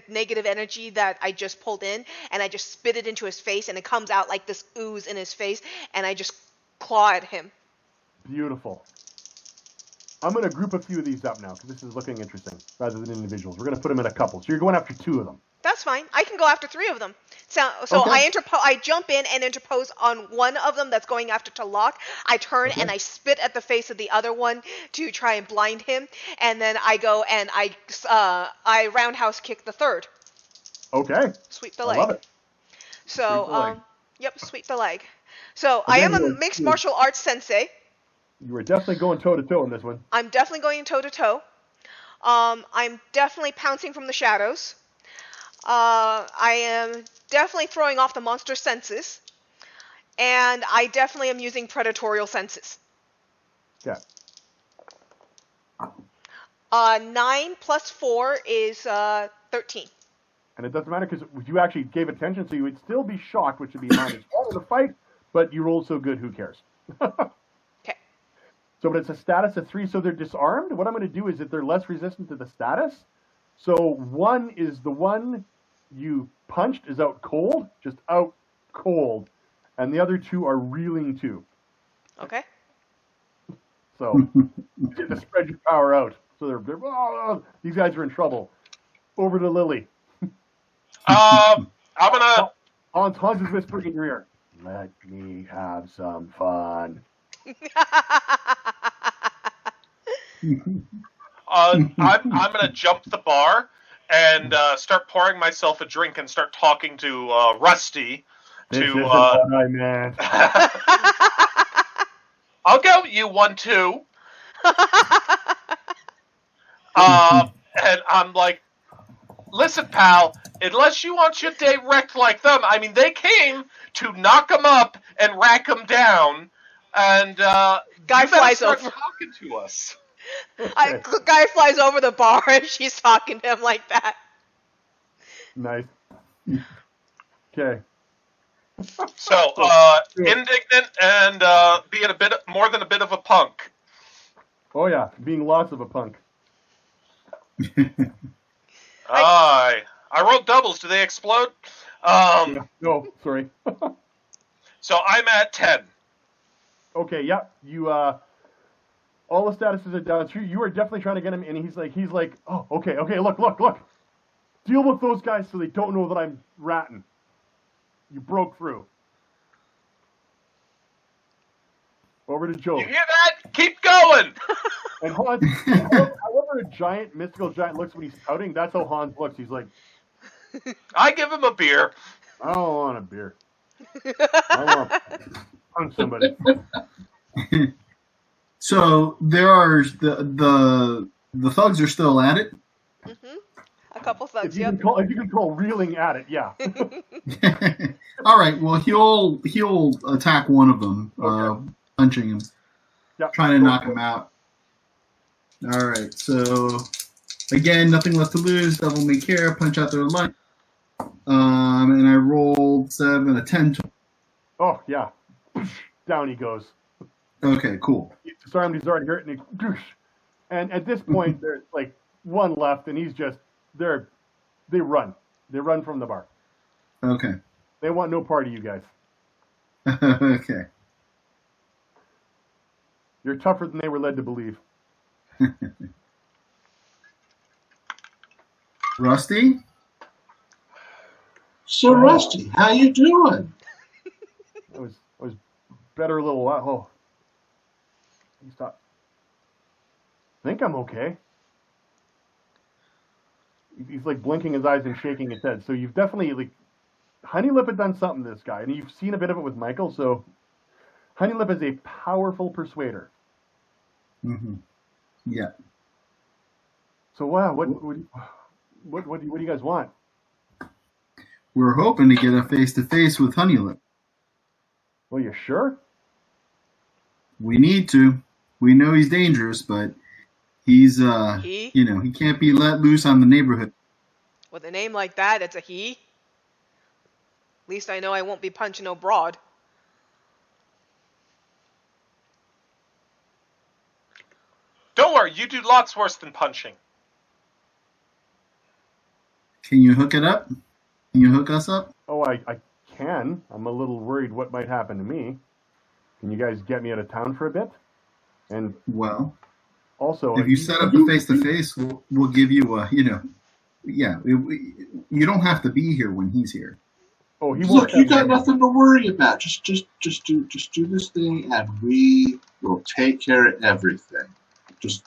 negative energy that I just pulled in, and I just spit it into his face, and it comes out like this ooze in his face, and I just claw at him. Beautiful. I'm going to group a few of these up now because this is looking interesting rather than individuals. We're going to put them in a couple. So you're going after 2 of them. That's fine. I can go after 3 of them. So Okay. I jump in and interpose on one of them that's going after Talak. I turn and I spit at the face of the other one to try and blind him, and then I go and I roundhouse kick the third. Okay. Sweep the I leg. love it. So Sweep the leg. Yep, sweep the leg. So I am a Again, mixed martial arts sensei. You were definitely going toe-to-toe in this one. I'm definitely going toe-to-toe. I'm definitely pouncing from the shadows. I am definitely throwing off the monster senses. And I definitely am using predatorial senses. Yeah. 9 plus 4 is 13. And it doesn't matter because you actually gave attention, so you would still be shocked, which would be minus 1 in the fight, but you rolled so good, who cares? Okay. So, but it's a status of 3, so they're disarmed. What I'm going to do is that they're less resistant to the status. So one is the one you punched is out cold, just out cold, and the other 2 are reeling too. Okay. So you have to spread your power out. So these guys are in trouble. Over to Lily. I'm gonna. Hans is whispering in your ear. Let me have some fun. I'm gonna jump the bar and start pouring myself a drink and start talking to Rusty. This isn't what I meant. I'll go, you 1-2. And I'm like, listen, pal, unless you want your day wrecked like them, I mean, they came to knock them up and rack them down, and Guy flies over. talking to us. Okay. Guy flies over the bar and she's talking to him like that. Nice. Okay. So, indignant and being a bit more than a bit of a punk. Oh yeah, being lots of a punk. I rolled doubles. Do they explode? No, sorry. So I'm at 10. Okay, yeah. You all the statuses are down. So you are definitely trying to get him, and he's like, oh, okay, look. Deal with those guys so they don't know that I'm ratting. You broke through. Over to Joe. You hear that? Keep going. And Hans, however a mystical giant looks when he's pouting, that's how Hans looks. He's like, I give him a beer. I don't want a beer. I want to punch somebody. So there are the thugs are still at it. Mm-hmm. A couple thugs. If you can call reeling at it, yeah. All right. Well, he'll attack one of them, punching him, trying to knock him out. All right. So again, nothing left to lose. Devil may care. Punch out their life. And I rolled 7, a 10. Oh yeah, down he goes. Okay, cool. He's disarmed. He's already hurt, and at this point, there's like one left, and he's just they run from the bar. Okay. They want no part of you guys. Okay. You're tougher than they were led to believe. Rusty? So, Rusty, how you doing? I was better a little while. Oh, you stop. I think I'm okay. He's like blinking his eyes and shaking his head. So you've definitely Honeylip had done something to this guy, and you've seen a bit of it with Michael. So Honeylip is a powerful persuader. Mm-hmm. Yeah. So wow, what do you guys want? We're hoping to get a face-to-face with Honeylip. Well, you sure? We need to. We know he's dangerous, but he's he can't be let loose on the neighborhood. With a name like that, it's a he. At least I know I won't be punching no broad. Don't worry, you do lots worse than punching. Can you hook it up? Can you hook us up? Oh, I can. I'm a little worried what might happen to me. Can you guys get me out of town for a bit? And well, also, if you set up a face-to-face, we'll give you a, you don't have to be here when he's here. Oh, he Look, you got nothing to worry about. Just do this thing, and we will take care of everything. Just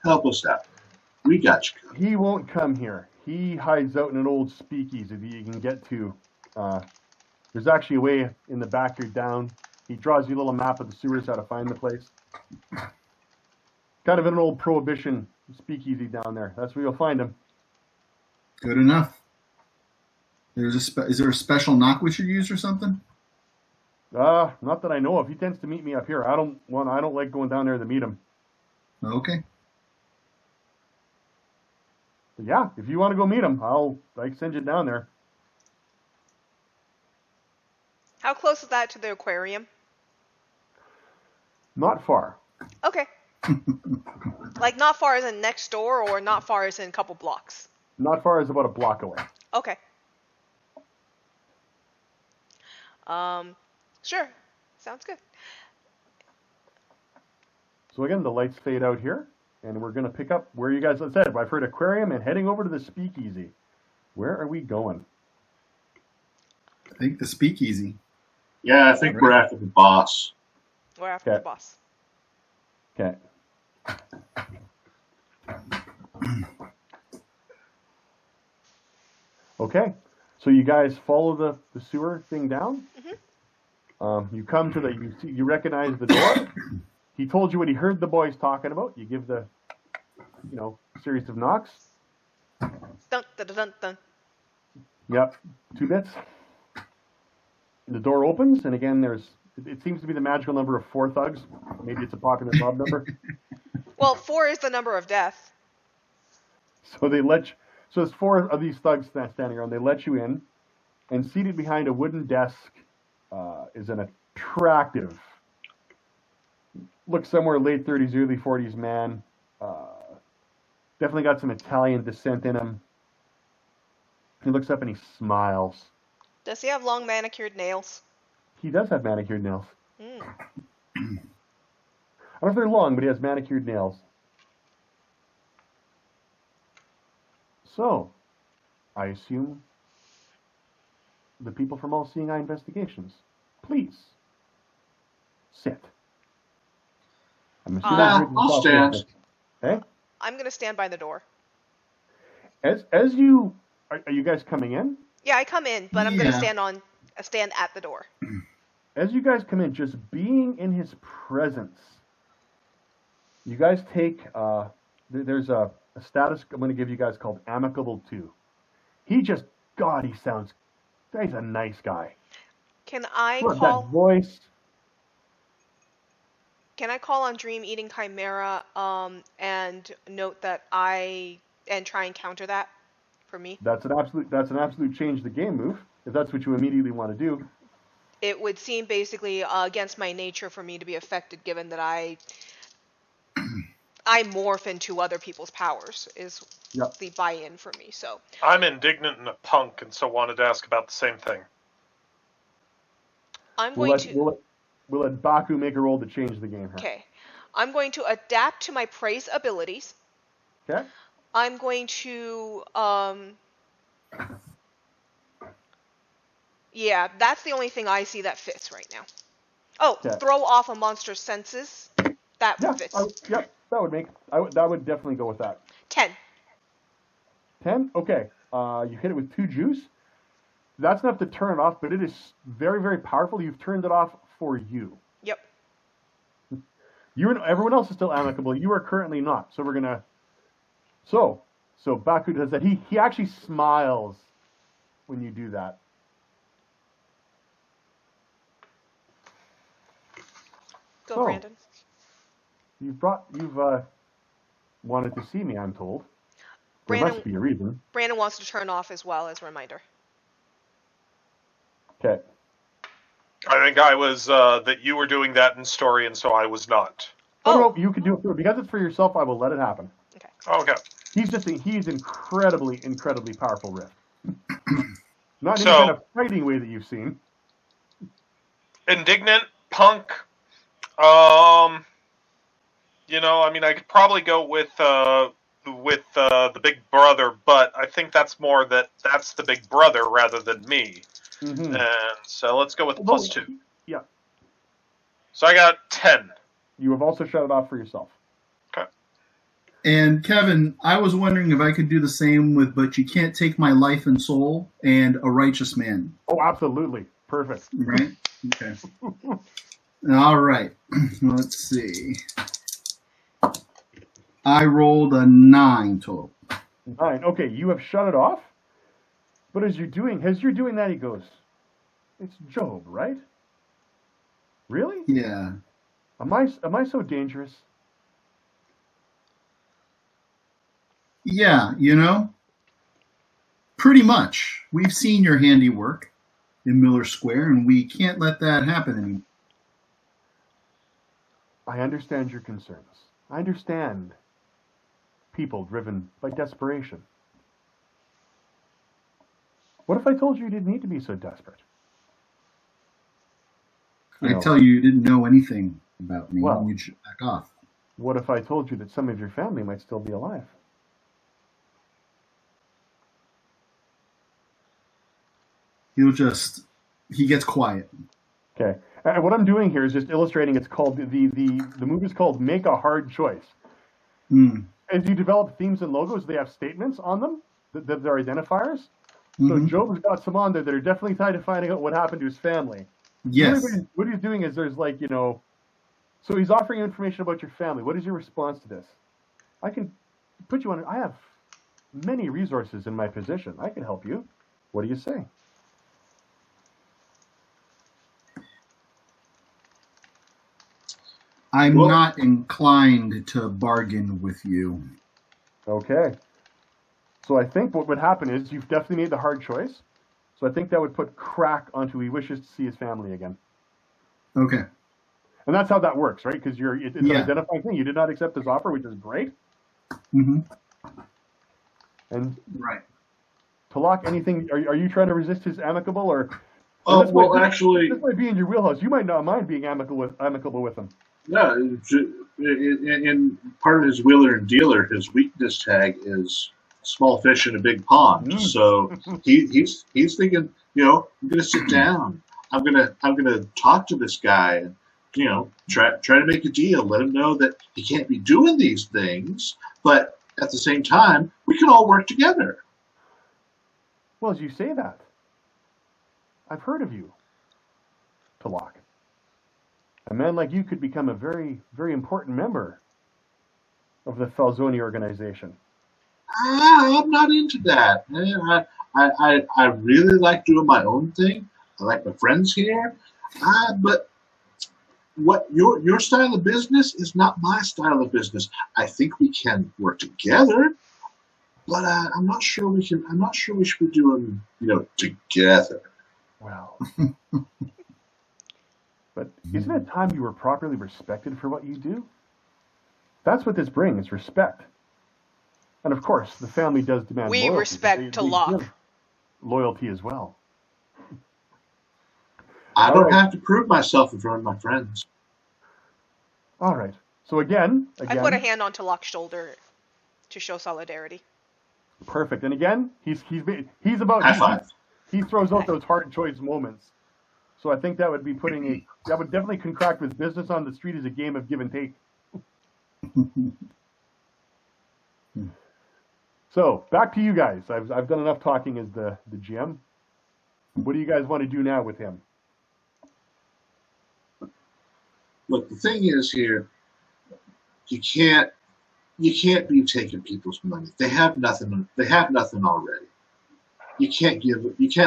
help us out. We got you covered. He won't come here. He hides out in an old speakeasy that you can get to. There's actually a way in the back or down. He draws you a little map of the sewers, how to find the place. Kind of an old prohibition speakeasy down there. That's where you'll find him. Good enough. Is there a special knock we should use or something? Not that I know of. He tends to meet me up here. I don't like going down there to meet him. Okay. But yeah, if you want to go meet him, I'll send you down there. How close is that to the aquarium? Not far. Okay. Like not far as in next door, or not far as in a couple blocks? Not far as about a block away. Okay. Sure. Sounds good. So again, the lights fade out here, and we're going to pick up where you guys said. I've heard aquarium and heading over to the speakeasy. Where are we going? I think the speakeasy. Yeah, I think we're after the boss. We're after the boss. Okay. Okay. So you guys follow the sewer thing down. You come to you recognize the door. He told you what he heard the boys talking about. You give the, series of knocks. Dun, dun, dun, dun. Yep, 2 bits. The door opens, and again, it seems to be the magical number of 4 thugs. Maybe it's a popular mob number. Well, 4 is the number of death. So there's 4 of these thugs standing around. They let you in, and seated behind a wooden desk is an attractive, looks somewhere late 30s, early 40s man. Definitely got some Italian descent in him. He looks up and he smiles. Does he have long manicured nails? He does have manicured nails. Mm. I don't know if they're long, but he has manicured nails. So, I assume the people from All Seeing Eye Investigations, please sit. I'm assuming I'll stand. Okay. I'm going to stand by the door. As you are you guys coming in? Yeah, I come in, but I'm going to stand at the door. As you guys come in, just being in his presence, you guys take there's a status I'm going to give you guys called Amicable 2. He's a nice guy. Can I Look, call? that voice. Can I call on Dream Eating Chimera and note that and try and counter that for me? That's an absolute change the game move. If that's what you immediately want to do. It would seem basically against my nature for me to be affected, given that I morph into other people's powers is the buy-in for me. So I'm indignant and a punk, and so wanted to ask about the same thing. We'll let Baku make a roll to change the game here. Okay. I'm going to adapt to my praise abilities. Okay. I'm going to yeah, that's the only thing I see that fits right now. Oh, throw off a monster's senses. That fits. That would definitely go with that. 10. 10? Okay. You hit it with 2 juice. That's enough to turn it off, but it is very, very powerful. You've turned it off for you. Yep. Everyone else is still amicable. You are currently not. So we're gonna. So Baku does that. He actually smiles when you do that. Go, Brandon. You've wanted to see me, I'm told. There must be a reason. Brandon wants to turn off as well as a reminder. Okay. I think I was that you were doing that in story, and so I was not. Oh no, you can do it for because it's for yourself. I will let it happen. Okay. Okay. He's incredibly powerful Rift. Not in any kind of fighting way that you've seen. Indignant, punk. I could probably go with the big brother, but I think that's more that's the big brother rather than me. Mm-hmm. And so let's go with +2. Yeah. So I got 10. You have also shut it off for yourself. Okay. And Kevin, I was wondering if I could do the same but you can't take my life and soul and a righteous man. Oh, absolutely. Perfect. Right? Okay. All right. Let's see. I rolled a 9 total. 9. Okay, you have shut it off. But as you're doing that, he goes, "It's Job, right? Really? Yeah. Am I so dangerous?" Yeah, pretty much. We've seen your handiwork. in Miller Square, and we can't let that happen anymore. I understand your concerns. I understand people driven by desperation. What if I told you you didn't need to be so desperate? I tell you didn't know anything about me, Well, and you should back off. What if I told you that some of your family might still be alive? He gets quiet. Okay. And what I'm doing here is just illustrating. It's called the movie's called Make a Hard Choice. As you develop themes and logos, they have statements on them that are identifiers. So Job's got some on there that are definitely tied to finding out what happened to his family. Yes. What he's doing is there's like, so he's offering information about your family. What is your response to this? I can put you on. I have many resources in my position. I can help you. What do you say? I'm not inclined to bargain with you. Okay. So I think what would happen is you've definitely made the hard choice. So I think that would put crack onto he wishes to see his family again. Okay. And that's how that works, right? Because it's an identifying thing. You did not accept his offer, which is great. Mm-hmm. And right. Talak, anything? Are you trying to resist his amicable or? Actually, this might be in your wheelhouse. You might not mind being amicable with him. Yeah, in part of his wheeler and dealer, his weakness tag is small fish in a big pond. So he's thinking, I'm going to sit down. I'm gonna talk to this guy and try to make a deal. Let him know that he can't be doing these things, but at the same time, we can all work together. Well, as you say that, I've heard of you, Talak. A man like you could become a very, very important member of the Falzoni organization. I'm not into that. I really like doing my own thing. I like my friends here. But what your style of business is not my style of business. I think we can work together, but I'm not sure we can. I'm not sure we should be doing together. Well. But isn't it time you were properly respected for what you do? That's what this brings, respect. And of course, the family does demand loyalty. We respect Talak. Loyalty as well. I don't have to prove myself in front of my friends. All right. So again, I put a hand on Talak's shoulder to show solidarity. Perfect. And again, he's about high five. He throws out those hard choice moments. So I think that would be that would definitely contract with business on the street as a game of give and take. So back to you guys. I've done enough talking as the GM. What do you guys want to do now with him? Look, the thing is here, you can't be taking people's money. They have nothing. They have nothing already. You can't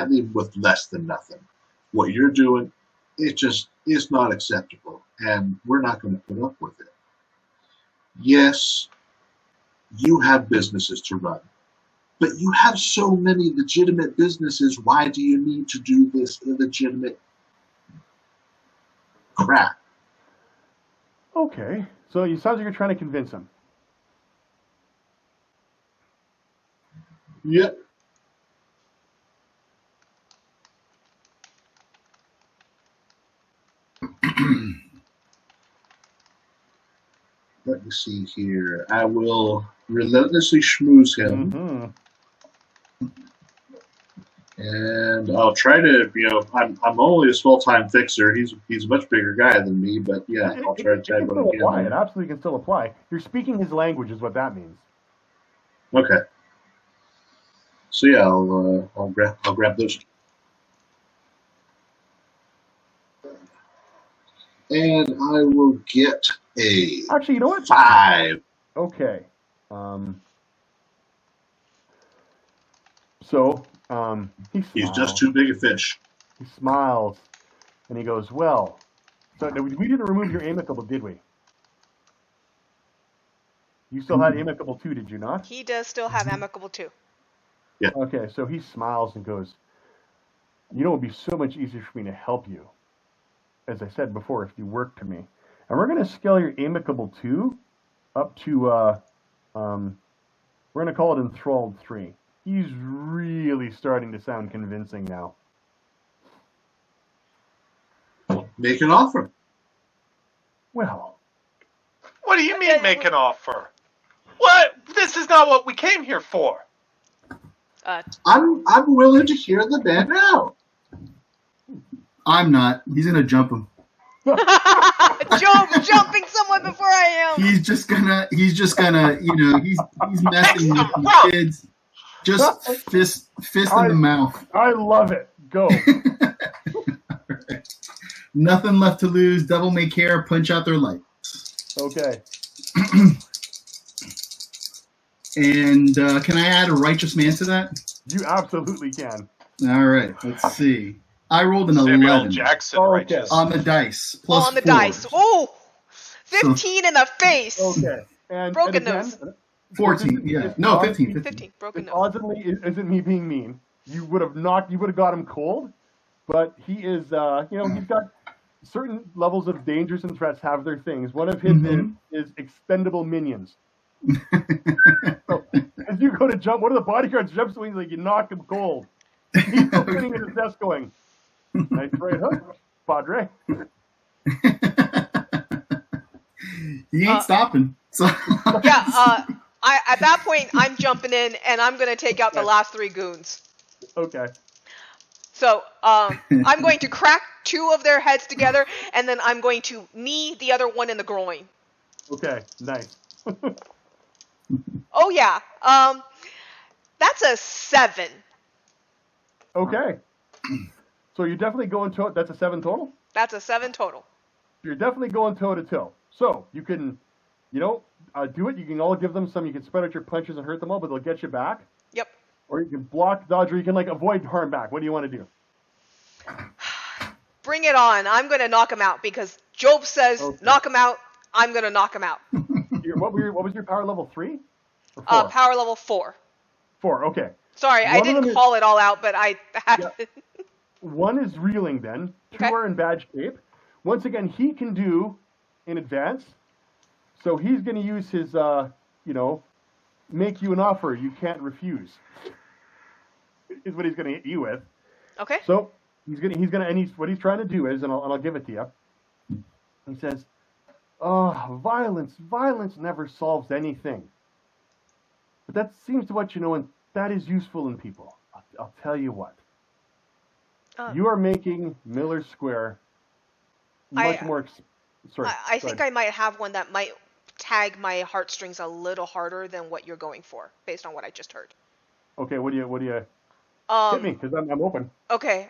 leave with less than nothing. What you're doing, it just is not acceptable, and we're not going to put up with it. Yes, you have businesses to run, but you have so many legitimate businesses. Why do you need to do this illegitimate crap? Okay, so it sounds like you're trying to convince him. Yep. Let me see here. I will relentlessly schmooze him. And I'll try to, I'm only a small-time fixer. He's a much bigger guy than me, but yeah, I'll try to tag what I can. It absolutely can still apply. You're speaking his language is what that means. Okay. So yeah, I'll grab those. And I will get a. Actually, you know what? 5. Okay. So he's just too big a fish. He smiles, and he goes, "Well, so we didn't remove your amicable, did we? You still had amicable too, did you not?" He does still have amicable too. Yeah. Okay, so he smiles and goes, You know, it would be so much easier for me to help you, as I said before, if you work to me. And we're going to scale your amicable 2 up to, we're going to call it enthralled 3. He's really starting to sound convincing now. Make an offer. Well, What do you mean make an offer? What? This is not what we came here for. I'm willing to hear the man out. I'm not. He's gonna jump him. Jumping someone before I am. He's just gonna, you know, he's messing with the kids. Just fist in the mouth. I love it. Go. Right. Nothing left to lose. Devil may care. Punch out their lights. Okay. And can I add a righteous man to that? You absolutely can. All right. Let's see. I rolled an Samuel 11 Jackson, Okay. righteous. on the dice. Plus On the 4. dice. Oh, 15 in the face. Okay. And Broken again, nose. 14. Yeah. No, 15. 15. Broken It nose. ultimately isn't me being mean. You would have got him cold, but he is, he's got certain levels of dangers and threats have their things. One of his is expendable minions. So as you go to jump, one of the bodyguards jumps swings like you knock him cold. He's still sitting in his desk going, "Nice right hook, Padre." He ain't stopping. So Yeah, at that point, I'm jumping in, and I'm going to take out the last 3 goons. Okay. So I'm going to crack 2 of their heads together, and then I'm going to knee the other one in the groin. Okay. Nice. Oh, yeah. That's a 7. Okay. So you're definitely going to. That's a 7 total. That's a 7 total. You're definitely going toe to toe. So you can, do it. You can all give them some. You can spread out your punches and hurt them all, but they'll get you back. Yep. Or you can block, dodge, or you can avoid harm back. What do you want to do? Bring it on. I'm going to knock him out because Job says knock him out. I'm going to knock him out. What was your power level 3? Or 4? Power level 4. 4. Okay. Sorry, I didn't call it all out, but I had. Yeah. 1 is reeling. Then 2 Okay. are in bad shape. Once again, he can do in advance. So he's going to use his, make you an offer you can't refuse. Is what he's going to hit you with. Okay. So what he's trying to do is, and I'll give it to you. He says, violence never solves anything. But that seems to what you know, and that is useful in people. I'll tell you what. You are making Miller Square much more. Sorry. I think I might have one that might tag my heartstrings a little harder than what you're going for, based on what I just heard. Okay. What do you? Hit me, because I'm open. Okay.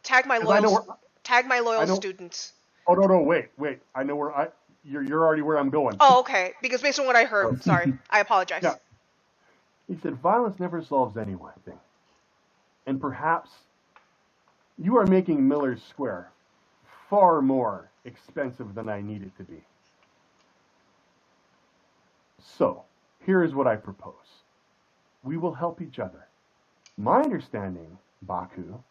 Tag my loyal students. Oh no! Wait! I know where you're already where I'm going. Oh, okay. Because based on what I heard, sorry, I apologize. Yeah. He said, violence never solves anything. And perhaps you are making Miller's Square far more expensive than I need it to be. So, here is what I propose. We will help each other. My understanding, Baku,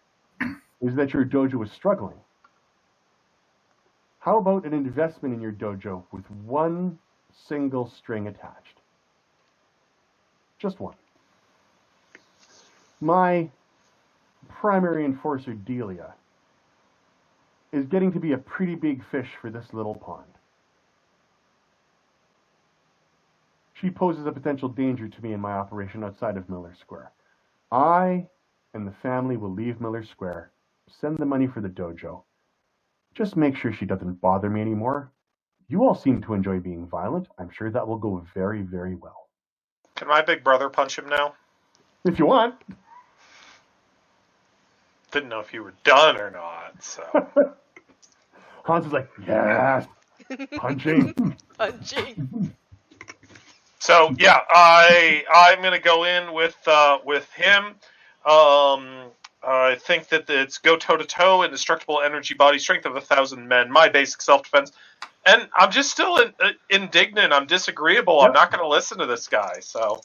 is that your dojo is struggling. How about an investment in your dojo with 1 single string attached? Just 1. My primary enforcer, Delia, is getting to be a pretty big fish for this little pond. She poses a potential danger to me in my operation outside of Miller Square. I and the family will leave Miller Square, send the money for the dojo. Just make sure she doesn't bother me anymore. You all seem to enjoy being violent. I'm sure that will go very, very well. Can my big brother punch him now? If you want. Didn't know if you were done or not, so. Hans is like, yes, punching. Punching. So yeah, I'm gonna go in with him. I think that it's go toe to toe, indestructible energy, body strength of 1,000 men. My basic self defense, and I'm just still indignant. I'm disagreeable. Yep. I'm not going to listen to this guy. So,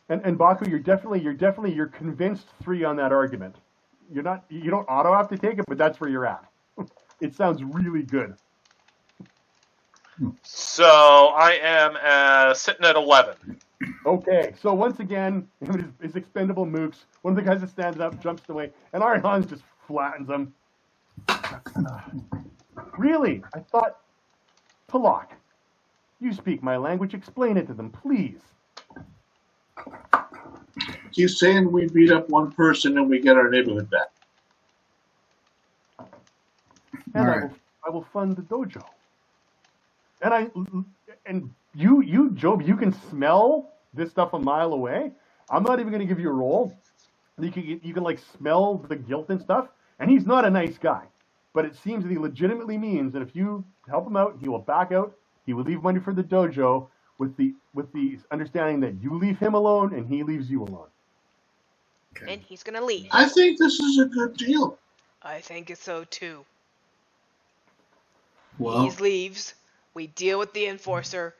And Baku, you're convinced 3 on that argument. You don't auto have to take it, but that's where you're at. It sounds really good. So I am sitting at 11. Okay, so once again, his expendable mooks. One of the guys that stands up jumps away, and Iron Hans just flattens him. Really? I thought, Palak, you speak my language. Explain it to them, please. He's saying we beat up one person and we get our neighborhood back. And I will fund the dojo. And you, Job, you can smell this stuff a mile away. I'm not even going to give you a roll. You can like smell the guilt and stuff. And he's not a nice guy, but it seems that he legitimately means that if you help him out, he will back out. He will leave money for the dojo with the understanding that you leave him alone and he leaves you alone. Okay. And he's gonna leave. I think this is a good deal. I think it's so too. Well, He leaves. We deal with the enforcer,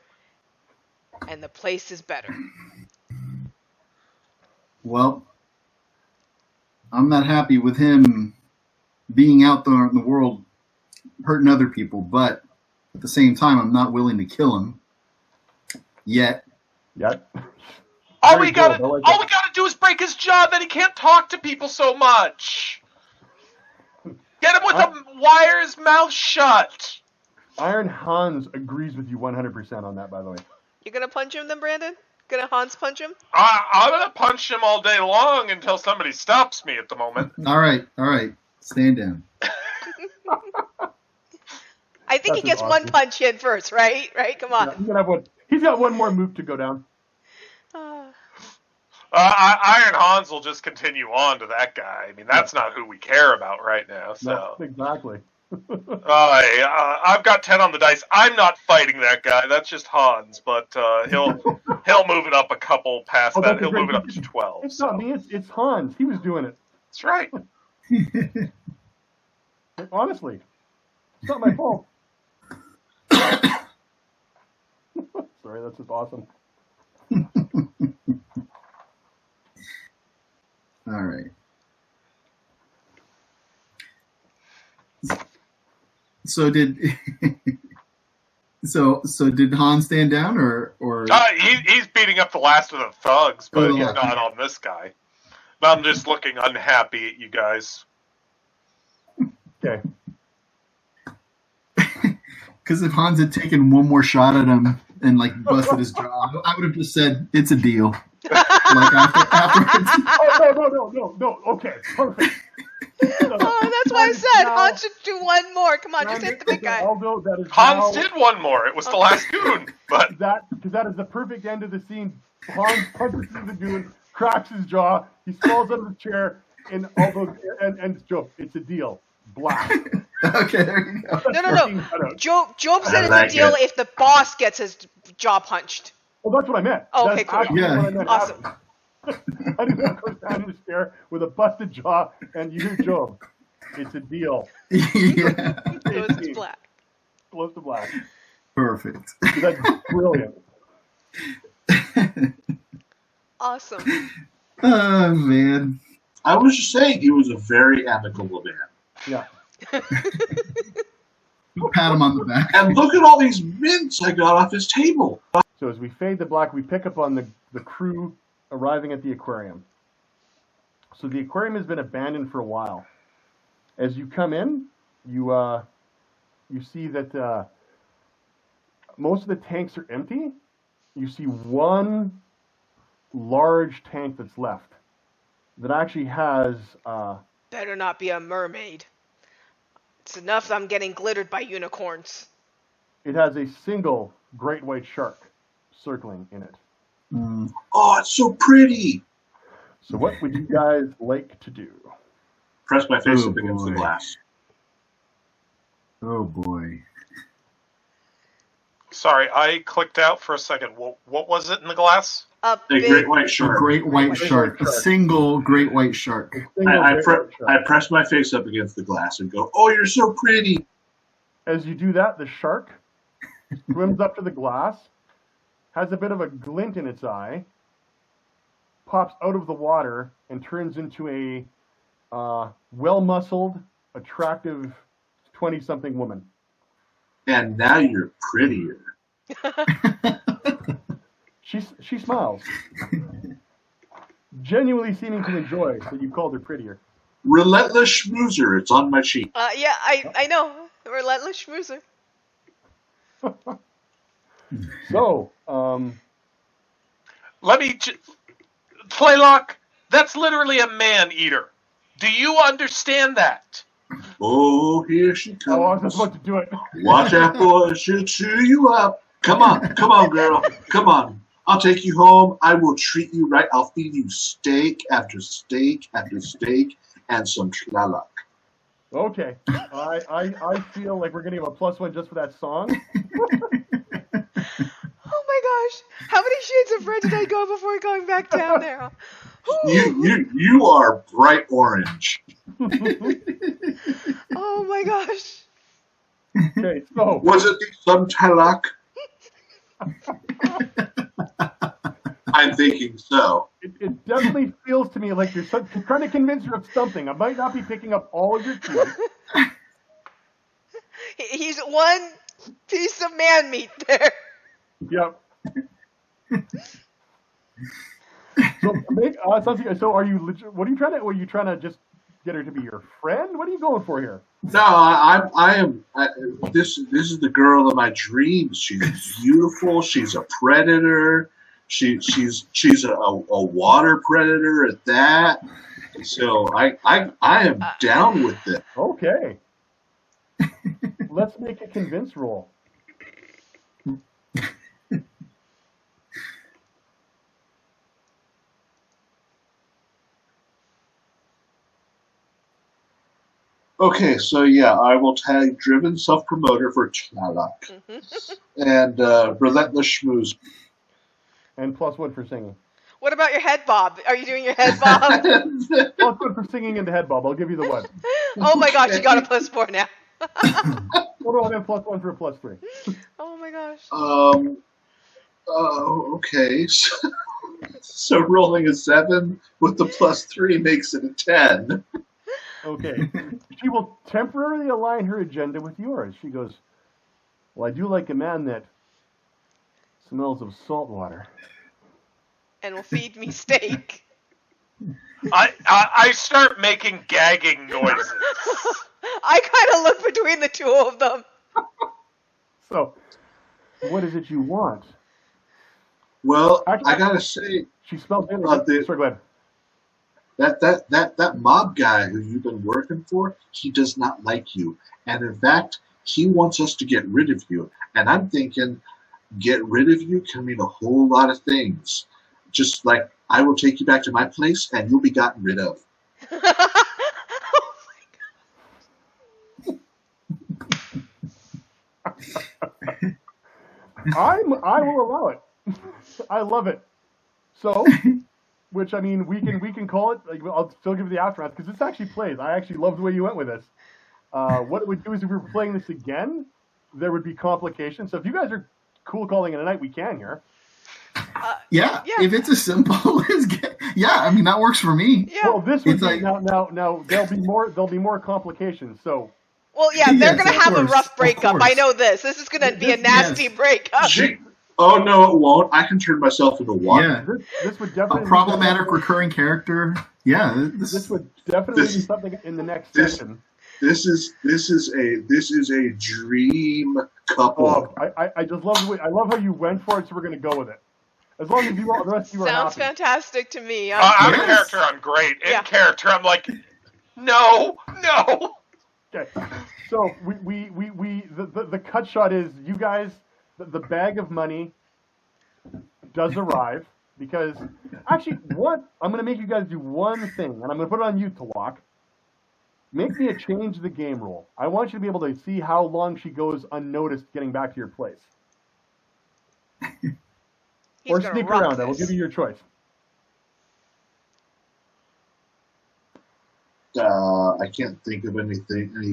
and the place is better. well, I'm not happy with him being out there in the world hurting other people, but at the same time, I'm not willing to kill him yet. Yep. All we gotta do is break his jaw, then he can't talk to people so much. Get him with a wire's mouth shut. Iron Hans agrees with you 100% on that, by the way. You gonna punch him then, Brandon? Gonna Hans punch him? I'm gonna punch him all day long until somebody stops me at the moment. All right. Stand down. I think he gets awesome. one punch in first, right? Right? Come on. Yeah, he's got one more move to go down. Iron Hans will just continue on to that guy. I mean, that's not who we care about right now. So No, exactly. I've got 10 on the dice. I'm not fighting that guy. That's just Hans, but he'll move it up a couple past that. He'll move it up to 12. It's not me. It's Hans. He was doing it. That's right. Honestly, it's not my fault. Sorry, that's just awesome. All right. So did Hans stand down or He's beating up the last of the thugs, but Oh, he's yeah. not on this guy. I'm just looking unhappy at you guys. Okay. because if Hans had taken one more shot at him and like busted his jaw, I would have just said it's a deal. Like afterwards. Oh, no. Okay, perfect. Oh, that's why I said Hans should do one more. Come on, just hit the big guy. Although that is Hans did one more. It was the last goon, but that is the perfect end of the scene. Hans punches through the goon, cracks his jaw, he falls out of the chair, and Joe, it's a deal. Black. Okay, there you go. No. Job said it's like a deal it. if the boss gets his jaw punched. Well, that's what I meant. Oh, okay, That's cool. actually Yeah. what I meant Awesome. happened. I didn't want to go down in the stair with a busted jaw, and you hear Job. It's a deal. Yeah, So it's black. Close to black. perfect. That's brilliant. Awesome. Oh man. I was just saying he was a very amicable man. Yeah. Pat him on the back. And look at all these mints I got off his table. So as we fade to black, we pick up on the crew arriving at the aquarium. So the aquarium has been abandoned for a while. As you come in, you see that most of the tanks are empty. You see one large tank that's left that actually has Better not be a mermaid. It's enough that I'm getting glittered by unicorns. it has a single great white shark circling in it. Mm. Oh, it's so pretty. So what would you guys like to do? Press my face Oh, up against the boy. glass. Oh boy. sorry, I clicked out for a second. What was it in the glass? A A big, great white A shark. great white shark. A single great white shark. A single I great white shark. I press my face up against the glass and go, "Oh, you're so pretty." As you do that, the shark swims up to the glass, has a bit of a glint in its eye, pops out of the water, and turns into a well-muscled, attractive 20-something woman. And now you're prettier. She smiles, genuinely seeming to enjoy that you called her prettier. Relentless schmoozer, it's on my cheek. Yeah, I know. Relentless schmoozer. So, Let me... Playlock, that's literally a man-eater. Do you understand that? Oh, here she comes. I was about to do it. Watch out, boy, she'll chew you up. Come on, girl. Come on. I'll take you home. I will treat you right. I'll feed you steak after steak after steak and some tlalak. Okay. I feel like we're going to give a +1 just for that song. Oh my gosh. How many shades of red did I go before going back down there? You are bright orange. Oh my gosh. Okay, so... Was it some tlalak? I'm thinking so. It definitely feels to me like you're trying to convince her of something. I might not be picking up all your cues. He's one piece of man meat there. Yep. So are you legit? What are you trying to? Are you trying to just get her to be your friend? What are you going for here? No, I am. This is the girl of my dreams. She's beautiful. She's a predator. She's a water predator at that. So I am down with it. Okay. Let's make a convince roll. Okay, so yeah, I will tag driven self-promoter for Tlalak and relentless schmooze. And +1 for singing. What about your head bob? Are you doing your head bob? +1 for singing and the head bob. I'll give you the one. Oh my gosh, you got a +4 now. What do I have +1 for a +3? Oh my gosh. Okay. So rolling a 7 with the +3 makes it a 10. Okay. She will temporarily align her agenda with yours. She goes, well, I do like a man that smells of salt water. And will feed me steak. I start making gagging noises. I kind of look between the two of them. So, what is it you want? Well, I gotta say, she smells in. Sorry, go ahead. That mob guy who you've been working for, he does not like you, and in fact, he wants us to get rid of you. And I'm thinking, get rid of you can mean a whole lot of things. Just like I will take you back to my place, and you'll be gotten rid of. I will allow it. I love it. So, which I mean, we can call it. Like, I'll still give you the aftermath because this actually plays. I actually love the way you went with this. What it would do is if we were playing this again, there would be complications. So if you guys are cool calling it a night, we can here. Yeah, if it's as simple as I mean that works for me. Yeah. Well, this would be, now there'll be more complications. So. Well, yeah, they're Yes, going to have course, a rough breakup. course. I know this. This is going to be a nasty breakup. Oh no, it won't. I can turn myself into water. Yeah, this would definitely a problematic recurring character. Yeah, this would definitely be something in the next session. This is a dream couple. Oh, I just love the way, I love how you went for it. So we're going to go with it. As long as the rest of you are Sounds happy. fantastic to me. Out of character, I'm great. In character, I'm like, no. Okay, so the cut shot is you guys. The bag of money does arrive because actually, I'm going to make you guys do one thing, and I'm going to put it on you to lock. Make me a change the game roll. I want you to be able to see how long she goes unnoticed getting back to your place. Or sneak around. I will give you your choice. I can't think of any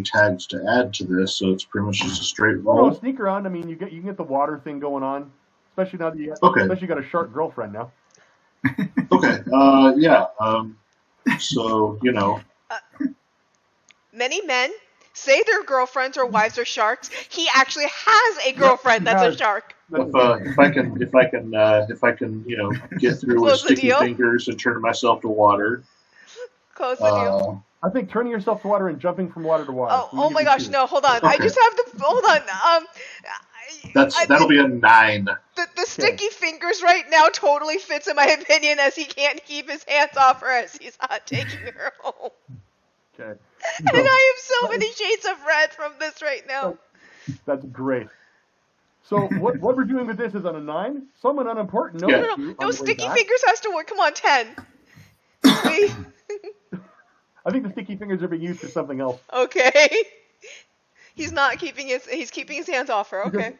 tags to add to this, so it's pretty much just a straight roll. No, sneak around. I mean, you can get the water thing going on, especially now that especially you got a sharp girlfriend now. Okay. So many men say their girlfriends or wives are sharks. He actually has a girlfriend that's a shark. If I can, get through with Close the sticky deal. fingers and turn myself to water. Close the deal. I think turning yourself to water and jumping from water to water. Oh my gosh, no, hold on. I Okay. just have to, hold on. That'll be a 9. The sticky fingers right now totally fits in my opinion, as he can't keep his hands off her as he's not taking her home. Okay. And I have so many shades of red from this right now. That's great. So what we're doing with this is on a 9. Someone unimportant Yeah. noticed you on No, the way sticky back. fingers has to work. Come on, 10. I think the sticky fingers are being used for something else. Okay. He's keeping his hands off her. Okay.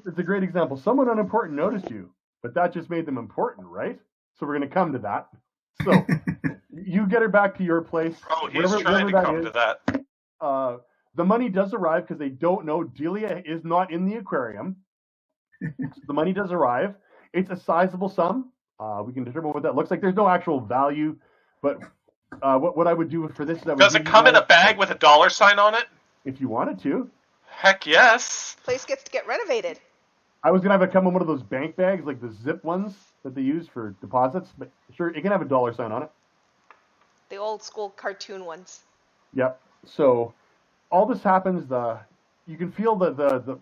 It's a great example. Someone unimportant noticed you, but that just made them important, right? So we're going to come to that. So you get her back to your place. Oh, he's trying to come to that. The money does arrive because they don't know Delia is not in the aquarium. The money does arrive. It's a sizable sum. We can determine what that looks like. There's no actual value, but what I would do for this is I would Does it come in a bag with a $sign on it? if you wanted to. Heck yes. Place gets to get renovated. I was gonna have it come in one of those bank bags, like the zip ones that they use for deposits. But sure, it can have a $sign on it. The old school cartoon ones. Yep. So all this happens. You can feel the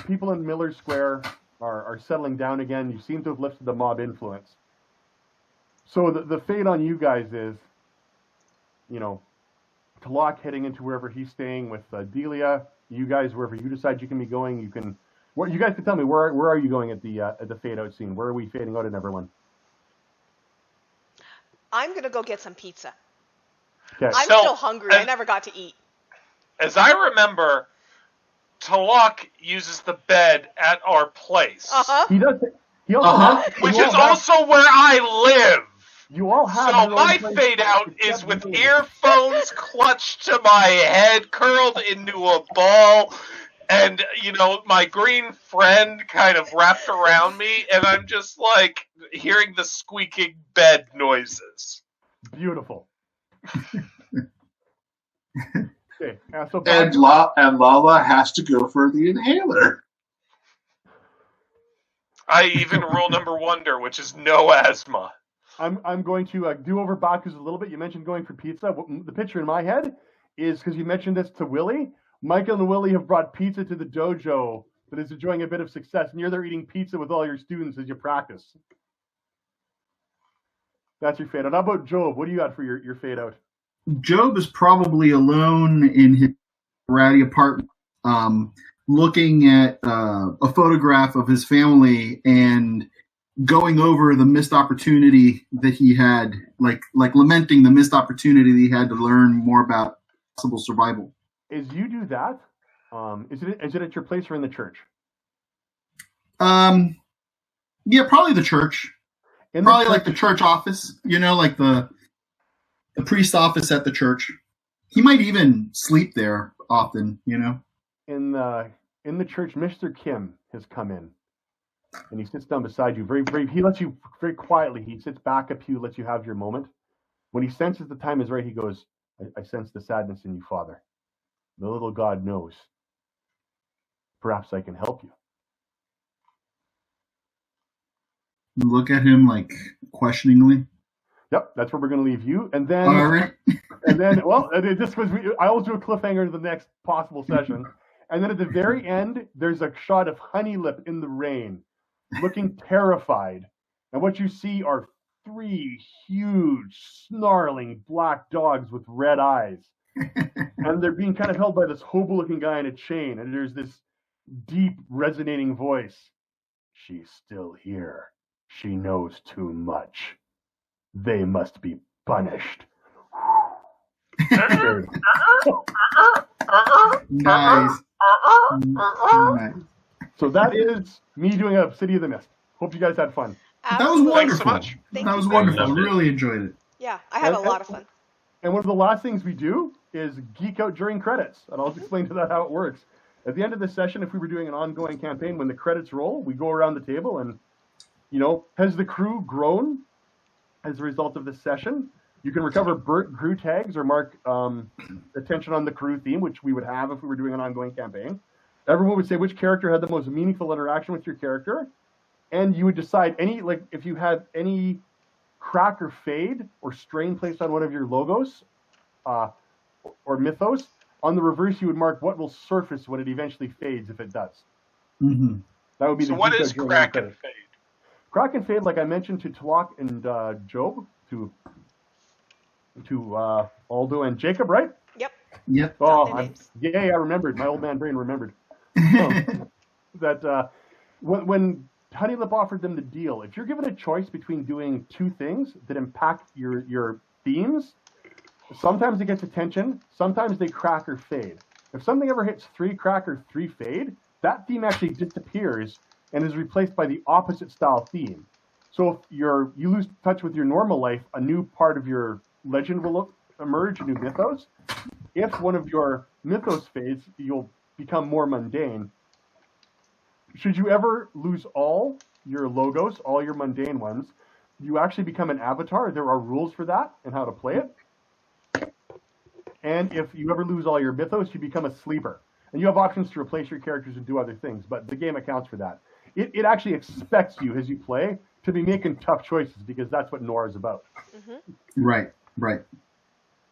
people in Miller Square are settling down again. You seem to have lifted the mob influence. So the fate on you guys is, Talak heading into wherever he's staying with Delia. You guys, wherever you decide you can be going, you can. You guys can tell me where are you going at the fade out scene? Where are we fading out in everyone? I'm gonna go get some pizza. Okay. I'm still hungry. I never got to eat. As I remember, Talak uses the bed at our place. He does. He also Which is also where I live. You all have. So my fade out is with earphones clutched to my head, curled into a ball, and, my green friend kind of wrapped around me, and I'm just like hearing the squeaking bed noises. Beautiful. Okay. So And Lala has to go for the inhaler. I even rule number wonder, which is no asthma. I'm going to do over Baku's a little bit. You mentioned going for pizza. The picture in my head is, because you mentioned this to Willie, Michael and Willie have brought pizza to the dojo that is enjoying a bit of success, and you're there eating pizza with all your students as you practice. That's your fade out. How about Job? What do you got for your fade out? Job is probably alone in his ratty apartment, looking at a photograph of his family and going over the missed opportunity that he had, like lamenting the missed opportunity that he had to learn more about possible survival. As you do that, is it at your place or in the church? Yeah, probably the church. Probably like the church office, like the priest office at the church. He might even sleep there often, In the church, Mr. Kim has come in, and he sits down beside you. He lets you very quietly. He sits back up to you, lets you have your moment. When he senses the time is right, he goes, I sense the sadness in you, Father. The little God knows. Perhaps I can help you. Look at him like questioningly. Yep, that's where we're going to leave you. And then, All right. I always do a cliffhanger to the next possible session. And then at the very end, there's a shot of Honeylip in the rain, looking terrified. And what you see are 3 huge, snarling black dogs with red eyes. And they're being kind of held by this hobo-looking guy in a chain. And there's this deep, resonating voice. She's still here. She knows too much. They must be punished. Nice. Nice. So that is me doing a City of the Mist. Hope you guys had fun. That was wonderful. Thanks so much. That was wonderful. I really enjoyed it. Yeah, I had a lot of fun. And one of the last things we do is geek out during credits. And I'll explain to that how it works. At the end of this session, if we were doing an ongoing campaign, when the credits roll, we go around the table and, has the crew grown as a result of this session? You can recover burnt crew tags or mark attention on the crew theme, which we would have if we were doing an ongoing campaign. Everyone would say which character had the most meaningful interaction with your character, and you would decide if you had any crack or fade or strain placed on one of your logos or mythos. On the reverse, you would mark what will surface when it eventually fades if it does. Mm-hmm. That would be So what is crack and fade? Crack and fade, like I mentioned to Tlaloc and Job, to Aldo and Jacob, right? Yep. Oh, I remembered. My old man brain remembered. That when Honeylip offered them the deal, if you're given a choice between doing two things that impact your themes, sometimes it gets attention, sometimes they crack or fade. If something ever hits 3 crack or 3 fade, that theme actually disappears and is replaced by the opposite style theme. So if you lose touch with your normal life, a new part of your legend will emerge, a new mythos. If one of your mythos fades, you'll become more mundane. Should you ever lose all your logos, all your mundane ones, you actually become an avatar. There are rules for that and how to play it. And if you ever lose all your mythos, you become a sleeper. And you have options to replace your characters and do other things, but the game accounts for that. It actually expects you, as you play, to be making tough choices, because that's what Noir is about. Mm-hmm. Right.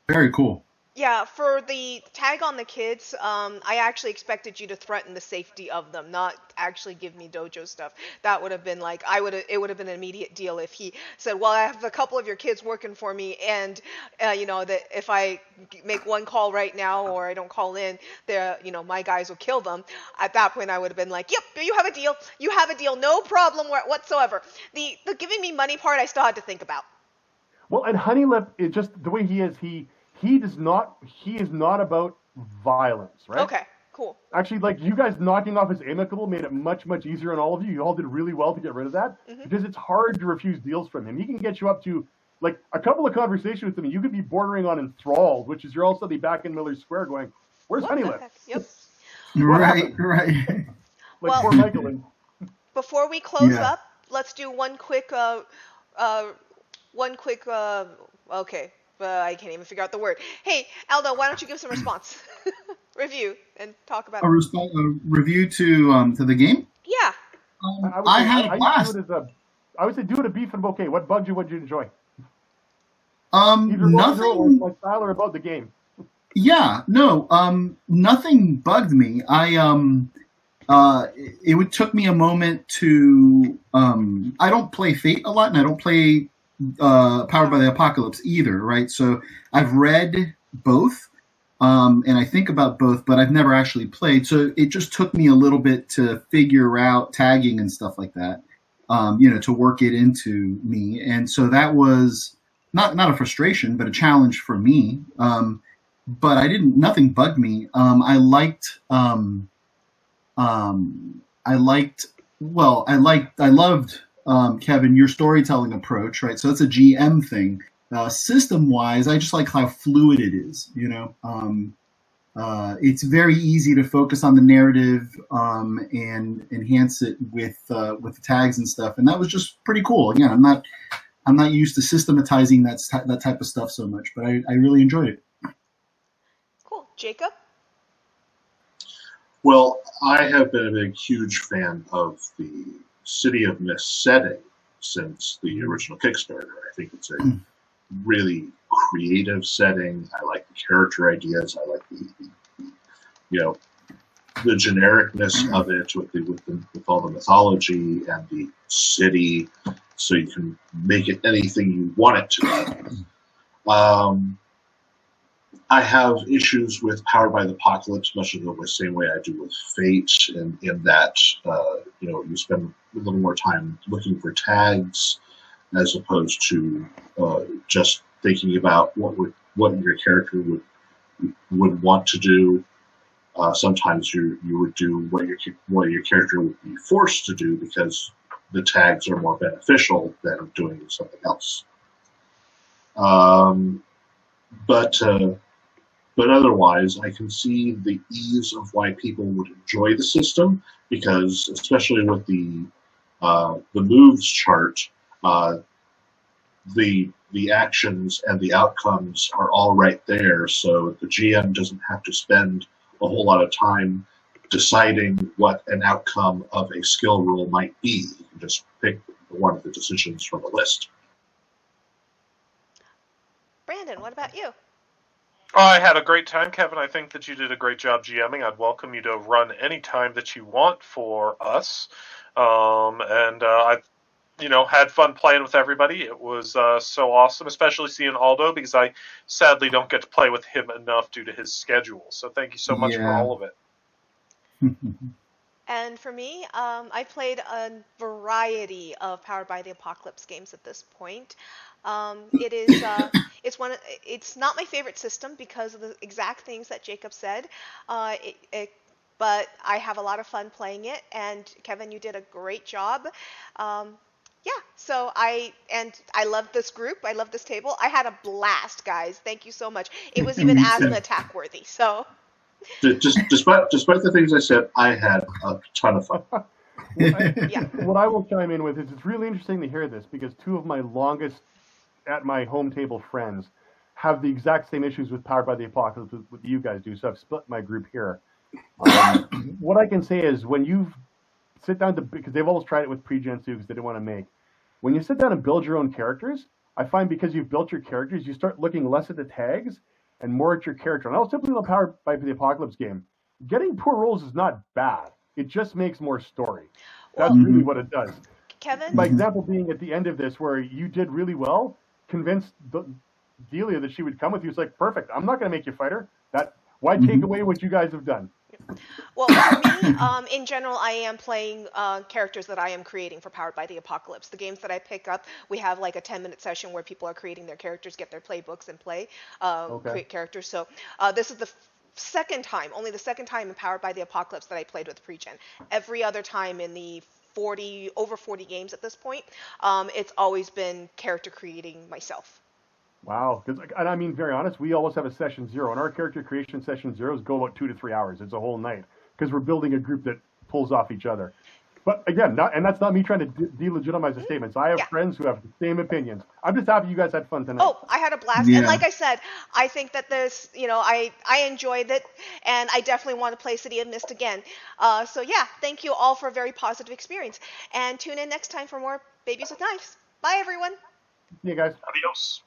Very cool. Yeah, for the tag on the kids, I actually expected you to threaten the safety of them, not actually give me dojo stuff. That would have been like, it would have been an immediate deal if he said, well, I have a couple of your kids working for me, and, that if I make one call right now or I don't call in, my guys will kill them. At that point, I would have been like, yep, you have a deal. You have a deal. No problem whatsoever. The giving me money part, I still had to think about. Well, and Honeylip, it just, the way he is, he is not about violence, right? Okay, cool. Actually, like, you guys knocking off his amicable made it much, much easier on all of you. You all did really well to get rid of that, because it's hard to refuse deals from him. He can get you up to, like, a couple of conversations with him, and you could be bordering on enthralled, which is you're all suddenly back in Miller Square going, where's Honeylip? Yep. Right. Like, poor Michael. And before we close up, let's do one quick, okay. I can't even figure out the word. Hey, Aldo, why don't you give some response, review, and talk about a review to the game? Yeah. I had a blast. I would say do it a beef and bouquet. What bugged you? What did you enjoy? Nothing. Like style or about the game. Yeah, no. Nothing bugged me. It took me a moment to. I don't play Fate a lot, and I don't play Powered by the Apocalypse either, right? So I've read both, and I think about both, but I've never actually played. So it just took me a little bit to figure out tagging and stuff like that, to work it into me. And so that was not a frustration, but a challenge for me. But nothing bugged me. I loved Kevin, your storytelling approach, right? So that's a GM thing. System-wise, I just like how fluid it is. It's very easy to focus on the narrative and enhance it with the tags and stuff, and that was just pretty cool. Again, I'm not used to systematizing that type of stuff so much, but I really enjoyed it. Cool, Jacob. Well, I have been a huge fan of the City of Mist setting since the original Kickstarter. I think it's a really creative setting. I like the character ideas. I like the genericness of it with all the mythology and the city, so you can make it anything you want it to be. I have issues with Powered by the Apocalypse, much in the same way I do with Fate, in that you spend a little more time looking for tags as opposed to just thinking about what your character would want to do. Sometimes you would do what your character would be forced to do because the tags are more beneficial than doing something else. But otherwise, I can see the ease of why people would enjoy the system, because especially with the moves chart, the the actions and the outcomes are all right there, so the GM doesn't have to spend a whole lot of time deciding what an outcome of a skill roll might be. You can just pick one of the decisions from the list. Brandon, what about you? I had a great time, Kevin. I think that you did a great job GMing. I'd welcome you to run any time that you want for us. I've had fun playing with everybody. It was so awesome, especially seeing Aldo, because I sadly don't get to play with him enough due to his schedule. So thank you so much for all of it. And for me, I played a variety of Powered by the Apocalypse games at this point. It is it's not my favorite system because of the exact things that Jacob said. But I have a lot of fun playing it, and Kevin, you did a great job. So I love this group. I love this table. I had a blast, guys. Thank you so much. It was even asthma attack worthy. So. Despite the things I said, I had a ton of fun. What I will chime in with is it's really interesting to hear this because two of my longest at my home table friends have the exact same issues with Powered by the Apocalypse with what you guys do. So I've split my group here. What I can say is when you sit down because they've always tried it with Pregen too because they didn't want to make. When you sit down and build your own characters, I find because you've built your characters, you start looking less at the tags and more at your character. And I was typically on Powered by the Apocalypse game. Getting poor rolls is not bad. It just makes more story. That's really what it does. Kevin? My example being at the end of this where you did really well, convinced Delia that she would come with you. It's like, perfect. I'm not going to make you fight her. Why take away what you guys have done? Well, for me, in general, I am playing characters that I am creating for Powered by the Apocalypse. The games that I pick up, we have like a 10-minute session where people are creating their characters, get their playbooks, and create characters. So this is the only the second time in Powered by the Apocalypse that I played with Pregen. Every other time in the over 40 games at this point, it's always been character creating myself. Wow. And I mean, very honest, we always have a session 0, and our character creation session 0s go about 2 to 3 hours. It's a whole night because we're building a group that pulls off each other. But again, and that's not me trying to delegitimize the statements. I have friends who have the same opinions. I'm just happy you guys had fun tonight. Oh, I had a blast. Yeah. And like I said, I think that this, I enjoyed it, and I definitely want to play City of Mist again. Thank you all for a very positive experience. And tune in next time for more Babies with Knives. Bye, everyone. See you guys. Adios.